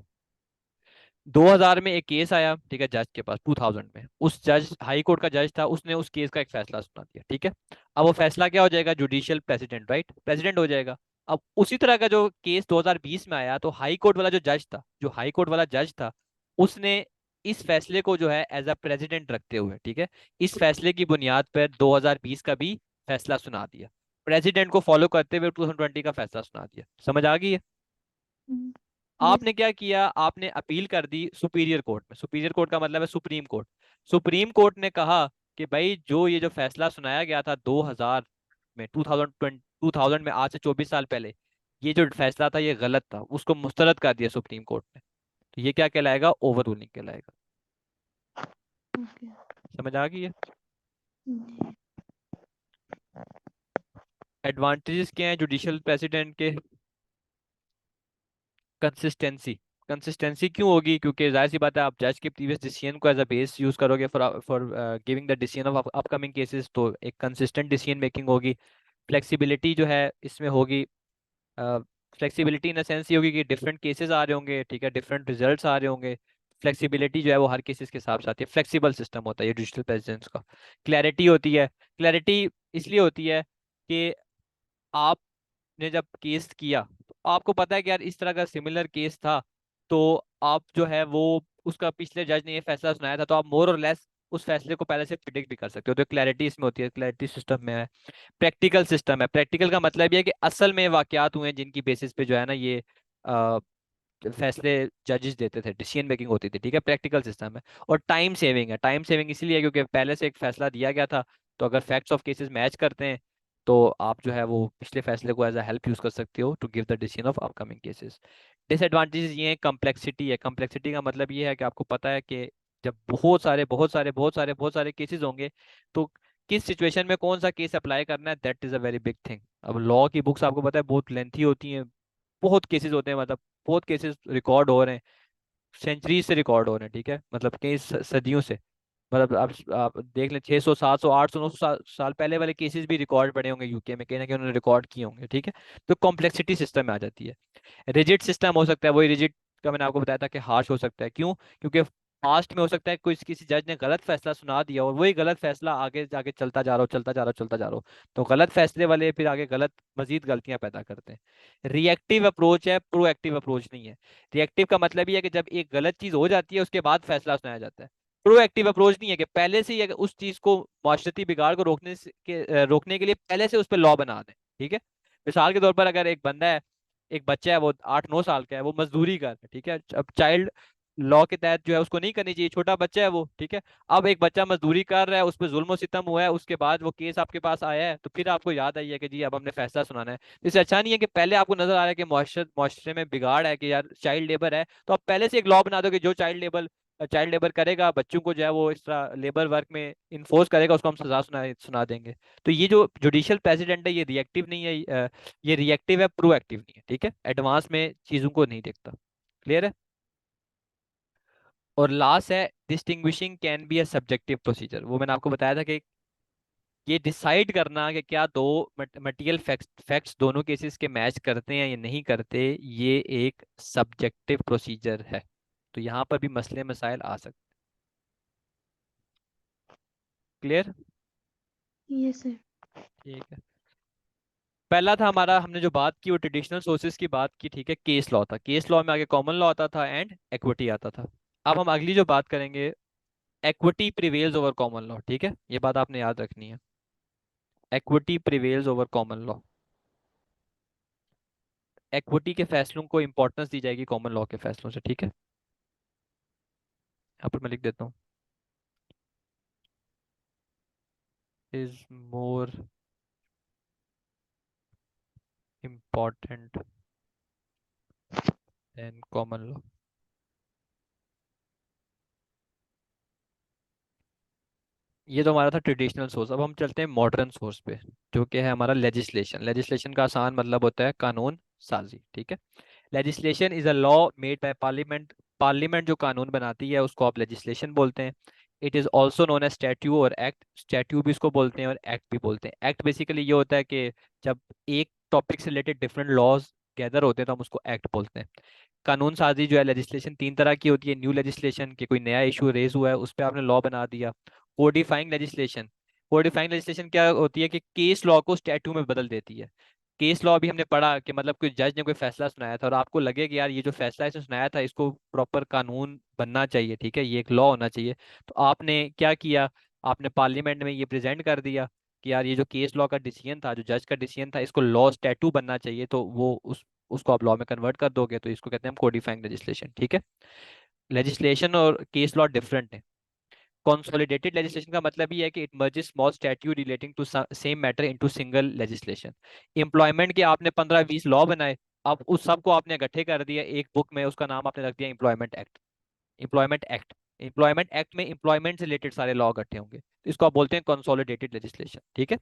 2000 में एक केस आया, ठीक है, जज के पास, 2000 में उस जज, हाई कोर्ट का जज था, उसने उस केस का एक फैसला सुना दिया, ठीक है। अब वो फैसला क्या हो जाएगा, जुडिशियल प्रेसिडेंट, राइट, प्रेसिडेंट हो जाएगा। अब उसी तरह का जो केस 2020 में आया, तो हाई कोर्ट वाला जो जज था, जो हाई कोर्ट वाला जज था, उसने इस फैसले को जो है एज अ प्रेसिडेंट रखते हुए, ठीक है, इस फैसले की बुनियाद पर 2020 का भी फैसला सुना दिया, प्रेसिडेंट को फॉलो करते हुए 2020 का फैसला सुना दिया। समझ आ गई है? यस। आपने क्या किया, आपने अपील कर दी सुपीरियर कोर्ट में। सुपीरियर कोर्ट का मतलब है सुप्रीम कोर्ट। सुप्रीम कोर्ट ने कहा कि भाई जो ये जो फैसला सुनाया गया था 2000 में, 2000 में, आज से 24 साल पहले, ये जो फैसला था ये गलत था, उसको मुस्तरद कर दिया सुप्रीम कोर्ट ने। तो ये क्या कहलाएगा, ओवर रूलिंग कहलाएगा। ओके। समझ आ गई है? जी। एडवांटेजेस क्या हैं जुडिशियल प्रेसिडेंट के? कंसिस्टेंसी। कंसिस्टेंसी क्यों होगी, क्योंकि जाहिर सी बात है, आप जज के प्रीवियस डिसीजन को एज अ बेस यूज करोगे for for giving the decision of upcoming cases, तो एक कंसिस्टेंट डिसीजन मेकिंग होगी। फ्लेक्सिबिलिटी जो है इसमें होगी। फ्लेक्सिबिलिटी इन द सेंस ये होगी कि डिफरेंट केसेस आ रहे होंगे, ठीक है, डिफरेंट रिजल्ट्स आ रहे होंगे। फ्लेक्सिबिलिटी जो है वो हर केसेस के हिसाब से आती है, फ्लेक्सिबल सिस्टम होता है ये डिजिटल प्रेसिडेंस का। क्लैरिटी होती है। क्लैरिटी इसलिए होती है कि आपने जब केस किया तो आपको पता है कि यार इस तरह का सिमिलर केस था, तो आप जो है वो, उसका पिछले जज ने ये फैसला सुनाया था, तो आप मोर और लेस उस फैसले को पहले से प्रिडिक्ट भी कर सकते हो। तो क्लैरिटी इसमें होती है, क्लैरिटी सिस्टम में है। प्रैक्टिकल सिस्टम है। प्रैक्टिकल का मतलब ये है कि असल में वाकयात हुए हैं जिनकी बेसिस पे जो है ना ये फैसले जजेस देते थे, डिसीजन मेकिंग होती थी, ठीक है, प्रैक्टिकल सिस्टम है। और टाइम सेविंग है। टाइम सेविंग इसलिए है क्योंकि पहले से एक फैसला दिया गया था, तो अगर फैक्ट्स ऑफ केसेस मैच करते हैं तो आप जो है वो पिछले फैसले को एज अ हेल्प यूज कर सकते हो to give the decision of upcoming cases. Disadvantages ये है, कम्प्लेक्सिटी है। कम्प्लेक्सिटी का मतलब ये है कि आपको पता है कि जब बहुत सारे केसेस होंगे, तो किस सिचुएशन में कौन सा केस अप्लाई करना है, that is a very big thing. अब लॉ की बुक्स आपको पता है बहुत लेंथी होती हैं, बहुत केसेस होते हैं, मतलब बहुत केसेस रिकॉर्ड हो रहे हैं, सेंचुरी से रिकॉर्ड हो रहे हैं, ठीक है, मतलब कई सदियों से। मतलब आप देख लें, 600 700 800 900 साल पहले वाले केसेस भी रिकॉर्ड पड़े होंगे यूके में, कहीं ना कहीं उन्होंने रिकॉर्ड किए होंगे, ठीक है। तो कॉम्प्लेक्सिटी सिस्टम में आ जाती है। रिजिड सिस्टम हो सकता है, वही रिजिड का मैंने आपको बताया था कि हार्श हो सकता है। क्यों? क्योंकि पास्ट में हो सकता है कोई किसी जज ने गलत फैसला सुना दिया और वही गलत फैसला आगे जाके चलता जा रहा हो, चलता जा रहा हो, चलता जा रहा हो, तो गलत फैसले वाले फिर आगे गलत मजीद गलतियां पैदा करते हैं। रिएक्टिव अप्रोच है, प्रोएक्टिव अप्रोच नहीं है। रिएक्टिव का मतलब ये है कि जब एक गलत चीज हो जाती है उसके बाद फैसला सुनाया जाता है। प्रोएक्टिव अप्रोच नहीं है कि पहले से ही अगर उस चीज को, माशरती बिगाड़ को रोकने के लिए पहले से उस पर लॉ बना दें, ठीक है। मिसाल के तौर पर अगर एक बंदा है, एक बच्चा है, वो 8 9 साल का है, वो मजदूरी कर रहा है, ठीक है, अब चाइल्ड लॉ के तहत जो है उसको नहीं करनी चाहिए, छोटा बच्चा है वो, ठीक है। अब एक बच्चा मजदूरी कर रहा है, उस पर जुल्म सितम हुआ है, उसके बाद वो केस आपके पास आया है, तो फिर आपको याद आई है कि जी अब हमने फैसला सुनाना है। तो इससे अच्छा नहीं है कि पहले आपको नजर आ रहा है कि मुआशरे में बिगाड़ है, कि यार चाइल्ड लेबर है, तो आप पहले से एक लॉ बना दो कि जो चाइल्ड लेबर करेगा, बच्चों को जो है वो इस तरह लेबर वर्क में इन्फोर्स करेगा, उसको हम सजा सुना सुना देंगे। तो ये जो जुडिशियल प्रेसिडेंट है ये रिएक्टिव नहीं है, ये रिएक्टिव है, प्रोएक्टिव नहीं है, ठीक है, एडवांस में चीजों को नहीं देखता। क्लियर है? और लास्ट है, distinguishing can be a subjective procedure. वो मैंने आपको बताया था कि ये डिसाइड करना कि क्या दो मटेरियल फैक्ट्स दोनों केसेस के मैच करते हैं या नहीं करते, ये एक सब्जेक्टिव प्रोसीजर है। तो यहाँ पर भी मसले मसाइल आ सकते। क्लियर? Yes sir. ठीक है। पहला था हमारा, हमने जो बात की वो ट्रेडिशनल सोर्सेज की बात की, ठीक है, केस लॉ था, केस लॉ में आगे कॉमन लॉ आता था एंड इक्विटी आता था। अब हम अगली जो बात करेंगे, equity prevails over common law, ठीक है, ये बात आपने याद रखनी है। Equity prevails over common law. Equity के फैसलों को इंपॉर्टेंस दी जाएगी कॉमन लॉ के फैसलों से, ठीक है। यहाँ पर मैं लिख देता हूँ, is more important than common law. ये तो हमारा था ट्रेडिशनल सोर्स। अब हम चलते हैं मॉडर्न सोर्स पे, जो कि है हमारा लेजिस्लेशन। लेजिस्लेशन का आसान मतलब होता है कानून साजी, ठीक है। Legislation is a law made by parliament. Parliament जो कानून बनाती है उसको आप लेजिस्लेशन बोलते हैं। It is also known as statute और एक्ट। स्टैट्यू भी इसको बोलते हैं और एक्ट भी बोलते हैं। एक्ट बेसिकली ये होता है कि जब एक टॉपिक से रिलेटेड डिफरेंट लॉज गैदर होते हैं तो हम उसको एक्ट बोलते हैं। कानून साजी जो है लेजिस्लेशन तीन तरह की होती है। न्यू लेजिस्लेशन, कि कोई नया इशू रेज हुआ है उस पर आपने लॉ बना दिया। कोडिफाइंग लेजिस्लेशन, कोडिफाइंग लेजिस्लेशन क्या होती है कि केस लॉ को स्टैट्यू में बदल देती है। केस लॉ भी हमने पढ़ा कि मतलब कोई जज ने कोई फैसला सुनाया था और आपको लगे कि यार ये जो फैसला इसने सुनाया था इसको प्रॉपर कानून बनना चाहिए, ठीक है, ये एक लॉ होना चाहिए, तो आपने क्या किया, आपने पार्लियामेंट में ये प्रेजेंट कर दिया कि यार ये जो केस लॉ का डिसीजन था, जो जज का डिसीजन था, इसको लॉ स्टैट्यू बनना चाहिए, तो वो उसको आप लॉ में कन्वर्ट कर दोगे, तो इसको कहते हैं हम कोडिफाइंग लेजिस्लेशन, ठीक है। लेजिस्लेशन और केस लॉ डिफरेंट है। कंसोलिडेटेड लेजिस्लेशन का मतलब ये है कि it merges small statute relating to same matter into single legislation. Employment के आपने 15-20 लॉ बनाए, अब उस सब को आपने इकट्ठे कर दिया एक बुक में, उसका नाम आपने रख दिया employment act. Employment act, employment act में एम्प्लॉयमेंट से रिलेटेड सारे लॉ इकट्ठे होंगे, तो इसको आप बोलते हैं कंसोलिडेटेड लेजिस्लेशन, ठीक है।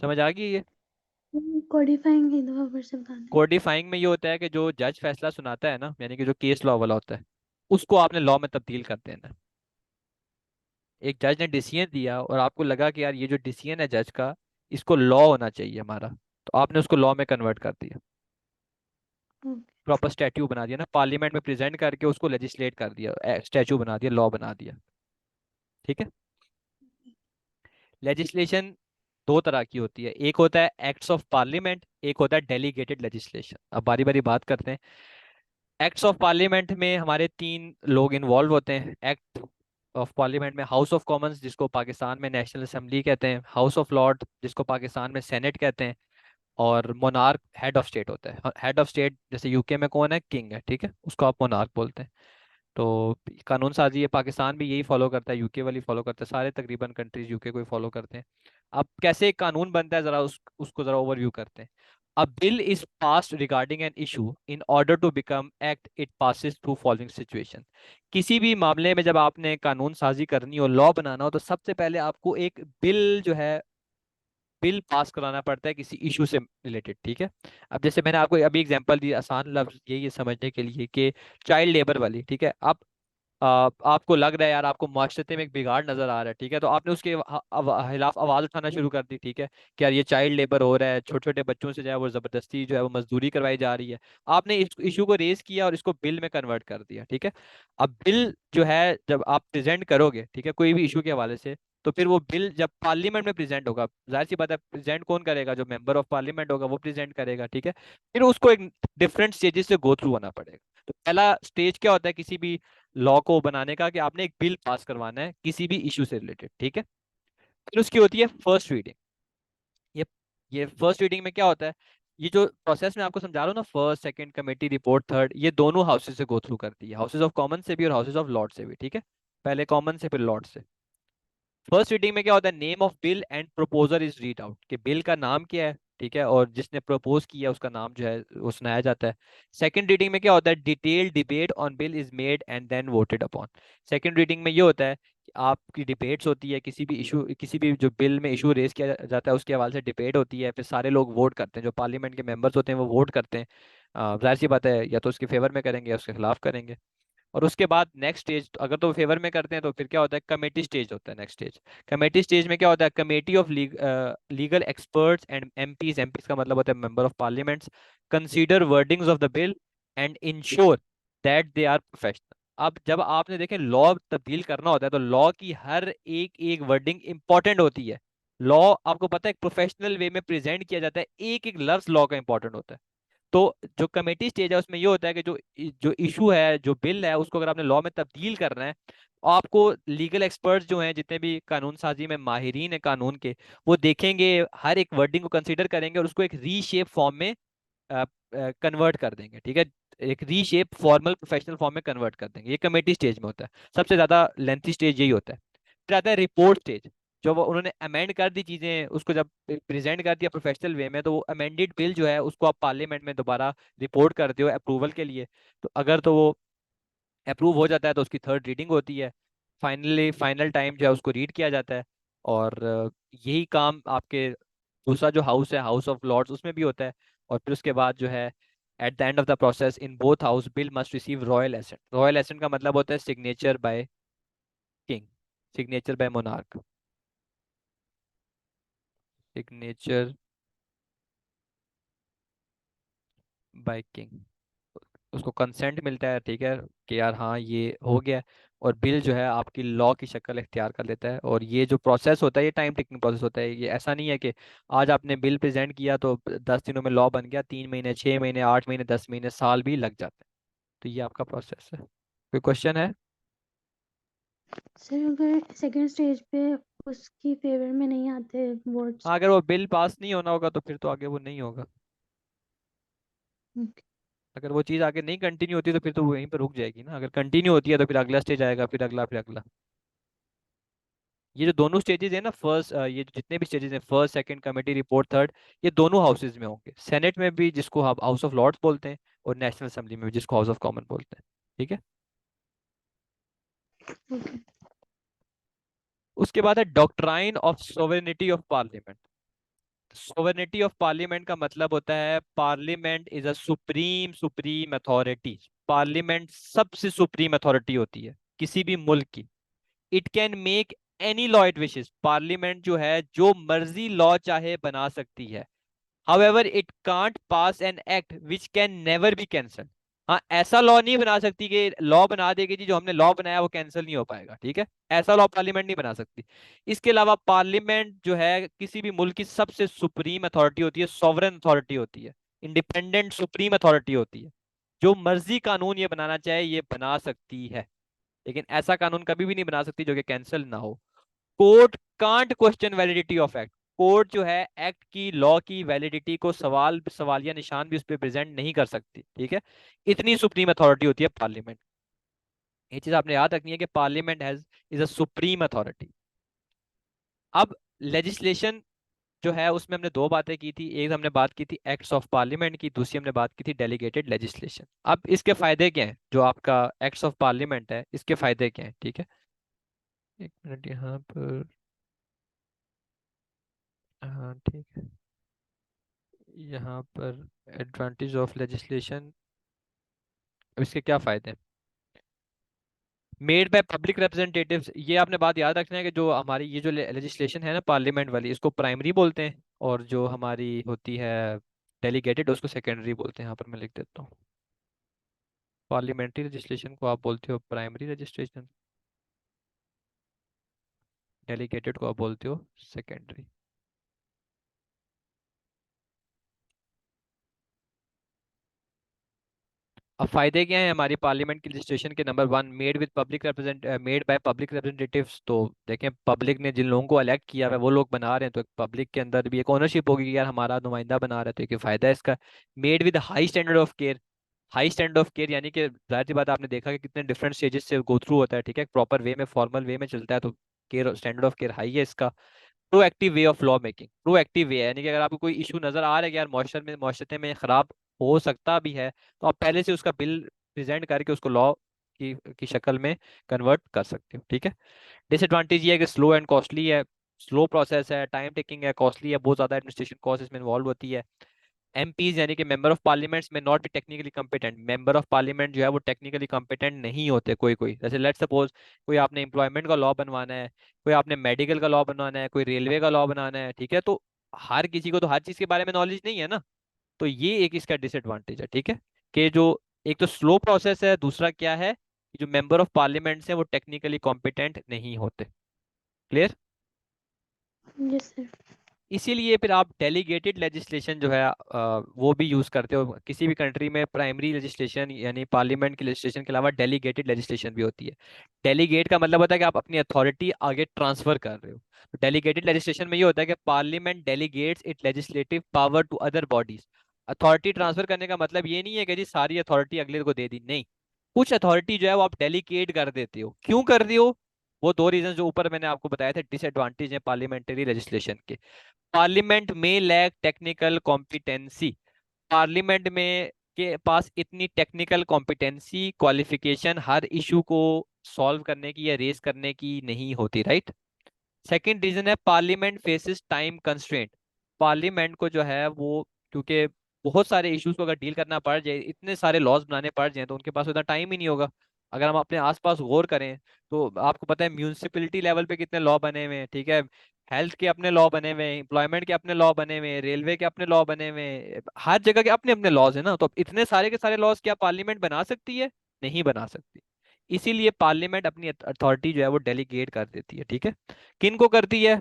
समझ आ गई ये। कोडिफाइंग एक दफा फिर से बता दें। कोडिफाइंग में ये होता है कि जो जज फैसला सुनाता है ना, यानी कि जो केस लॉ वाला होता है, उसको आपने लॉ में तब्दील कर देना है। एक जज ने डिसीजन दिया और आपको लगा कि यार ये जो डिसीजन है जज का, इसको लॉ होना चाहिए हमारा, तो आपने उसको लॉ में कन्वर्ट कर दिया, ओके। प्रॉपर स्टैट्यू बना दिया ना, पार्लियामेंट में प्रेजेंट करके उसको लेजिस्लेट कर दिया, स्टैच्यू बना दिया, लॉ बना दिया, ठीक है। लेजिस्लेशन दो तरह की होती है, एक होता है एक्ट्स ऑफ पार्लियामेंट, एक होता है डेलीगेटेड लेजिस्लेशन। अब बारी बारी बात करते हैं। एक्ट्स ऑफ पार्लियामेंट में हमारे तीन लोग इन्वॉल्व होते हैं। एक्ट ऑफ पार्लियामेंट में हाउस ऑफ कॉमन्स, जिसको पाकिस्तान में नेशनल असेंबली कहते हैं, हाउस ऑफ लॉर्ड, जिसको पाकिस्तान में सेनेट कहते हैं, और मोनार्क हेड ऑफ स्टेट होता है। हेड ऑफ स्टेट जैसे यूके में कौन है, किंग है, ठीक है, उसको आप मोनार्क बोलते हैं। तो कानून साजी है, पाकिस्तान भी यही फॉलो करता है, यूके वाली फॉलो करता है, सारे तकरीबन कंट्रीज यूके को ही फॉलो करते हैं। अब कैसे एक कानून बनता है, जरा उसको जरा ओवरव्यू करते हैं। A bill is passed regarding an issue. In order to become act, it passes through following situation. किसी भी मामले में जब आपने कानून साजी करनी हो, लॉ बनाना हो, तो सबसे पहले आपको एक बिल जो है, बिल पास कराना पड़ता है किसी इशू से रिलेटेड, ठीक है। अब जैसे मैंने आपको अभी एग्जांपल दिया, आसान लफ्ज यही है समझने के लिए, कि चाइल्ड लेबर वाली, ठीक है। आप आपको लग रहा है यार आपको माशरते में एक बिगाड़ नजर आ रहा है, ठीक है, तो आपने उसके खिलाफ आवाज उठाना शुरू कर दी, ठीक है, कि यार ये चाइल्ड लेबर हो रहा है, छोटे छोटे बच्चों से जो है वो जबरदस्ती जो है वो मजदूरी करवाई जा रही है। आपने इस इशू को रेज किया और इसको बिल में कन्वर्ट कर दिया, ठीक है। अब बिल जो है जब आप प्रेजेंट करोगे, ठीक है, कोई भी इशू के हवाले से, तो फिर वो बिल जब पार्लियामेंट में प्रेजेंट होगा, जाहिर सी बात है प्रेजेंट कौन करेगा, जो मेंबर ऑफ पार्लियामेंट होगा वो प्रेजेंट करेगा, ठीक है। फिर उसको एक डिफरेंट स्टेजेस से गो थ्रू होना पड़ेगा। तो पहला स्टेज क्या होता है किसी भी लॉ को बनाने का, कि आपने एक बिल पास करवाना है किसी भी इशू से रिलेटेड, ठीक है। फिर उसकी होती है फर्स्ट रीडिंग। ये ये फर्स्ट रीडिंग में क्या होता है, ये जो प्रोसेस मैं आपको समझा रहा हूँ ना, first second committee report third, ये दोनों हाउसेज से गो थ्रू करती है, हाउसेज ऑफ कॉमन से भी और हाउसेज ऑफ लॉर्ड से भी, ठीक है। पहले कॉमन से फिर लॉर्ड से। फर्स्ट रीडिंग में क्या होता है, name of bill and proposer is read out, कि बिल का नाम क्या है, ठीक है, और जिसने प्रपोज किया उसका नाम जो है वो सुनाया जाता है। सेकंड रीडिंग में क्या होता है, detailed debate on bill is made and then voted upon. Second reading में ये होता है कि आपकी डिबेट्स होती है, किसी भी इशू, किसी भी जो बिल में इशू रेज किया जाता है उसके हवाले से डिबेट होती है, फिर सारे लोग वोट करते हैं, जो पार्लियामेंट के मेंबर्स होते हैं वो वोट करते हैं। जाहिर सी बात है या तो उसके फेवर में करेंगे या उसके खिलाफ करेंगे। और उसके बाद नेक्स्ट स्टेज, अगर तो फेवर में करते हैं तो फिर क्या होता है, कमेटी स्टेज होता है नेक्स्ट स्टेज। कमेटी स्टेज में क्या होता है, committee of legal experts and MPs, MPs का मतलब होता है member of parliaments, consider wordings of the bill and ensure that they are professional. अब जब आपने देखे लॉ तब्दील करना होता है, तो लॉ की हर एक एक वर्डिंग इंपॉर्टेंट होती है। लॉ आपको पता है प्रोफेशनल वे में प्रेजेंट किया जाता है, एक एक लफ्ज लॉ का इंपॉर्टेंट होता है। तो जो कमेटी स्टेज है उसमें ये होता है कि जो जो इशू है, जो बिल है, उसको अगर आपने लॉ में तब्दील करना है, तो आपको लीगल एक्सपर्ट्स जो हैं, जितने भी कानून साजी में माहिरीन है कानून के, वो देखेंगे, हर एक वर्डिंग को कंसीडर करेंगे और उसको एक रीशेप फॉर्म में कन्वर्ट कर देंगे, ठीक है, एक रीशेप फॉर्मल प्रोफेशनल फॉर्म में कन्वर्ट कर देंगे। ये कमेटी स्टेज में होता है, सबसे ज्यादा लेंथी स्टेज यही होता है। फिर आता है रिपोर्ट स्टेज। जो वो उन्होंने अमेंड कर दी चीजें, उसको जब प्रेजेंट कर दिया प्रोफेशनल वे में, तो वो अमेंडेड बिल जो है उसको आप पार्लियामेंट में दोबारा रिपोर्ट करते हो अप्रूवल के लिए। तो अगर तो वो अप्रूव हो जाता है तो उसकी थर्ड रीडिंग होती है। फाइनली फाइनल टाइम जो है उसको रीड किया जाता है। और यही काम आपके दूसरा जो हाउस है, हाउस ऑफ लॉर्ड्स, उसमें भी होता है। और फिर उसके बाद जो है, at the end of the process in both house bill must receive royal assent. Royal assent का मतलब होता है signature by king, signature by monarch, signature by king, उसको कंसेंट मिलता है, ठीक है, कि यार हाँ ये हो गया, और बिल जो है आपकी लॉ की शक्ल इख्तियार कर लेता है। और ये जो प्रोसेस होता है ये टाइम टेकिंग प्रोसेस होता है, ये ऐसा नहीं है कि आज आपने बिल प्रेजेंट किया तो 10 दिनों में लॉ बन गया, 3 महीने, 6 महीने, 8 महीने, 10 महीने, साल भी लग जाते हैं। तो ये आपका प्रोसेस है। कोई क्वेश्चन है? सर अगर सेकंड स्टेज पे उसकी फेवर में नहीं आते वोट्स। हाँ, अगर वो बिल पास नहीं होना होगा तो फिर तो आगे वो नहीं होगा। अगर वो चीज़ आगे नहीं कंटिन्यू होती तो फिर तो वो वहीं पर रुक जाएगी ना, अगर कंटिन्यू होती है तो फिर अगला स्टेज आएगा, फिर अगला, फिर अगला। ये जो दोनों स्टेजेस है ना, फर्स्ट, ये जो जितने भी स्टेजेस हैं, first, second, committee report, third, ये दोनों हाउसेज में होंगे, सेनेट में भी जिसको हम हाउस ऑफ लॉर्ड्स बोलते हैं, और नेशनल असेंबली में भी जिसको हाउस ऑफ कॉमन बोलते हैं। ठीक है। ओके। उसके बाद है doctrine of sovereignty of parliament. Sovereignty of parliament का मतलब होता है parliament is a supreme supreme authority. Parliament सबसे सुप्रीम अथॉरिटी होती है किसी भी मुल्क की। It can make any law it wishes. Parliament जो है जो मर्जी लॉ चाहे बना सकती है। However, it can't pass an act which can never be cancelled। हाँ, ऐसा लॉ नहीं बना सकती कि लॉ बना देगी जी, जो हमने लॉ बनाया वो कैंसिल नहीं हो पाएगा, ठीक है। ऐसा लॉ पार्लियामेंट नहीं बना सकती। इसके अलावा पार्लियामेंट जो है किसी भी मुल्क की सबसे सुप्रीम अथॉरिटी होती है, सॉवरेन अथॉरिटी होती है, इंडिपेंडेंट सुप्रीम अथॉरिटी होती है। जो मर्जी कानून ये बनाना चाहे ये बना सकती है, लेकिन ऐसा कानून कभी भी नहीं बना सकती जो कि कैंसिल ना हो। Court can't question validity of act. Court जो है एक्ट की, लॉ की वैलिडिटी को सवालिया निशान भी उस पर प्रेजेंट नहीं कर सकती, ठीक है। इतनी सुप्रीम अथॉरिटी होती है पार्लियामेंट। ये चीज आपने याद रखनी है कि parliament has is a supreme authority. अब लेजिस्लेशन जो है उसमें हमने दो बातें की थी, एक हमने बात की थी एक्ट्स ऑफ पार्लियामेंट की, दूसरी हमने बात की थी डेलीगेटेड लेजिस्लेशन। अब इसके फायदे क्या हैं? जो आपका एक्ट्स ऑफ पार्लियामेंट है इसके फायदे क्या हैं, ठीक है। एक मिनट यहाँ पर। हाँ ठीक है। यहाँ पर एडवांटेज ऑफ लेजिस्लेशन, इसके क्या फायदे हैं? मेड बाय पब्लिक रिप्रेजेंटेटिव्स, ये आपने बात याद रखना है कि जो हमारी ये जो लेजिस्लेशन है ना पार्लियामेंट वाली, इसको प्राइमरी बोलते हैं, और जो हमारी होती है डेलीगेटेड उसको सेकेंडरी बोलते हैं। यहाँ पर मैं लिख देता हूँ, पार्लियामेंट्री लेजिस्लेशन को आप बोलते हो प्राइमरी लेजिस्लेशन, डेलीगेटेड को आप बोलते हो सेकेंडरी। अब फायदे क्या है हमारी पार्लियामेंट की रजिस्ट्रेशन के? Number one, made by public representatives. तो देखें, पब्लिक ने जिन लोगों को इलेक्ट किया है वो लोग बना रहे हैं, तो पब्लिक के अंदर भी एक ओनरशिप होगी कि यार हमारा नुमाइंदा बना रहा है, तो एक फायदा है इसका। Made with high standard of care. High standard of care यानी कि जाहिर सी बात है, आपने देखा कि कितने डिफरेंट स्टेजेस से गो थ्रू होता है, ठीक है, प्रॉपर वे में, फॉर्मल वे में चलता है, तो care, standard of care high है इसका। Proactive way of law making. Proactive way यानी कि अगर आपको कोई इशू नजर आ रहा है कि यार मॉइस्चर में खराब हो सकता भी है, तो आप पहले से उसका बिल प्रेजेंट करके उसको लॉ की शक्ल में कन्वर्ट कर सकते हो, ठीक है। डिसएडवांटेज ये है कि स्लो एंड कॉस्टली है, स्लो प्रोसेस है, टाइम टेकिंग है, कॉस्टली है, बहुत ज्यादा एडमिनिस्ट्रेशन कॉस्ट इसमें इन्वॉल्व होती है। एमपीज यानी कि मेंबर ऑफ पार्लियामेंट्स में not be technically competent. Member of parliament जो है वो टेक्निकली कम्पिटेंट नहीं होते, कोई कोई, जैसे लेट सपोज कोई आपने एम्प्लॉयमेंट का लॉ बनवाना है, कोई आपने मेडिकल का लॉ बनवाना है, कोई रेलवे का लॉ बनाना है, ठीक है, तो हर किसी को तो हर चीज के बारे में नॉलेज नहीं है ना। तो ये एक इसका डिसएडवांटेज है, ठीक है, कि जो एक तो स्लो प्रोसेस है, दूसरा क्या है कि जो मेंबर ऑफ पार्लियामेंट्स है वो टेक्निकली कॉम्पिटेंट नहीं होते। क्लियर? Yes sir. इसीलिए फिर आप डेलीगेटेड लेजिस्लेशन जो है वो भी यूज करते हो किसी भी कंट्री में। प्राइमरी लेजिस्लेशन यानी पार्लियामेंट की लेजिस्लेशन के अलावा डेलीगेटेड लेजिस्लेशन भी होती है। डेलीगेट का मतलब होता है कि आप अपनी अथॉरिटी आगे ट्रांसफर कर रहे हो। तो डेलीगेटेड लेजिस्लेशन में ये होता है कि parliament delegates it legislative power to other bodies. Authority transfer करने का मतलब ये नहीं है कि जी सारी अथॉरिटी अगले को दे दी, नहीं। कुछ अथॉरिटी जो है वो आप डेलीगेट कर देते हो। क्यों कर रहे हो? वो दो रीजन जो ऊपर मैंने आपको बताया था डिसएडवांटेज है पार्लियामेंट्री लेजिस्लेशन के। पार्लियामेंट में लैक टेक्निकल कॉम्पिटेंसी। पार्लियामेंट में के पास इतनी टेक्निकल कॉम्पिटेंसी, क्वालिफिकेशन हर इशू को सॉल्व करने की या रेज करने की नहीं होती, राइट। सेकंड रीजन है parliament faces time constraint. Parliament को जो है वो, क्योंकि बहुत सारे इश्यूज को अगर डील करना पड़ जाए, इतने सारे लॉज बनाने पड़ जाए, तो उनके पास उतना टाइम ही नहीं होगा। अगर हम अपने आसपास गौर करें तो आपको पता है म्यूनिसिपैलिटी लेवल पे कितने लॉ बने हुए हैं, ठीक है। हेल्थ के अपने लॉ बने हुए हैं, एम्प्लॉयमेंट के अपने लॉ बने हुए हैं, रेलवे के अपने लॉ बने हुए हैं, हर जगह के अपने अपने लॉज है ना। तो अब इतने सारे के सारे लॉज क्या पार्लियामेंट बना सकती है? नहीं बना सकती। इसीलिए पार्लियामेंट अपनी अथॉरिटी जो है वो डेलीगेट कर देती है, ठीक है। किन को करती है?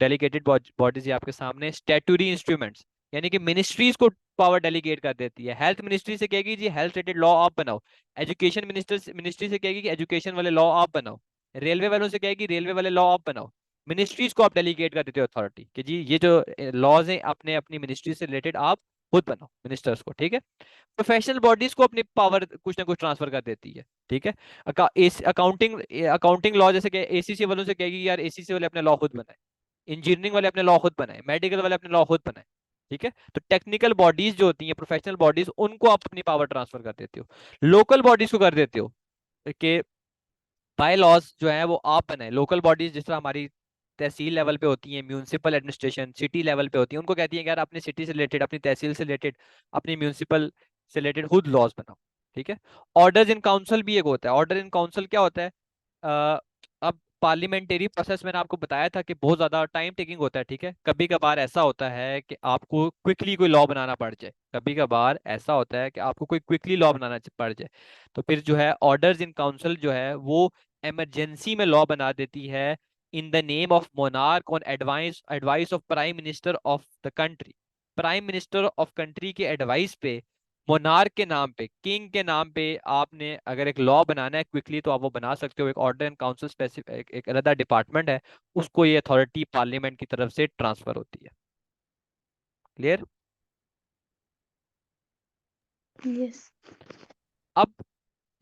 डेलीगेटेड बॉडीज ये आपके सामने, स्टैट्यूटरी इंस्ट्रूमेंट्स यानी कि मिनिस्ट्रीज को पावर डेलीगेट कर देती है। हेल्थ मिनिस्ट्री से कहेगी जी हेल्थ रिलेटेड लॉ आप बनाओ, एजुकेशन मिनिस्ट्री से कहेगी कि एजुकेशन वाले लॉ आप बनाओ, रेलवे वालों से कहेगी रेलवे वाले लॉ आप बनाओ। मिनिस्ट्रीज को आप डेलीगेट कर देते हो अथॉरिटी कि जी ये जो लॉज हैं अपने अपनी मिनिस्ट्री से रिलेटेड आप खुद बनाओ, मिनिस्टर्स को, ठीक है। प्रोफेशनल बॉडीज को अपनी पावर कुछ ना कुछ ट्रांसफर कर देती है, ठीक है। अकाउंटिंग अकाउंटिंग लॉ जैसे कि एसीसी वालों से कहेगी यार एसीसी वाले अपने लॉ खुद बनाए, इंजीनियरिंग वाले अपने लॉ खुद बनाए, मेडिकल वाले अपने लॉ खुद बनाए, ठीक है। तो टेक्निकल बॉडीज जो होती हैं, प्रोफेशनल बॉडीज, उनको आप अपनी पावर ट्रांसफर कर देते हो। लोकल बॉडीज को कर देते हो कि बाय लॉज जो है वो आप बनाए। लोकल बॉडीज जिस तरह हमारी तहसील लेवल पे होती हैं, म्यूनिसिपल एडमिनिस्ट्रेशन सिटी लेवल पे होती है, उनको कहती है कि यार अपनी सिटी से रिलेटेड, अपनी तहसील से रिलेटेड, अपनी म्यूनिसिपल से रिलेटेड खुद लॉज बनाओ, ठीक है। ऑर्डर्स इन काउंसिल भी एक होता है। ऑर्डर इन काउंसिल क्या होता है? अ, अब पार्लियामेंटरी प्रोसेस मैंने आपको बताया था कि बहुत ज्यादा टाइम टेकिंग होता है, ठीक है। कभी कभार ऐसा होता है कि आपको क्विकली कोई लॉ बनाना पड़ जाए, कभी कभार ऐसा होता है कि आपको कोई क्विकली लॉ बनाना पड़ जाए, तो फिर जो है ऑर्डर्स इन काउंसिल जो है वो इमरजेंसी में लॉ बना देती है in the name of monarch on advice advice of prime minister of the country. Prime minister of country के एडवाइस पे, मोनार्क के नाम पे, किंग के नाम पे आपने अगर एक लॉ बनाना है क्विकली तो आप वो बना सकते हो। एक ऑर्डर एंड काउंसिल स्पेसिफिक एक अलग डिपार्टमेंट है, उसको ये अथॉरिटी पार्लियामेंट की तरफ से ट्रांसफर होती है। क्लियर? यस। अब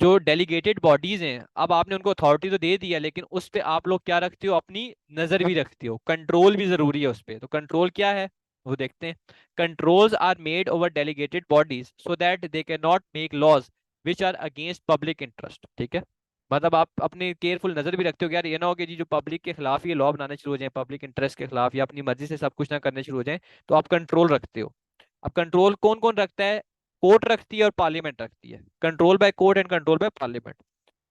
जो डेलीगेटेड बॉडीज हैं, अब आपने उनको अथॉरिटी तो दे दिया, लेकिन उस पे आप लोग क्या रखते हो? अपनी नजर भी रखते हो, कंट्रोल भी जरूरी है उस पे। तो कंट्रोल क्या है वो देखते हैं। Controls are made over delegated bodies so that they can not make laws which are against public interest, ठीक है। मतलब आप अपनी केयरफुल नजर भी रखते हो कि यार ये ना हो कि जी जो पब्लिक के खिलाफ ये लॉ बनाने शुरू हो जाए, पब्लिक इंटरेस्ट के खिलाफ, या अपनी मर्जी से सब कुछ ना करने शुरू हो जाए, तो आप कंट्रोल रखते हो। अब कंट्रोल कौन कौन रखता है? कोर्ट रखती है और पार्लियामेंट रखती है। Control by court and control by parliament.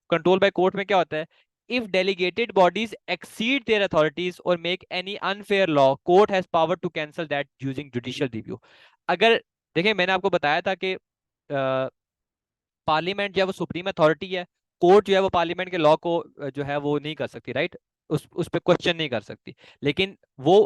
Control by court में क्या होता है? If delegated bodies exceed their authorities और make any unfair law, court has power to cancel that using judicial review. अगर देखिए मैंने आपको बताया था कि पार्लियामेंट जो है वो सुप्रीम अथॉरिटी है, कोर्ट जो है वो पार्लियामेंट के लॉ को जो है वो नहीं कर सकती, राइट, उस पर क्वेश्चन नहीं कर सकती। लेकिन वो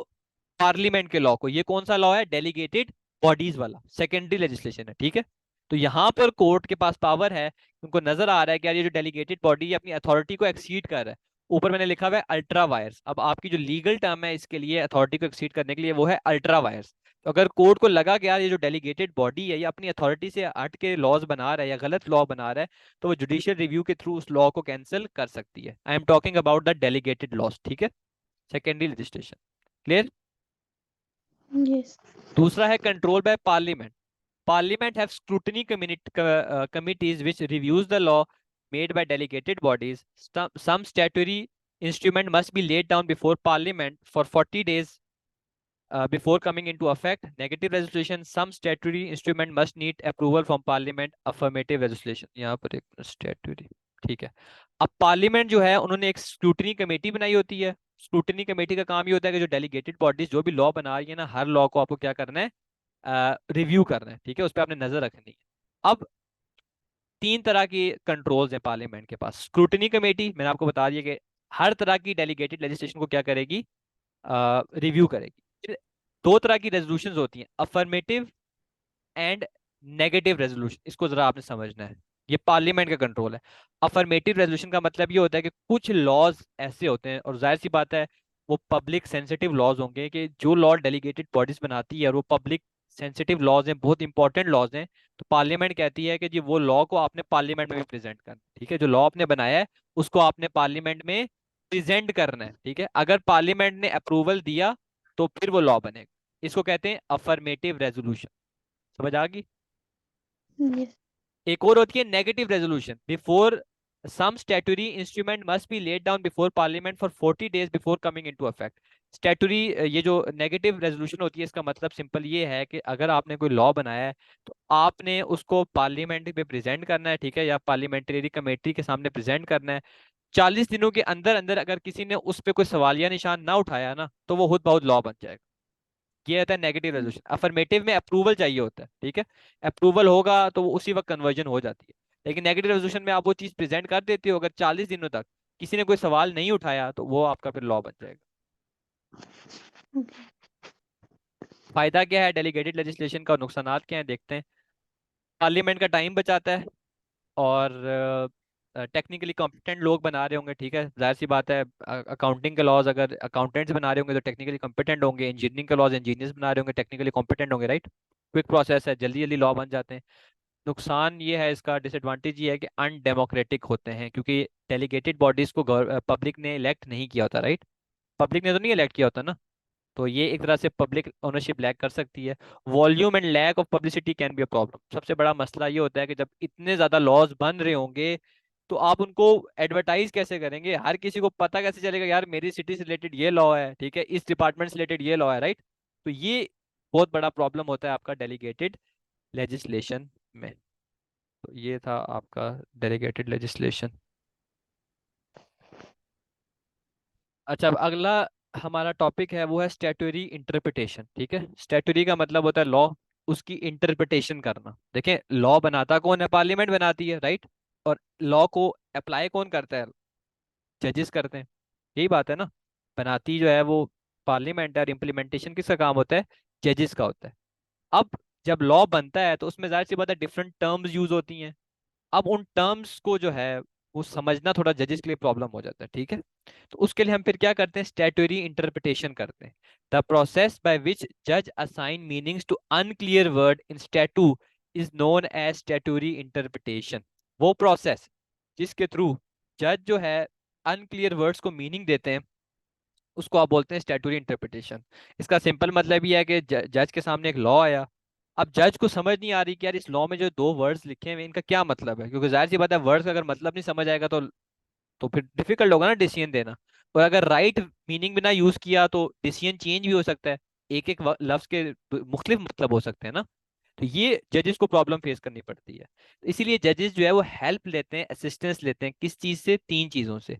पार्लियामेंट के लॉ को, ये कौन सा लॉ है? डेलीगेटेड बॉडीज वाला सेकेंडरी लेजिस्लेशन है, ठीक है। तो यहां पर कोर्ट के पास पावर है, उनको नजर आ रहा है कि यार ये जो डेलीगेटेड बॉडी अपनी अथॉरिटी को एक्सीड कर रहा है। ऊपर मैंने लिखा हुआ है अल्ट्रा वायर्स। अब आपकी जो लीगल टर्म है इसके लिए अथॉरिटी को एक्सीड करने के लिए वो है अल्ट्रा वायर्स। तो अगर कोर्ट को लगा कि यार ये जो डेलीगेटेड बॉडी है ये अपनी अथॉरिटी से हट के लॉज बना रहा है या गलत लॉ बना रहा है, तो वो जुडिशियल रिव्यू के थ्रू उस लॉ को कैंसिल कर सकती है। I am talking about the delegated laws, ठीक है, सेकेंडरी लेजिस्लेशन। क्लियर? यस। दूसरा है control by parliament. Parliament have scrutiny committees which reviews the law made by delegated bodies. Some statutory instrument must be laid down before Parliament for 40 days before coming into effect. Negative resolution. Some statutory instrument must need approval from Parliament. Affirmative resolution. यहाँ पर एक statutory, ठीक है। अब parliament जो है उन्होंने एक स्क्रूटनी कमेटी बनाई होती है। स्क्रूटनी कमेटी का काम ये होता है कि जो डेलीगेटेड बॉडीज जो भी लॉ बना रही है ना, हर लॉ को आपको क्या करना है? रिव्यू करना है, ठीक है, उस पर आपने नजर रखनी है। अब तीन तरह की कंट्रोल्स हैं पार्लियामेंट के पास। स्क्रूटनी कमेटी मैंने आपको बता दिया कि हर तरह की डेलीगेटेड लेजिस्लेशन को क्या करेगी? रिव्यू करेगी। फिर दो तरह की रेजोल्यूशंस होती हैं, अफर्मेटिव एंड नेगेटिव रेजोल्यूशन। इसको जरा आपने समझना है, ये पार्लियामेंट का कंट्रोल है। अफर्मेटिव रेजोल्यूशन का मतलब ये होता है कि कुछ लॉज ऐसे होते हैं, और जाहिर सी बात है वो पब्लिक सेंसिटिव लॉज होंगे, कि जो लॉ डेलीगेटेड बॉडीज बनाती है और वो पब्लिक सेंसिटिव लॉज हैं, बहुत इंपॉर्टेंट लॉज हैं, तो पार्लियामेंट कहती है कि जी वो लॉ को आपने पार्लियामेंट में भी प्रेजेंट करना है, ठीक है। जो लॉ आपने बनाया है उसको आपने पार्लियामेंट में प्रेजेंट करना है, ठीक है। अगर पार्लियामेंट ने अप्रूवल दिया तो फिर वो लॉ बनेगा। इसको कहते हैं अफर्मेटिव रेजोल्यूशन। समझ आ गई? यस। एक और होती है negative resolution. Before some statutory instrument must be laid down before parliament for 40 days before coming into effect. Statutory ये जो नेगेटिव रेजोल्यूशन होती है इसका मतलब सिंपल ये है कि अगर आपने कोई लॉ बनाया है तो आपने उसको पार्लियामेंट में प्रेजेंट करना है, ठीक है, या पार्लियामेंट्री कमेटी के सामने प्रेजेंट करना है। 40 दिनों के अंदर अंदर अगर किसी ने उस पर कोई सवालिया निशान ना उठाया ना, तो वो खुद बहुत लॉ बन जाएगा। ये होता है नेगेटिव रेजोल्यूशन। अफर्मेटिव में अप्रूवल चाहिए होता है, ठीक है, अप्रूवल होगा तो वो उसी वक्त कन्वर्जन हो जाती है। लेकिन नेगेटिव रेजोल्यूशन में आप वो चीज प्रेजेंट कर देते हो, अगर 40 दिनों तक किसी ने कोई सवाल नहीं उठाया तो वो आपका फिर लॉ बन जाएगा। ओके। फायदा क्या है डेलीगेटेड लेजिस्लेशन का, नुकसानात क्या है देखते हैं। पार्लियामेंट का टाइम बचाता है, और टेक्निकली कॉम्पिटेंट लोग बना रहे होंगे, ठीक है, जाहिर सी बात है। अकाउंटिंग के लॉज अगर अकाउंटेंट्स बना रहे होंगे तो टेक्निकली कॉम्पिटेंट होंगे, इंजीनियरिंग के लॉज इंजीनियर्स बना रहे होंगे, टेक्निकली कॉम्पिटेंट होंगे, राइट। क्विक प्रोसेस है, जल्दी जल्दी लॉ बन जाते हैं। नुकसान ये है इसका, डिसएडवांटेज ये है कि अनडेमोक्रेटिक होते हैं, क्योंकि डेलीगेटेड बॉडीज को पब्लिक ने इलेक्ट नहीं किया होता, राइट। पब्लिक ने तो नहीं इलेक्ट किया होता ना, तो ये एक तरह से पब्लिक ओनरशिप लैक कर सकती है। Volume and lack of publicity can be a problem. सबसे बड़ा मसला ये होता है कि जब इतने ज्यादा लॉज बन रहे होंगे तो आप उनको एडवर्टाइज कैसे करेंगे, हर किसी को पता कैसे चलेगा यार मेरी सिटी से रिलेटेड ये लॉ है, ठीक है, इस डिपार्टमेंट से रिलेटेड ये लॉ है, राइट। तो ये बहुत बड़ा प्रॉब्लम होता है आपका डेलीगेटेड लेजिस्लेशन में। तो ये था आपका डेलीगेटेड लेजिस्लेशन। अच्छा, अब अगला हमारा टॉपिक है वो है स्टैट्यूटरी इंटरप्रिटेशन, ठीक है। स्टैट्यूटरी का मतलब होता है लॉ, उसकी इंटरप्रिटेशन करना। देखें, लॉ बनाता कौन है, पार्लियामेंट बनाती है, राइट। और लॉ को अप्लाई कौन करता है, जजेस करते हैं। यही बात है ना, बनाती जो है वो पार्लियामेंट है, और इम्प्लीमेंटेशन किसका काम होता है, जजेस का होता है। अब जब लॉ बनता है तो उसमें जाहिर सी बात है डिफरेंट टर्म्स यूज होती हैं। अब उन टर्म्स को जो है वो समझना थोड़ा जजेस के लिए प्रॉब्लम हो जाता है, ठीक है। तो उसके लिए हम फिर क्या करते हैं, स्टैट्यूटरी इंटरप्रिटेशन करते हैं। द प्रोसेस बाय विच जज assign meanings to unclear word in statute is known as statutory interpretation. वो प्रोसेस जिसके थ्रू जज जो है अनक्लियर वर्ड्स को मीनिंग देते हैं, उसको आप बोलते हैं स्टैट्यूटरी इंटरप्रिटेशन। इसका सिंपल मतलब ये है कि जज के सामने एक लॉ आया। अब जज को समझ नहीं आ रही कि यार इस लॉ में जो दो वर्ड्स लिखे हुए हैं इनका क्या मतलब है, क्योंकि जाहिर सी बात है वर्ड्स का अगर मतलब नहीं समझ आएगा तो फिर डिफिकल्ट होगा ना डिसीजन देना। और अगर राइट मीनिंग बिना यूज किया तो डिसीजन चेंज भी हो सकता है, एक एक लफ्ज के मुख्तलिफ मतलब हो सकते हैं ना। तो ये जजेस को प्रॉब्लम फेस करनी पड़ती है। तो इसीलिए जजेस जो है वो हेल्प लेते हैं, असिस्टेंस लेते हैं, किस चीज से, तीन चीजों से।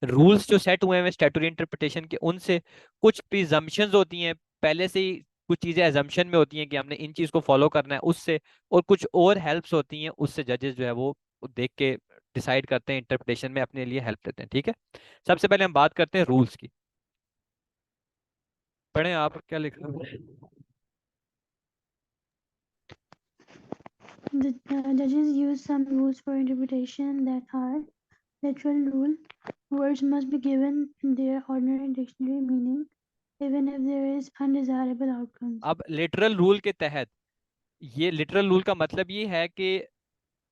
रूल्स जो सेट हुए हैं स्टैट्यूटरी इंटरप्रिटेशन के, उनसे। कुछ प्रिजम्पशंस होती हैं, पहले से ही कुछ चीजें एजम्पशन में होती हैं कि हमने इन चीज को फॉलो करना है, उससे। और कुछ और हेल्प्स होती हैं, उससे जजेस जो है वो देख के डिसाइड करते हैं, इंटरप्रिटेशन में अपने लिए हेल्प लेते हैं, ठीक है। सबसे पहले हम बात करते हैं रूल्स की। पढ़ें आप क्या लिख रहे हैं। The judges use some rules for interpretation that are literal rule. Words must be given their ordinary dictionary meaning, even if there is undesirable outcomes. अब लिटरल रूल के तहत, ये लिटरल रूल का मतलब ये है कि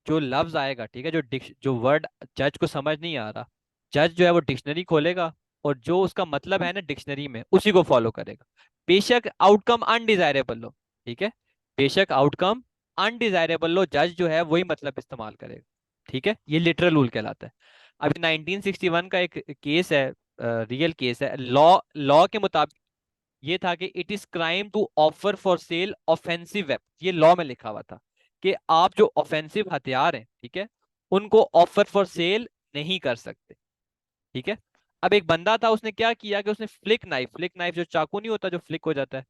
जो लफ्ज आएगा, ठीक है, जो वर्ड जज को समझ नहीं आ रहा, जज जो है वो डिक्शनरी खोलेगा, और जो उसका मतलब है ना डिक्शनरी में उसी को फॉलो करेगा। बेशक आउटकम अनडिजायरेबल हो, ठीक है, बेशक आउटकम अनडिजायरेबल हो, जज जो है वही मतलब इस्तेमाल करेगा, ठीक है। ये लिटरल रूल कहलाता है। अभी 1961 का एक केस है, रियल केस है। लॉ लॉ के मुताबिक ये था कि it is crime to offer for sale offensive weapon. ये लॉ में लिखा हुआ था कि आप जो ऑफेंसिव हथियार हैं, ठीक है, उनको ऑफर फॉर सेल नहीं कर सकते, ठीक है। अब एक बंदा था, उसने क्या किया कि उसने फ्लिक नाइफ जो चाकू नहीं होता जो फ्लिक हो जाता है,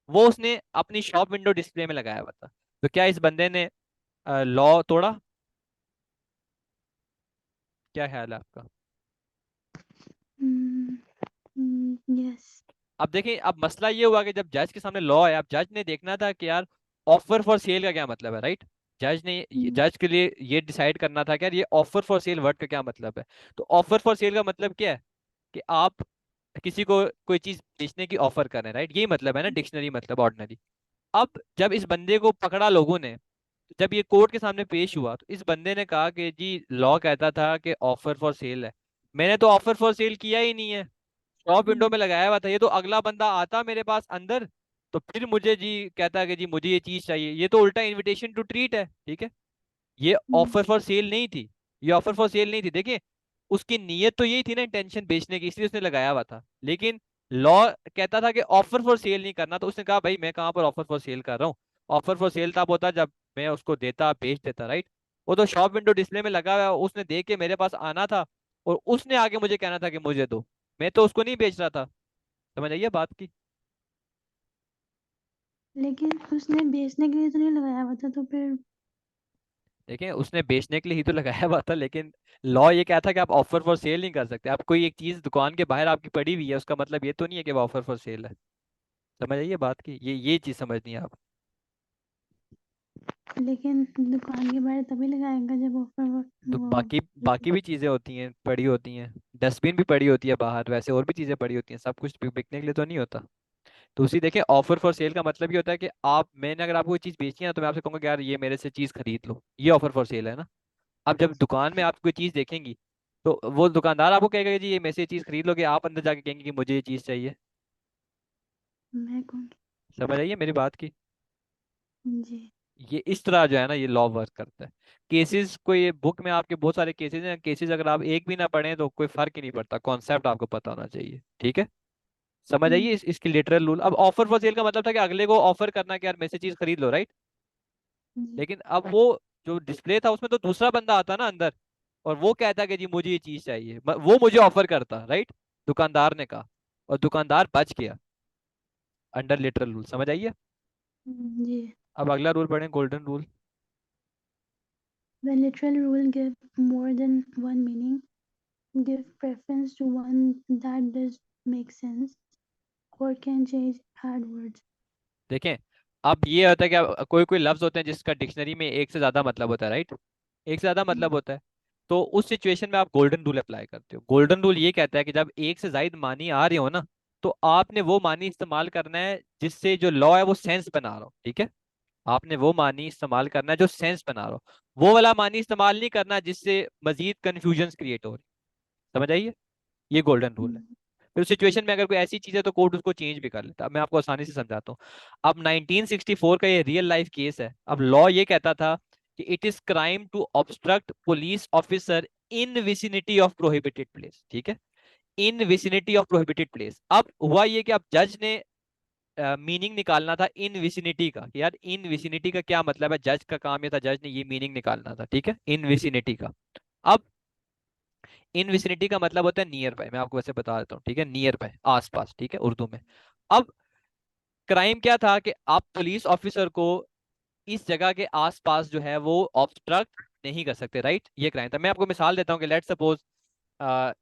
वो उसने अपनी शॉप विंडो डिस्प्ले में लगाया हुआ था। तो क्या इस बंदे ने लॉ तोड़ा? क्या ख्याल है आपका? Mm, yes. अब देखिए, अब मसला ये हुआ कि जब जज के सामने लॉ है, अब जज ने देखना था कि यार ऑफर फॉर सेल का क्या मतलब है, राइट। Mm, जज के लिए ये डिसाइड करना था कि यार ये ऑफर फॉर सेल वर्ड का क्या मतलब है। तो ऑफर फॉर सेल का मतलब क्या है कि आप किसी को कोई चीज बेचने की ऑफर कर रहे हैं, राइट, यही मतलब है ना, डिक्शनरी मतलब ऑर्डिनरी। अब जब इस बंदे को पकड़ा लोगों ने, जब ये कोर्ट के सामने पेश हुआ, तो इस बंदे ने कहा कि जी लॉ कहता था कि ऑफर फॉर सेल है, मैंने तो ऑफर फॉर सेल किया ही नहीं है, शॉप विंडो mm, में लगाया हुआ था। ये तो अगला बंदा आता मेरे पास अंदर, तो फिर मुझे जी कहता कि जी मुझे ये चीज चाहिए। ये तो उल्टा इनविटेशन टू ट्रीट है, ठीक है। ये mm, ऑफर फॉर सेल नहीं थी, ये ऑफर फॉर सेल नहीं थी। देखिए, उसकी नीयत तो यही थी ना, इंटेंशन बेचने की, इसलिए उसने लगाया हुआ था। लेकिन लॉ कहता था कि ऑफर फॉर सेल नहीं करना, तो उसने कहा भाई मैं कहाँ पर ऑफर फॉर सेल कर रहा हूँ। ऑफर फॉर सेल तब होता जब मैं उसको देता बेच देता, राइट। वो तो शॉप विंडो डिस्प्ले में लगा हुआ है, उसने देख के मेरे पास आना था, और उसने आगे मुझे कहना था कि मुझे दो, मैं तो उसको नहीं बेच रहा था। समझ आइए बात की। लेकिन उसने बेचने के लिए तो नहीं लगाया हुआ था, तो फिर देखिए उसने बेचने के लिए ही तो लगाया हुआ था, लेकिन लॉ ये कहता है कि आप ऑफर फॉर सेल नहीं कर सकते। आप कोई एक चीज दुकान के बाहर आपकी पड़ी हुई है, उसका मतलब ये तो नहीं है कि वो ऑफर फॉर सेल है। समझ आइए बात की, ये चीज समझनी है आप। लेकिन दुकान के बाहर तभी लगाएगा जब ऑफर वो बाकी बाकी भी चीजें होती हैं, पड़ी होती हैं, डस्टबिन भी पड़ी होती है बाहर, वैसे और भी चीजें पड़ी होती हैं, सब कुछ बिकने के लिए तो नहीं होता। तो उसी देखें, ऑफर फॉर सेल का मतलब ये होता है कि आप, मैंने अगर आपको कोई चीज बेची है ना, तो मैं आपसे कहूंगा कि यार ये मेरे से चीज खरीद लो, ये ऑफर फॉर सेल है ना। अब जब दुकान में आप कोई चीज देखेंगी, तो वो दुकानदार आपको कहेगा कि जी ये मेरे से ये चीज खरीद लो, कि आप अंदर जाके कहेंगे कि मुझे ये चीज चाहिए। मैं कौन। समझ आइए मेरी बात की। जी। ये इस तरह जो है ना, ये लॉ वर्क करता है। केसेस, कोई बुक में आपके बहुत सारे केसेस हैं, केसेस अगर आप एक भी ना पढ़ें तो कोई फर्क ही नहीं पड़ता, कॉन्सेप्ट आपको पता होना चाहिए, ठीक है। समझ आइए इसकी लिटरल रूल। अब ऑफर फॉर सेल का मतलब था कि अगले को ऑफर करना कि यार मेरे से चीज खरीद लो, राइट। जी। लेकिन अब वो जो डिस्प्ले था उसमें तो दूसरा बंदा आता ना अंदर, और वो कहता कि जी मुझे ये चीज चाहिए, वो मुझे ऑफर करता, राइट। दुकानदार ने कहा, और दुकानदार बच गया अंडर लिटरल रूल। समझ आइए। जी। अब अगला रूल पढ़ें, golden rule. When literal rule give more than one meaning, give preference to one that does make sense or can change hard words. देखें, अब ये होता है कि कोई कोई लफ्ज होते हैं जिसका डिक्शनरी में एक से ज्यादा मतलब होता है, राइट। एक से ज्यादा मतलब होता है। तो उस सिचुएशन में आप गोल्डन रूल अप्लाई करते हो। गोल्डन रूल ये कहता है कि जब एक से ज्यादा मानी आ रहे हो ना, तो आपने वो मानी इस्तेमाल करना है जिससे जो लॉ है वो सेंस बना रहा हो, ठीक है। आपने वो मानी इस्तेमाल करना है जो सेंस बना रहा हो, वो वाला मानी इस्तेमाल नहीं करना जिससे मजीद कंफ्यूजन क्रिएट हो रही। समझ आइए, ये गोल्डन रूल है। फिर सिचुएशन में अगर कोई ऐसी चीज है तो कोर्ट उसको चेंज भी कर लेता है। अब मैं आपको आसानी से समझाता हूँ। अब 1964 का ये रियल लाइफ केस है। अब लॉ ये कहता था कि it is crime to obstruct police officer in vicinity of prohibited place, ठीक है। In vicinity of prohibited place. अब हुआ ये कि अब जज ने मीनिंग निकालना था इन विसिनिटी का, कि यार इन विसिनिटी का क्या मतलब है। जज का काम ये था, जज ने ये मीनिंग निकालना था, ठीक है, इन विसिनिटी का। अब इन विसिनिटी का मतलब होता है नियर बाय, मैं आपको वैसे बता देता हूँ, ठीक है, नियर बाय, आसपास, ठीक है, उर्दू में। अब क्राइम क्या था कि आप पुलिस ऑफिसर को इस जगह के आसपास जो है वो ऑब्स्ट्रक्ट नहीं कर सकते, राइट। ये क्राइम था। मैं आपको मिसाल देता हूँ कि लेट सपोज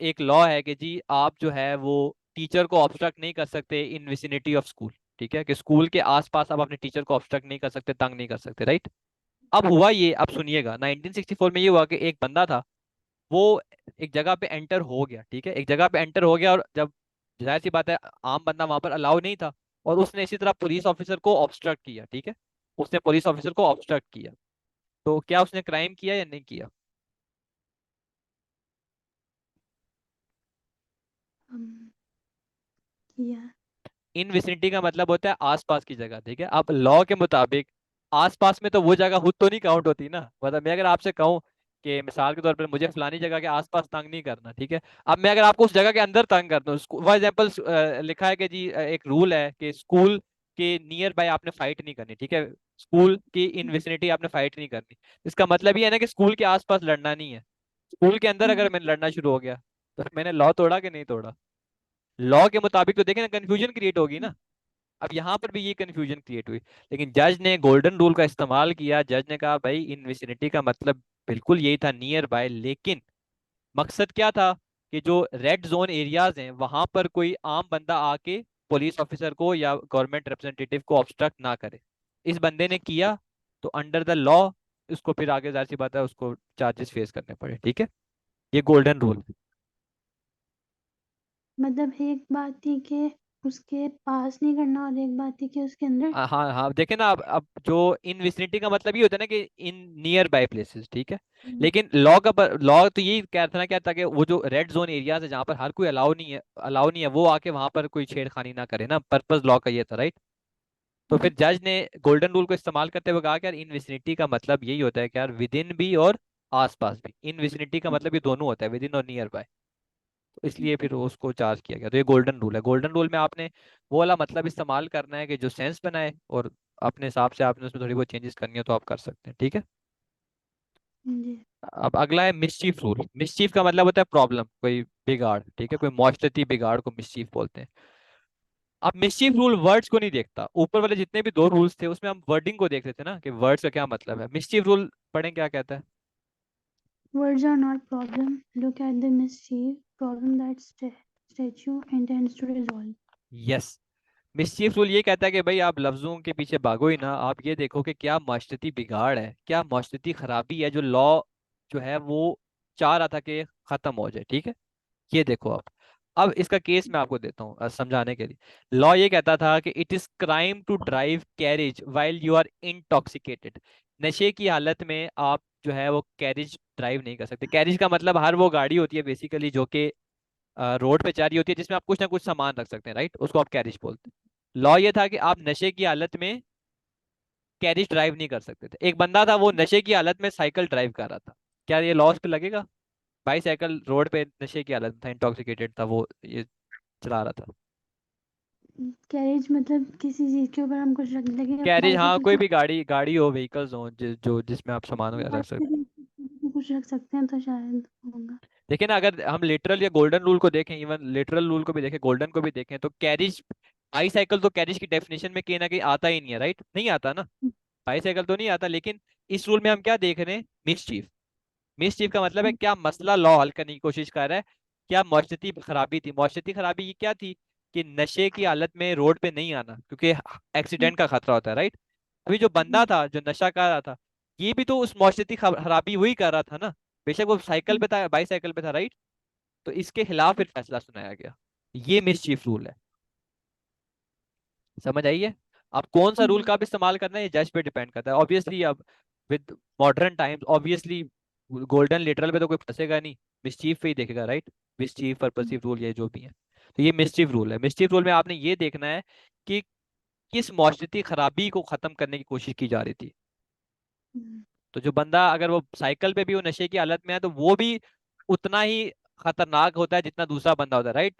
एक लॉ है कि जी आप जो है वो टीचर को ऑब्स्ट्रक्ट नहीं कर सकते इन विसिनिटी ऑफ स्कूल, ठीक है, कि स्कूल के आसपास आप अपने टीचर को ऑब्स्ट्रक्ट नहीं कर सकते, तंग नहीं कर सकते, राइट। अब हुआ ये, अब सुनिएगा, 1964 में ये हुआ कि एक बंदा था, वो एक जगह पे एंटर हो गया, ठीक है, एक जगह पे एंटर हो गया, और जब, जाहिर सी बात है, आम बंदा वहां पर अलाउ नहीं था, और उसने इसी तरह पुलिस ऑफिसर को ऑब्स्ट्रक्ट किया, ठीक है। उसने पुलिस ऑफिसर को ऑब्स्ट्रक्ट किया। तो क्या उसने क्राइम किया या नहीं किया? Um, yeah. इन विसिनिटी का मतलब होता है आसपास की जगह, ठीक है। अब लॉ के मुताबिक आसपास में तो वो जगह खुद तो नहीं काउंट होती ना। मतलब मैं अगर आपसे कहूँ कि मिसाल के तौर पर मुझे फलानी जगह के आसपास तंग नहीं करना, ठीक है। अब मैं अगर आपको उस जगह के अंदर तंग कर दूं, फॉर एग्जाम्पल लिखा है कि जी एक रूल है कि स्कूल के नियर बाय आपने फाइट नहीं करनी, ठीक है। स्कूल की इन विसिनिटी आपने फाइट नहीं करनी। इसका मतलब ये है ना कि स्कूल के आसपास लड़ना नहीं है। स्कूल के अंदर अगर मैंने लड़ना शुरू हो गया, तो मैंने लॉ तोड़ा कि नहीं तोड़ा? लॉ के मुताबिक तो देखें ना, कंफ्यूजन क्रिएट होगी ना। अब यहाँ पर भी ये कंफ्यूजन क्रिएट हुई, लेकिन जज ने गोल्डन रूल का इस्तेमाल किया। जज ने कहा भाई इन विसिनिटी का मतलब बिल्कुल यही था, नियर बाय, लेकिन मकसद क्या था कि जो रेड जोन एरियाज हैं वहां पर कोई आम बंदा आके पुलिस ऑफिसर को या गवर्नमेंट रिप्रेजेंटेटिव को ऑब्स्ट्रक्ट ना करे। इस बंदे ने किया, तो अंडर द लॉ उसको फिर आगे जाहिर सी बात है उसको चार्जेस फेस करने पड़े, ठीक है। ये गोल्डन रूल। मतलब एक बात थी कि उसके पास नहीं करना और एक बात थी कि उसके अंदर। हाँ हाँ, देखे ना, अब जो इन विसिनिटी का मतलब ये होता है ना कि इन नियर बाय प्लेसेस, ठीक है। हम्म। लेकिन लॉ का लॉ तो यही कह रहा था ना, क्या था कि वो जो रेड जोन एरियाज है जहाँ पर हर कोई अलाउ नहीं है, वो आके वहां पर कोई छेड़खानी ना करे ना। पर्पस लॉ का ये था, राइट। तो हम्म। फिर जज ने गोल्डन रूल को इस्तेमाल करते हुए कहा कि यार इन विसिनिटी का मतलब यही होता है कि यार विद इन भी और आसपास भी। इन विसिनिटी का मतलब ये दोनों होता है, विद इन और नियर बाय। तो इसलिए फिर उसको चार्ज किया गया। तो ये गोल्डन रूल है। गोल्डन रूल में आपने वो वाला मतलब इस्तेमाल करना है कि जो सेंस बनाए, और अपने हिसाब से आपने उसमें थोड़ी बहुत चेंजेस करनी हो तो आप कर सकते हैं, ठीक है। जी। अब अगला है मिसचीफ रूल। मिसचीफ का मतलब होता है प्रॉब्लम, कोई बिगाड़, ठीक है, कोई मौजूदती बिगाड़ को मिसचीफ बोलते हैं। अब मिसचीफ रूल वर्ड्स को नहीं देखता। ऊपर वाले जितने भी दो रूल्स थे उसमें हम वर्डिंग को देख रहे थे ना, कि वर्ड्स का क्या मतलब है। मिसचीफ रूल पढ़ें क्या कहता है। Words are not problem. Look at the mischief problem that statue intends to resolve. Yes, mischief rule ये कहता है कि भाई आप लफ्जों के पीछे भागो ही ना, आप ये देखो कि क्या माशरती बिगाड़ है, क्या माशरती खराबी है जो लॉ जो है वो चाह रहा था कि खत्म हो जाए, ठीक है। ये देखो आप। अब इसका केस मैं आपको देता हूँ समझाने के लिए। लॉ ये कहता था कि it is crime to drive carriage while you are intoxicated. नशे की हालत में आप जो है वो कैरिज ड्राइव नहीं कर सकते। कैरिज का मतलब हर वो गाड़ी होती है बेसिकली जो कि रोड पे जा रही होती है, जिसमें आप कुछ ना कुछ सामान रख सकते हैं, राइट, उसको आप कैरिज बोलते हैं। लॉ ये था कि आप नशे की हालत में कैरिज ड्राइव नहीं कर सकते थे। एक बंदा था वो नशे की हालत में साइकिल ड्राइव कर रहा था, क्या ये लॉस पे लगेगा। बाईसाइकिल रोड पे नशे की हालत में था, इंटॉक्सिकेटेड था वो, ये चला रहा था। कैरेज मतलब किसी चीज के ऊपर हम कुछ रख, लेकिन अब कैरिज, हाँ, बाइसाइकिल कोई को भी गाड़ी गाड़ी हो, व्हीकल्स हो, जो जिसमें आप सामान वगैरह रख सकते। बाइसाइकिल पे कुछ रख सकते हैं तो शायद होगा। देखिए ना, अगर हम लिटरल या गोल्डन रूल को देखें, इवन लिटरल रूल को भी देखें, गोल्डन को भी देखें, तो कैरिज, बाईसाइकिल तो कैरिज की डेफिनेशन में कहीं ना कहीं आता ही नहीं है, राइट, नहीं आता ना। बाईसाइकिल तो नहीं आता, लेकिन इस रूल में हम क्या देख रहे हैं, मिसचीफ। मिसचीफ का मतलब है क्या मसला लॉ हल करने की कोशिश कर रहा है। क्या मौशरती खराबी थी, मौशरती खराबी ये क्या थी, कि नशे की हालत में रोड पे नहीं आना, क्योंकि एक्सीडेंट का खतरा होता है, राइट। अभी जो बंदा था जो नशा कर रहा था, ये भी तो उस मौशरती खराबी वही कर रहा था ना। बेशक वो साइकिल पे था, बाईसाइकिल पे था, राइट। तो इसके खिलाफ फिर फैसला सुनाया गया। ये मिसचीफ रूल है। समझ आइए। अब कौन सा रूल जी। का भी इस्तेमाल करना है ये जज पे डिपेंड करता है ऑब्वियसली। अब with modern times obviously golden literal पे तो कोई फंसेगा नहीं, मिसचीफ पे ही देखेगा, राइट। मिसचीफ पर्पसिव रूल ये जो भी है, तो ये मिसचीफ रूल है। मिसचीफ रूल में आपने ये देखना है कि किस मौशरती खराबी को खत्म करने की कोशिश की जा रही थी। तो जो बंदा अगर वो साइकिल पे भी वो नशे की हालत में है, तो वो भी उतना ही खतरनाक होता है जितना दूसरा बंदा होता है, राइट।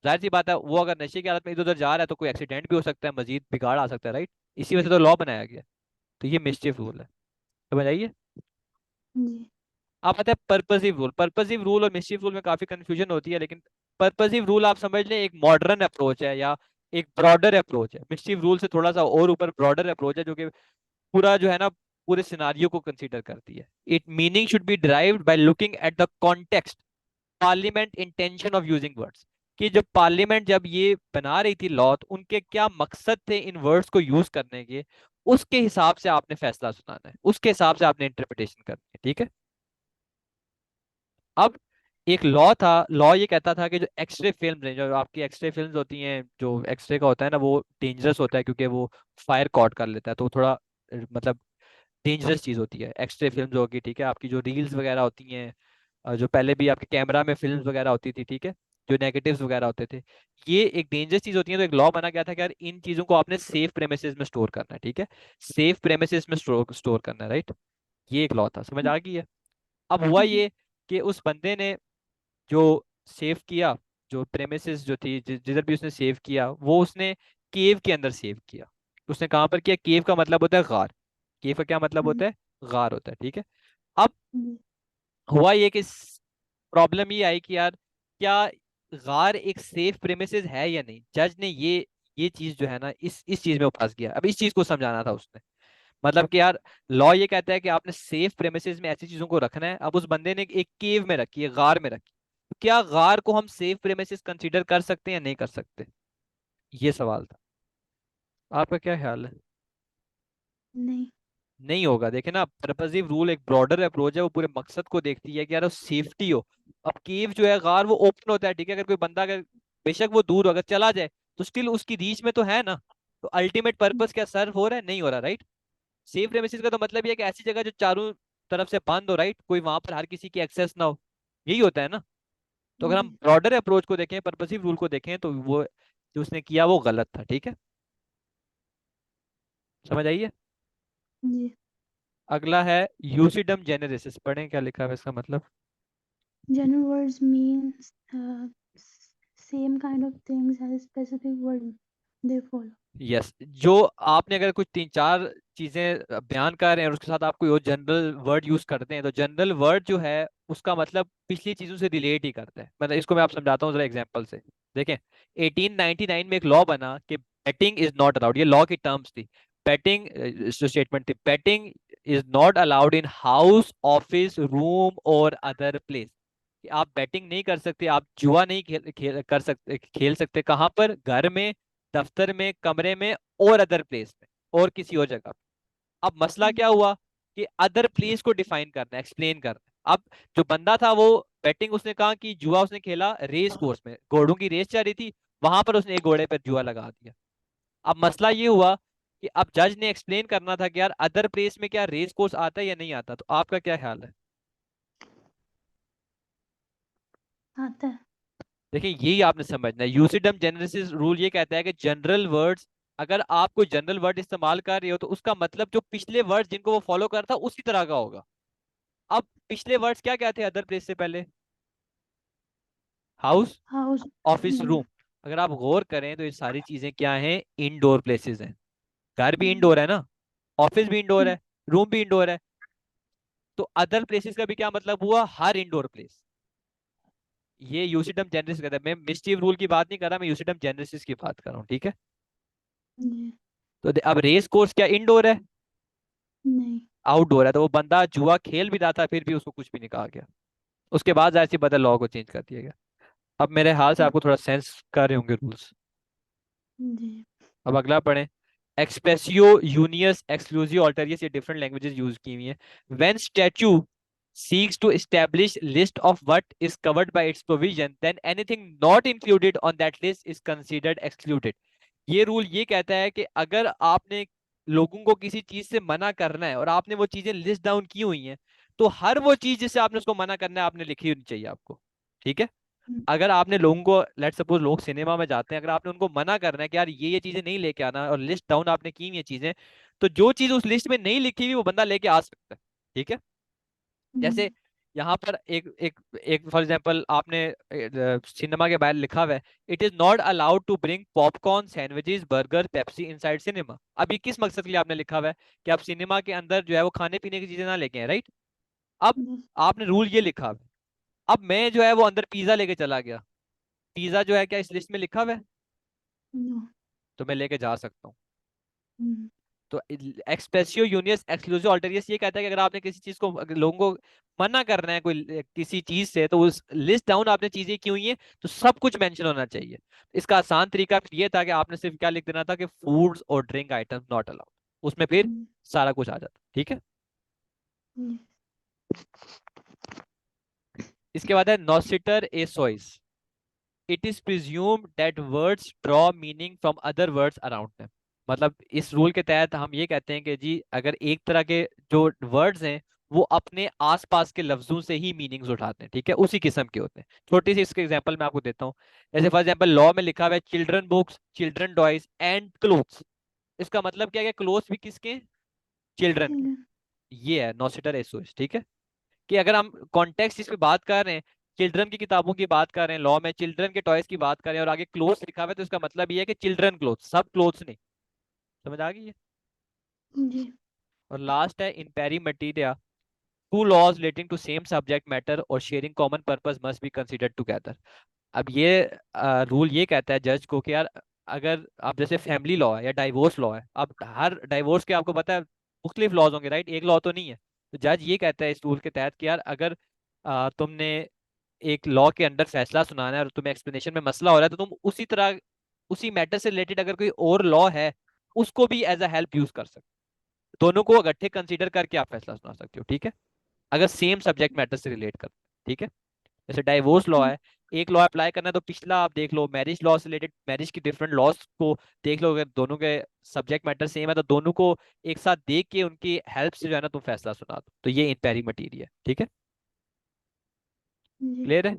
जाहिर सी बात है, वो अगर नशे की हालत में इधर उधर जा रहा है तो कोई एक्सीडेंट भी हो सकता है, मजीद बिगाड़ आ सकता है, राइट। इसी वजह से तो लॉ बनाया गया। तो ये मिसचिफ रूल है, समझ आइए। जी। आप पता है पर्पसिव रूल, पर्पसिव रूल और मिसचिफ रूल में काफी कंफ्यूजन होती है, लेकिन पर्पसिव रूल आप समझ लें एक मॉडर्न अप्रोच है या एक ब्रॉडर अप्रोच है। मिसचिफ रूल से थोड़ा सा और ऊपर ब्रॉडर अप्रोच है, जो कि पूरा जो है ना पूरे सिनारियो को कंसीडर करती है। It meaning should be derived by looking at the context, parliament intention of using words. कि जब पार्लियामेंट जब ये बना रही थी लॉ, तो उनके क्या मकसद थे इन वर्ड्स को यूज करने के, उसके हिसाब से आपने फैसला सुनाना है, उसके हिसाब से आपने इंटरप्रिटेशन करनी है, ठीक है। अब एक लॉ था, लॉ ये कहता था कि जो एक्सरे फिल्म है, जो आपकी एक्सरे फिल्म्स होती हैं, जो एक्सरे का होता है ना वो डेंजरस होता है, क्योंकि वो फायर कॉट कर लेता है, तो वो थोड़ा मतलब डेंजरस चीज होती है एक्सरे फिल्म होगी, ठीक है। आपकी जो रील्स वगैरह होती हैं, जो पहले भी आपके कैमरा में फिल्म वगैरह होती थी, ठीक है, जो नेगेटिव्स वगैरह होते थे, ये एक डेंजरस चीज होती है। तो एक लॉ बना गया था कि यार इन चीजों को आपने सेफ प्रेमिसेस में स्टोर करना है, ठीक है, सेफ प्रेमिसेस में स्टोर करना है, राइट। ये एक लॉ था, समझ आ गई है। अब हुआ जी। ये कि उस बंदे ने जो सेव किया, जो प्रेमिसेस जो थी, जिधर भी उसने सेव किया, वो उसने केव के अंदर सेव किया। उसने कहाँ पर किया, केव का मतलब होता है गार। केव का क्या मतलब होता है, गार होता है, ठीक है। अब हुआ ये कि प्रॉब्लम ये आई कि यार क्या गार एक सेफ प्रेमिसेस है या नहीं। जज ने ये चीज जो है ना इस चीज में वो फंस गया। अब इस चीज को समझाना था उसने, मतलब कि यार लॉ ये कहता है कि आपने सेफ प्रेमिसेस में ऐसी चीजों को रखना है। अब उस बंदे ने एक केव में रखी है, गार में रखी, तो क्या गार को हम सेफ प्रेमिसेस कंसीडर कर सकते हैं या नहीं कर सकते, ये सवाल था। आपका क्या ख्याल है। नहीं। नहीं होगा। देखे ना, पर्पसिव रूल एक ब्रॉडर अप्रोच है, वो पूरे मकसद को देखती है कि यार सेफ्टी हो। अब केव जो है, गार, वो ओपन होता है, ठीक है। अगर कोई बंदा अगर बेशक वो दूर अगर चला जाए तो स्टिल उसकी रीच में तो है ना। तो अल्टीमेट पर्पस क्या सर्व हो रहा है, नहीं हो रहा, राइट। सेफ प्रेमिसेस का तो मतलब ये है कि ऐसी जगह जो चारों तरफ से बंद हो, राइट, कोई वहां पर हर किसी की एक्सेस ना हो, यही होता है ना। तो अगर हम जी। ब्रॉडर अप्रोच को देखें, पर्पसिव रूल को देखें, तो वो जो उसने किया वो गलत था, ठीक है। समझ आइए। जी। अगला है यूसिडम जेनेरिसिस, पढ़ें क्या लिखा है इसका मतलब। General words mean same kind of things as specific word they follow. Yes, जो आपने अगर कुछ तीन चार चीजें बयान कर रहे हैं और उसके साथ आप कोई और जनरल वर्ड यूज करते हैं, तो जनरल वर्ड जो है उसका मतलब पिछली चीजों से रिलेट ही करता है। मतलब इसको मैं आप समझाता हूँ जरा एग्जांपल से। देखें, 1899 में एक लॉ बना कि बैटिंग इज नॉट अलाउड, ये लॉ की टर्म्स थी। बैटिंग जो स्टेटमेंट थी, batting is not allowed in house, office, room और अदर प्लेस। कि आप बैटिंग नहीं कर सकते, आप जुआ नहीं खेल सकते कहाँ पर? घर में, दफ्तर में, कमरे में और अदर प्लेस में, और किसी और जगह। अब मसला क्या हुआ कि अदर प्लेस को डिफाइन करना है, एक्सप्लेन करना है। अब जो बंदा था वो बैटिंग उसने कहा कि जुआ उसने खेला रेस कोर्स में, घोड़ों की रेस चल रही थी, वहां पर उसने एक घोड़े पर जुआ लगा दिया। अब मसला ये हुआ कि अब जज ने एक्सप्लेन करना था कि यार अदर प्लेस में क्या रेस कोर्स आता है या नहीं आता, तो आपका क्या ख्याल है? आता है। देखिए यही आपने समझना है। यूसिडम जेनेसिस रूल ये कहता है कि जनरल वर्ड्स, अगर आप कोई जनरल वर्ड इस्तेमाल कर रहे हो तो उसका मतलब जो पिछले वर्ड्स जिनको वो फॉलो करता उसी तरह का होगा। अब पिछले वर्ड्स क्या क्या थे अदर प्लेस से पहले? House, house. Office, room. अगर आप गौर करें तो ये सारी चीजें क्या हैं? इंडोर प्लेसेस हैं। घर भी इंडोर है ना, ऑफिस भी इंडोर है, रूम भी इंडोर है। तो अदर प्लेसेस का भी क्या मतलब हुआ? हर इंडोर प्लेस। ये यूसिडम जेनेसिस कहता है। मैं मिस्टीव रूल की बात नहीं कर रहा, मैं यूसिडम जेनेसिस की बात कर रहा हूँ, ठीक है? जी। तो अब रेस कोर्स क्या इंडोर है? नहीं। आउटडोर है। तो वो बंदा जुआ खेल भी रहा था फिर भी उसको कुछ भी नहीं कहा गया। उसके बाद जाहिर सी बदल लॉ को चेंज कर दिया गया। अब मेरे हाल से आपको थोड़ा सेंस कर रहे होंगे रूल्स। जी। अब अगला पढ़ें। एक्सप्रेसियो यूनियस एक्सक्लूसिव अल्टरियस, ये डिफरेंट लैंग्वेजेस यूज की हुई हैं। When statue seeks to establish list of what is covered by its provision, then anything not included on that list is considered excluded। ये रूल ये कहता है कि अगर आपने लोगों को किसी चीज से मना करना है और आपने वो चीजें लिस्ट डाउन की हुई हैं, तो हर वो चीज जिससे आपने उसको मना करना है आपने लिखी होनी चाहिए आपको, ठीक है? अगर आपने लोगों को, लेट सपोज लोग सिनेमा में जाते हैं, अगर आपने उनको मना करना है कि यार ये चीजें नहीं लेके आना और लिस्ट डाउन आपने की हुई है चीजें, तो जो चीज उस लिस्ट में नहीं लिखी हुई वो बंदा लेके आ सकता है, ठीक है? जैसे यहाँ पर एक एक एक फॉर एग्जांपल आपने सिनेमा के बाहर लिखा हुआ है, it is not allowed to bring popcorn, sandwiches, burger, Pepsi inside cinema. अब ये किस मकसद के लिए आपने लिखा हुआ है? कि आप सिनेमा के अंदर जो है वो खाने पीने की चीजें ना लेके आए, राइट? अब आपने रूल ये लिखा हुआ है। अब मैं जो है वो अंदर पिज्जा लेके चला गया, पिज्जा जो है क्या इस लिस्ट में लिखा हुआ है? नो। तो मैं लेके जा सकता हूँ। तो एक्सप्रेसियो यूनियस एक्सक्लूसिव अल्टरियस ये कहता है कि अगर आपने किसी चीज को, अगर लोगों को मना करना है कोई किसी चीज से, तो उस लिस्ट डाउन आपने चीजें की हुई हैं तो सब कुछ मेंशन होना चाहिए। इसका आसान तरीका फिर ये था कि आपने सिर्फ क्या लिख देना था कि फूड्स और ड्रिंक आइटम्स नॉट अलाउड, उसमें फिर सारा कुछ आ जाता, ठीक है? इसके बाद है noscitur a sociis. It is presumed that words draw meaning from other words around them. मतलब इस रूल के तहत हम ये कहते हैं कि जी अगर एक तरह के जो वर्ड्स हैं वो अपने आसपास के लफ्जों से ही मीनिंग्स उठाते हैं, ठीक है, उसी किस्म के होते हैं। छोटी सी इसके एग्जांपल मैं आपको देता हूँ। जैसे फॉर एग्जांपल लॉ में लिखा हुआ है children books, children toys and clothes. इसका मतलब क्या है? क्लोथ्स भी किसके? चिल्ड्रन के। ये है नॉसिटर एसोस, ठीक है? कि अगर हम कॉन्टेक्स्ट इस पे बात कर रहे हैं, चिल्ड्रन की किताबों की बात कर रहे हैं, लॉ में चिल्ड्रन के टॉयज की बात कर रहे हैं और आगे क्लोथ्स लिखा हुआ है, तो इसका मतलब ये है कि चिल्ड्रन क्लोथ्स, सब क्लोथ्स नहीं। समझ आ गई है? जी। और लास्ट है in pari materia. Two laws relating to same subject matter और sharing common purpose must be considered together. अब ये रूल ये कहता है जज को कि यार अगर आप जैसे फैमिली लॉ है या डाइवोर्स लॉ है, अब हर डाइवोर्स के आपको पता है मुख्तलिफ लॉज होंगे, राइट? एक लॉ तो नहीं है। तो जज ये कहता है इस रूल के तहत कि यार अगर तुमने एक लॉ के अंडर फैसला सुनाना है और तुम्हें एक्सप्लेनेशन में मसला हो रहा है, तो तुम उसी तरह उसी मैटर से रिलेटेड अगर कोई और लॉ है उसको भी एज अ हेल्प यूज कर सकते हो। दोनों को इकट्ठे कंसीडर करके आप फैसला सुना सकते हो, ठीक है? अगर सेम सब्जेक्ट मैटर से रिलेट कर, ठीक है? जैसे डाइवोर्स लॉ है, एक लॉ अप्लाई करना है तो पिछला आप देख लो, मैरिज लॉ से रिलेटेड मैरिज की डिफरेंट लॉज को देख लो, अगर दोनों के सब्जेक्ट मैटर सेम है तो दोनों को एक साथ देख के उनकी हेल्प से जो है ना तुम फैसला सुना दो। तो ये इम्पेरी मटीरियल, ठीक है? जी। क्लियर है?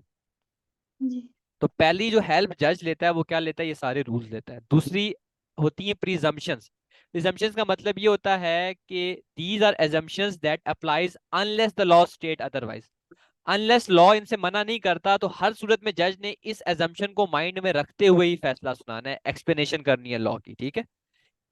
जी। तो पहली जो हेल्प जज लेता है वो क्या लेता है? ये सारे रूल्स लेता है। दूसरी होती है प्रिजम्पशंस। प्रिजम्पशंस का मतलब ये होता है कि these are assumptions that applies unless the law state otherwise. Unless law इनसे मना नहीं करता तो हर सूरत में जज ने इस एजम्पशन को माइंड में रखते हुए ही फैसला सुनाना है, एक्सप्लेनेशन करनी है लॉ की, ठीक है?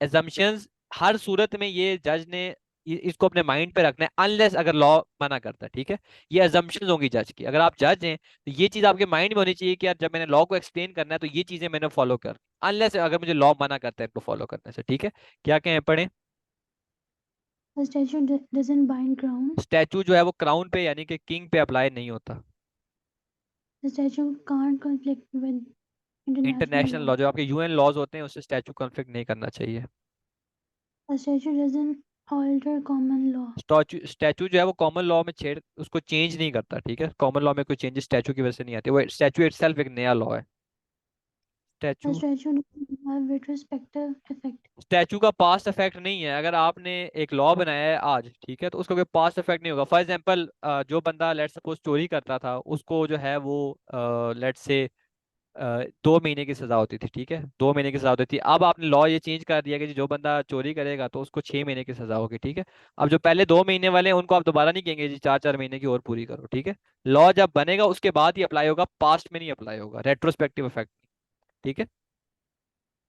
एजम्पशंस हर सूरत में ये जज ने इसको अपने माइंड पे रखना है, अनलेस अगर लॉ मना करता है, ठीक है। ये अजम्पशंस होंगी जज की। अगर आप जज हैं तो ये चीज आपके माइंड में होनी चाहिए कि यार जब मैंने लॉ को एक्सप्लेन करना है तो ये चीजें मैंने फॉलो कर, अनलेस अगर मुझे लॉ मना करता है इनको फॉलो करने से, ठीक है। क्या कहें, पढ़े। A statute doesn't bind crown. Statue जो है वो क्राउन पे यानी कि किंग पे अप्लाई नहीं होता। The statute can't conflict with international international law. Law जो आपके यूएन लॉज होते हैं उससे स्टैचू कॉन्फ्लिक्ट नहीं करना चाहिए। A statute doesn't alter common law. Statue statue जो है वो कॉमन लॉ में छेड़ उसको चेंज नहीं करता, ठीक है। कॉमन लॉ में कोई चेंजेस स्टैचू की वजह से नहीं आती, वो स्टैचू इटसेल्फ एक नया लॉ है। A statue statute doesn't have retrospective effect. Statue का पास्ट इफेक्ट नहीं है। अगर आपने एक लॉ बनाया है आज, ठीक है, तो उसका कोई पास्ट इफेक्ट नहीं होगा। फॉर एग्जांपल जो बंदा लेट्स सपोज चोरी करता था उसको जो है वो लेट्स से 2 महीने की सजा होती थी, ठीक है, 2 महीने की सजा होती थी। अब आपने लॉ ये चेंज कर दिया कि जो बंदा चोरी करेगा तो उसको 6 महीने की सजा होगी, ठीक है। अब जो पहले 2 महीने वाले हैं उनको आप दोबारा नहीं कहेंगे जी 4 4 महीने की और पूरी करो, ठीक है। लॉ जब बनेगा उसके बाद ही अप्लाई होगा, पास्ट में नहीं अप्लाई होगा, रेट्रोस्पेक्टिव इफेक्ट, ठीक है।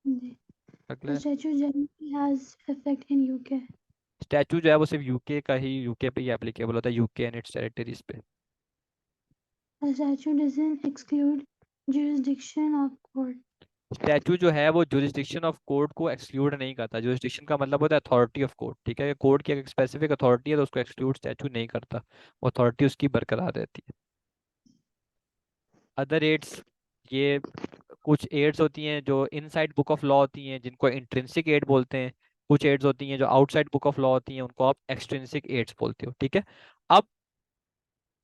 The अगला statute generally has effect in UK. Statue जो है वो सिर्फ यूके का ही, यूके पे ही एप्लीकेबल होता है, यूके एंड इट्स टेरिटरीज पे। A statute doesn't exclude jurisdiction of court. Statue जो है वो जुरिस्डिक्शन ऑफ कोर्ट को एक्सक्लूड नहीं करता। जुरिस्डिक्शन का मतलब होता है अथॉरिटी ऑफ कोर्ट, ठीक है। कोर्ट की एक स्पेसिफिक अथॉरिटी है तो उसको एक्सक्लूड स्टैचू नहीं करता, वो अथॉरिटी उसकी बरकरार रहती है। अदर एड्स, ये कुछ एड्स होती हैं जो इनसाइड बुक ऑफ लॉ होती हैं जिनको इंट्रिंसिक एड बोलते हैं। कुछ एड्स होती हैं जो आउटसाइड बुक ऑफ लॉ होती हैं उनको आप एक्सट्रिंसिक एड्स बोलते हो, ठीक है। अब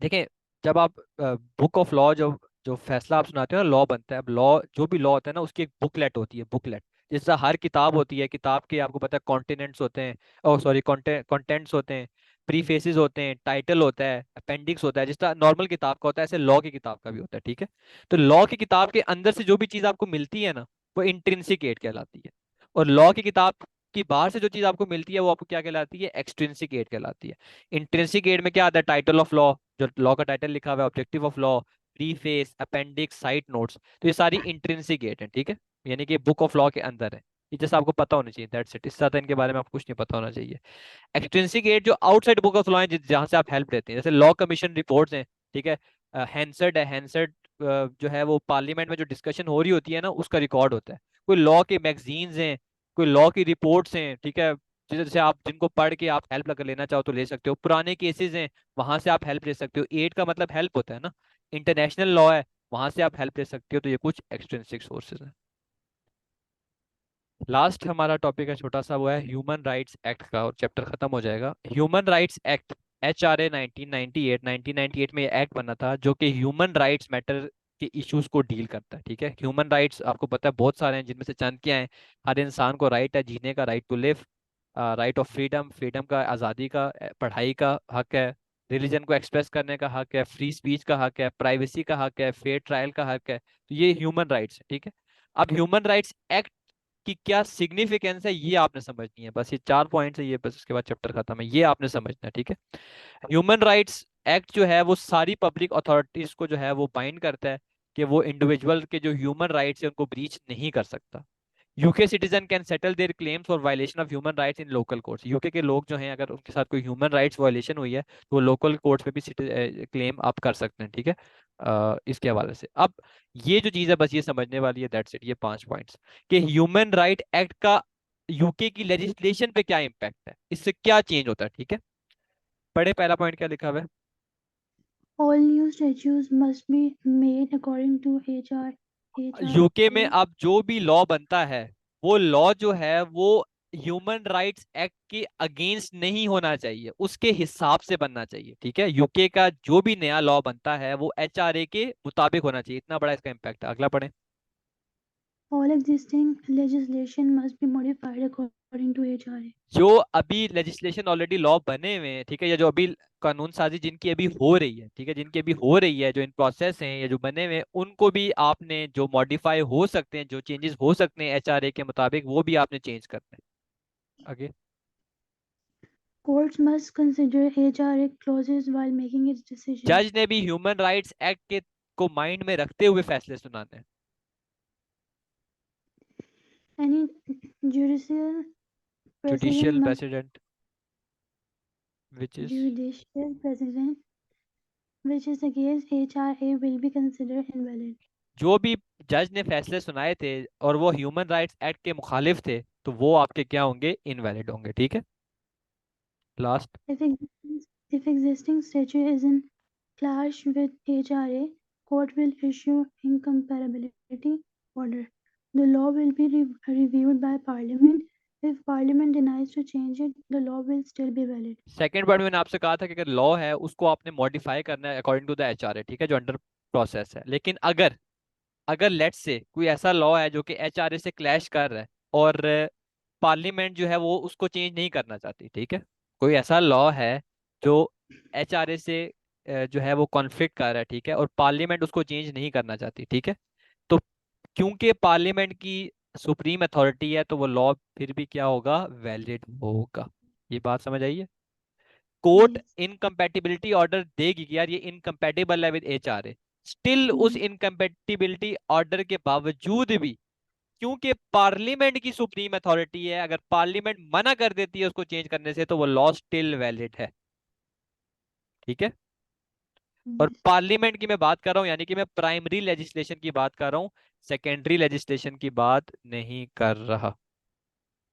देखें, जब आप बुक ऑफ लॉ जो जो फैसला आप सुनाते हो ना, लॉ बनता है। अब लॉ जो भी लॉ होता है ना उसकी एक बुकलेट होती है, बुकलेट। जैसा हर किताब होती है, किताब के आपको पता है कॉन्टिनेंट्स होते हैं, ओ सॉरी कॉन्टेंट्स होते हैं, प्रीफेसेस होते हैं, टाइटल होता है, अपेंडिक्स होता है। जिस तरह नॉर्मल किताब का होता है ऐसे लॉ की किताब का भी होता है, ठीक है। तो लॉ की किताब के अंदर से जो भी चीज आपको मिलती है ना वो इंट्रिंसिक एड कहलाती है। और लॉ की किताब की बाहर से जो चीज आपको मिलती है वो आपको क्या कहलाती है, एक्सट्रिंसिक एड कहलाती है। इंट्रिंसिक एड में क्या आता है, टाइटल ऑफ लॉ, जो लॉ का टाइटल लिखा हुआ है, objective of law, preface, appendix, side notes, तो ये सारी इंट्रिंसिक एड है, ठीक है। यानी कि बुक ऑफ लॉ के अंदर है। ये जैसा आपको पता होना चाहिए, दैट्स इट। इससे ज्यादा इनके बारे में आपको कुछ नहीं पता होना चाहिए। एक्सट्रिंसिक एड जो आउटसाइड बुक ऑफ लॉ है जहाँ से आप हेल्प लेते हैं, जैसे लॉ कमीशन रिपोर्ट्स हैं, ठीक है। हैंसर्ड है, हैंसर्ड जो है वो पार्लियामेंट में जो डिस्कशन हो रही होती है ना उसका रिकॉर्ड होता है। कोई लॉ के मैगजीन्स हैं, कोई लॉ की रिपोर्ट्स हैं, ठीक है, जैसे आप जिनको पढ़ के आप हेल्प अगर लेना चाहो तो ले सकते हो। पुराने केसेस हैं, वहां से आप हेल्प ले सकते हो। एड का मतलब हेल्प होता है ना। इंटरनेशनल लॉ है, वहां से आप हेल्प ले सकते हो। तो ये कुछ एक्सट्रिंसिक सोर्सेज हैं। लास्ट हमारा टॉपिक है छोटा सा, वो है ह्यूमन राइट्स एक्ट का, और चैप्टर खत्म हो जाएगा। ह्यूमन राइट्स एक्ट, HRA 1998 में ये एक्ट बना था जो कि ह्यूमन राइट्स मैटर के इश्यूज को डील करता है, ठीक है। ह्यूमन राइट्स आपको पता है बहुत सारे हैं, जिनमें से चंद क्या हैं। हर इंसान को राइट है जीने का, right to live, right of freedom, freedom का, आज़ादी का, पढ़ाई का हक है, रिलीजन को एक्सप्रेस करने का हक है, फ्री स्पीच का हक है, प्राइवेसी का हक है, फेयर ट्रायल का हक है। तो ये ह्यूमन राइट्स है, ठीक है। अब ह्यूमन राइट्स एक्ट कि क्या सिग्निफिकेंस है ये आपने समझनी है, बस ये 4 पॉइंट्स है ये, बस उसके बाद चैप्टर खत्म है, ये आपने समझना है, ठीक है। ह्यूमन राइट्स एक्ट जो है वो सारी पब्लिक अथॉरिटीज को जो है वो बाइंड करता है कि वो इंडिविजुअल के जो ह्यूमन राइट्स है उनको ब्रीच नहीं कर सकता। UK citizen can settle there claims for violation of human rights in local courts. UK के लोग जो हैं अगर उनके साथ कोई ह्यूमन राइट्स वायलेशन हुई है तो वो लोकल कोर्ट्स में भी क्लेम आप कर सकते हैं, ठीक है। इसके हवाले से अब ये जो चीज़ है बस ये समझने वाली है, दैट्स इट। ये 5 पॉइंट्स कि ह्यूमन राइट एक्ट का यूके की लेजिस्लेशन पे क्या इम्पैक्ट है, इससे क्या चेंज होता है, ठीक है। पढ़े, पहला पॉइंट क्या लिखा हुआ है। All new statutes must be made according to UK में HRA. अब जो भी लॉ बनता है वो लॉ जो है वो ह्यूमन राइट्स एक्ट के अगेंस्ट नहीं होना चाहिए, उसके हिसाब से बनना चाहिए, ठीक है। यूके का जो भी नया लॉ बनता है वो HRA के मुताबिक होना चाहिए। इतना बड़ा इसका इम्पैक्ट है। अगला पढ़े। All existing legislation must be modified according to HRA. जो अभी लेजिस्लेशन ऑलरेडी लॉ बने हुए हैं, ठीक है, या जो अभी कानून साजी जिनकी अभी हो रही है, ठीक है, जिनकी अभी हो रही है, जो इन प्रोसेस हैं या जो बने हुए हैं, उनको भी आपने जो मॉडिफाई हो सकते हैं, जो चेंजेस हो सकते हैं HRA के मुताबिक, वो भी आपने चेंज करना है। आगे। Courts must consider HRA clauses while making its decision. जज ने भी ह्यूमन राइट्स एक्ट के को माइंड में रखते हुए फैसले सुनाने हैं। Any judicial President judicial must president which is judicial president, which is the case, HRA will be considered invalid. जो भी जज ने फैसले सुनाए थे और वो ह्यूमन राइट्स एक्ट के मुखालिफ थे तो वो आपके क्या होंगे, इनवैलिड होंगे। ठीक है, last. If existing statute is in clash with HRA, court will issue incompatibility order. The law will be reviewed by Parliament. If Parliament denies to change it, the law will still be valid. Second part में मैंने आपसे कहा था कि अगर law है उसको आपने मॉडिफाई करना है अकॉर्डिंग टू द एचआरए, ठीक है, जो अंडर प्रोसेस है। लेकिन अगर अगर लेट्स से कोई ऐसा लॉ है जो कि एचआरए से क्लैश कर रहा है और पार्लियामेंट जो है वो उसको चेंज नहीं करना चाहती, ठीक है, कोई ऐसा लॉ है जो एचआरए से जो है वो कॉन्फ्लिक्ट कर रहा है, ठीक है, और पार्लियामेंट उसको चेंज नहीं करना चाहती, ठीक है, तो क्योंकि पार्लियामेंट की सुप्रीम अथॉरिटी है तो वो लॉ फिर भी क्या होगा, वैलिड होगा। ये बात समझ आई है? Court Yes. इनकम्पैटिबिलिटी ऑर्डर देगी कि यार ये इनकम्पैटिबल है विद एचआरए, स्टिल उस Mm. इनकम्पैटिबिलिटी ऑर्डर के बावजूद भी, क्योंकि पार्लियामेंट की सुप्रीम अथॉरिटी है, अगर पार्लियामेंट मना कर देती है उसको चेंज करने से तो वो लॉ स्टिल वैलिड है। ठीक है, और Yes. पार्लियामेंट की मैं बात कर रहा हूं, यानी कि मैं प्राइमरी लेजिस्लेशन की बात कर रहा हूं, सेकेंडरी लेजिस्लेशन की बात नहीं कर रहा।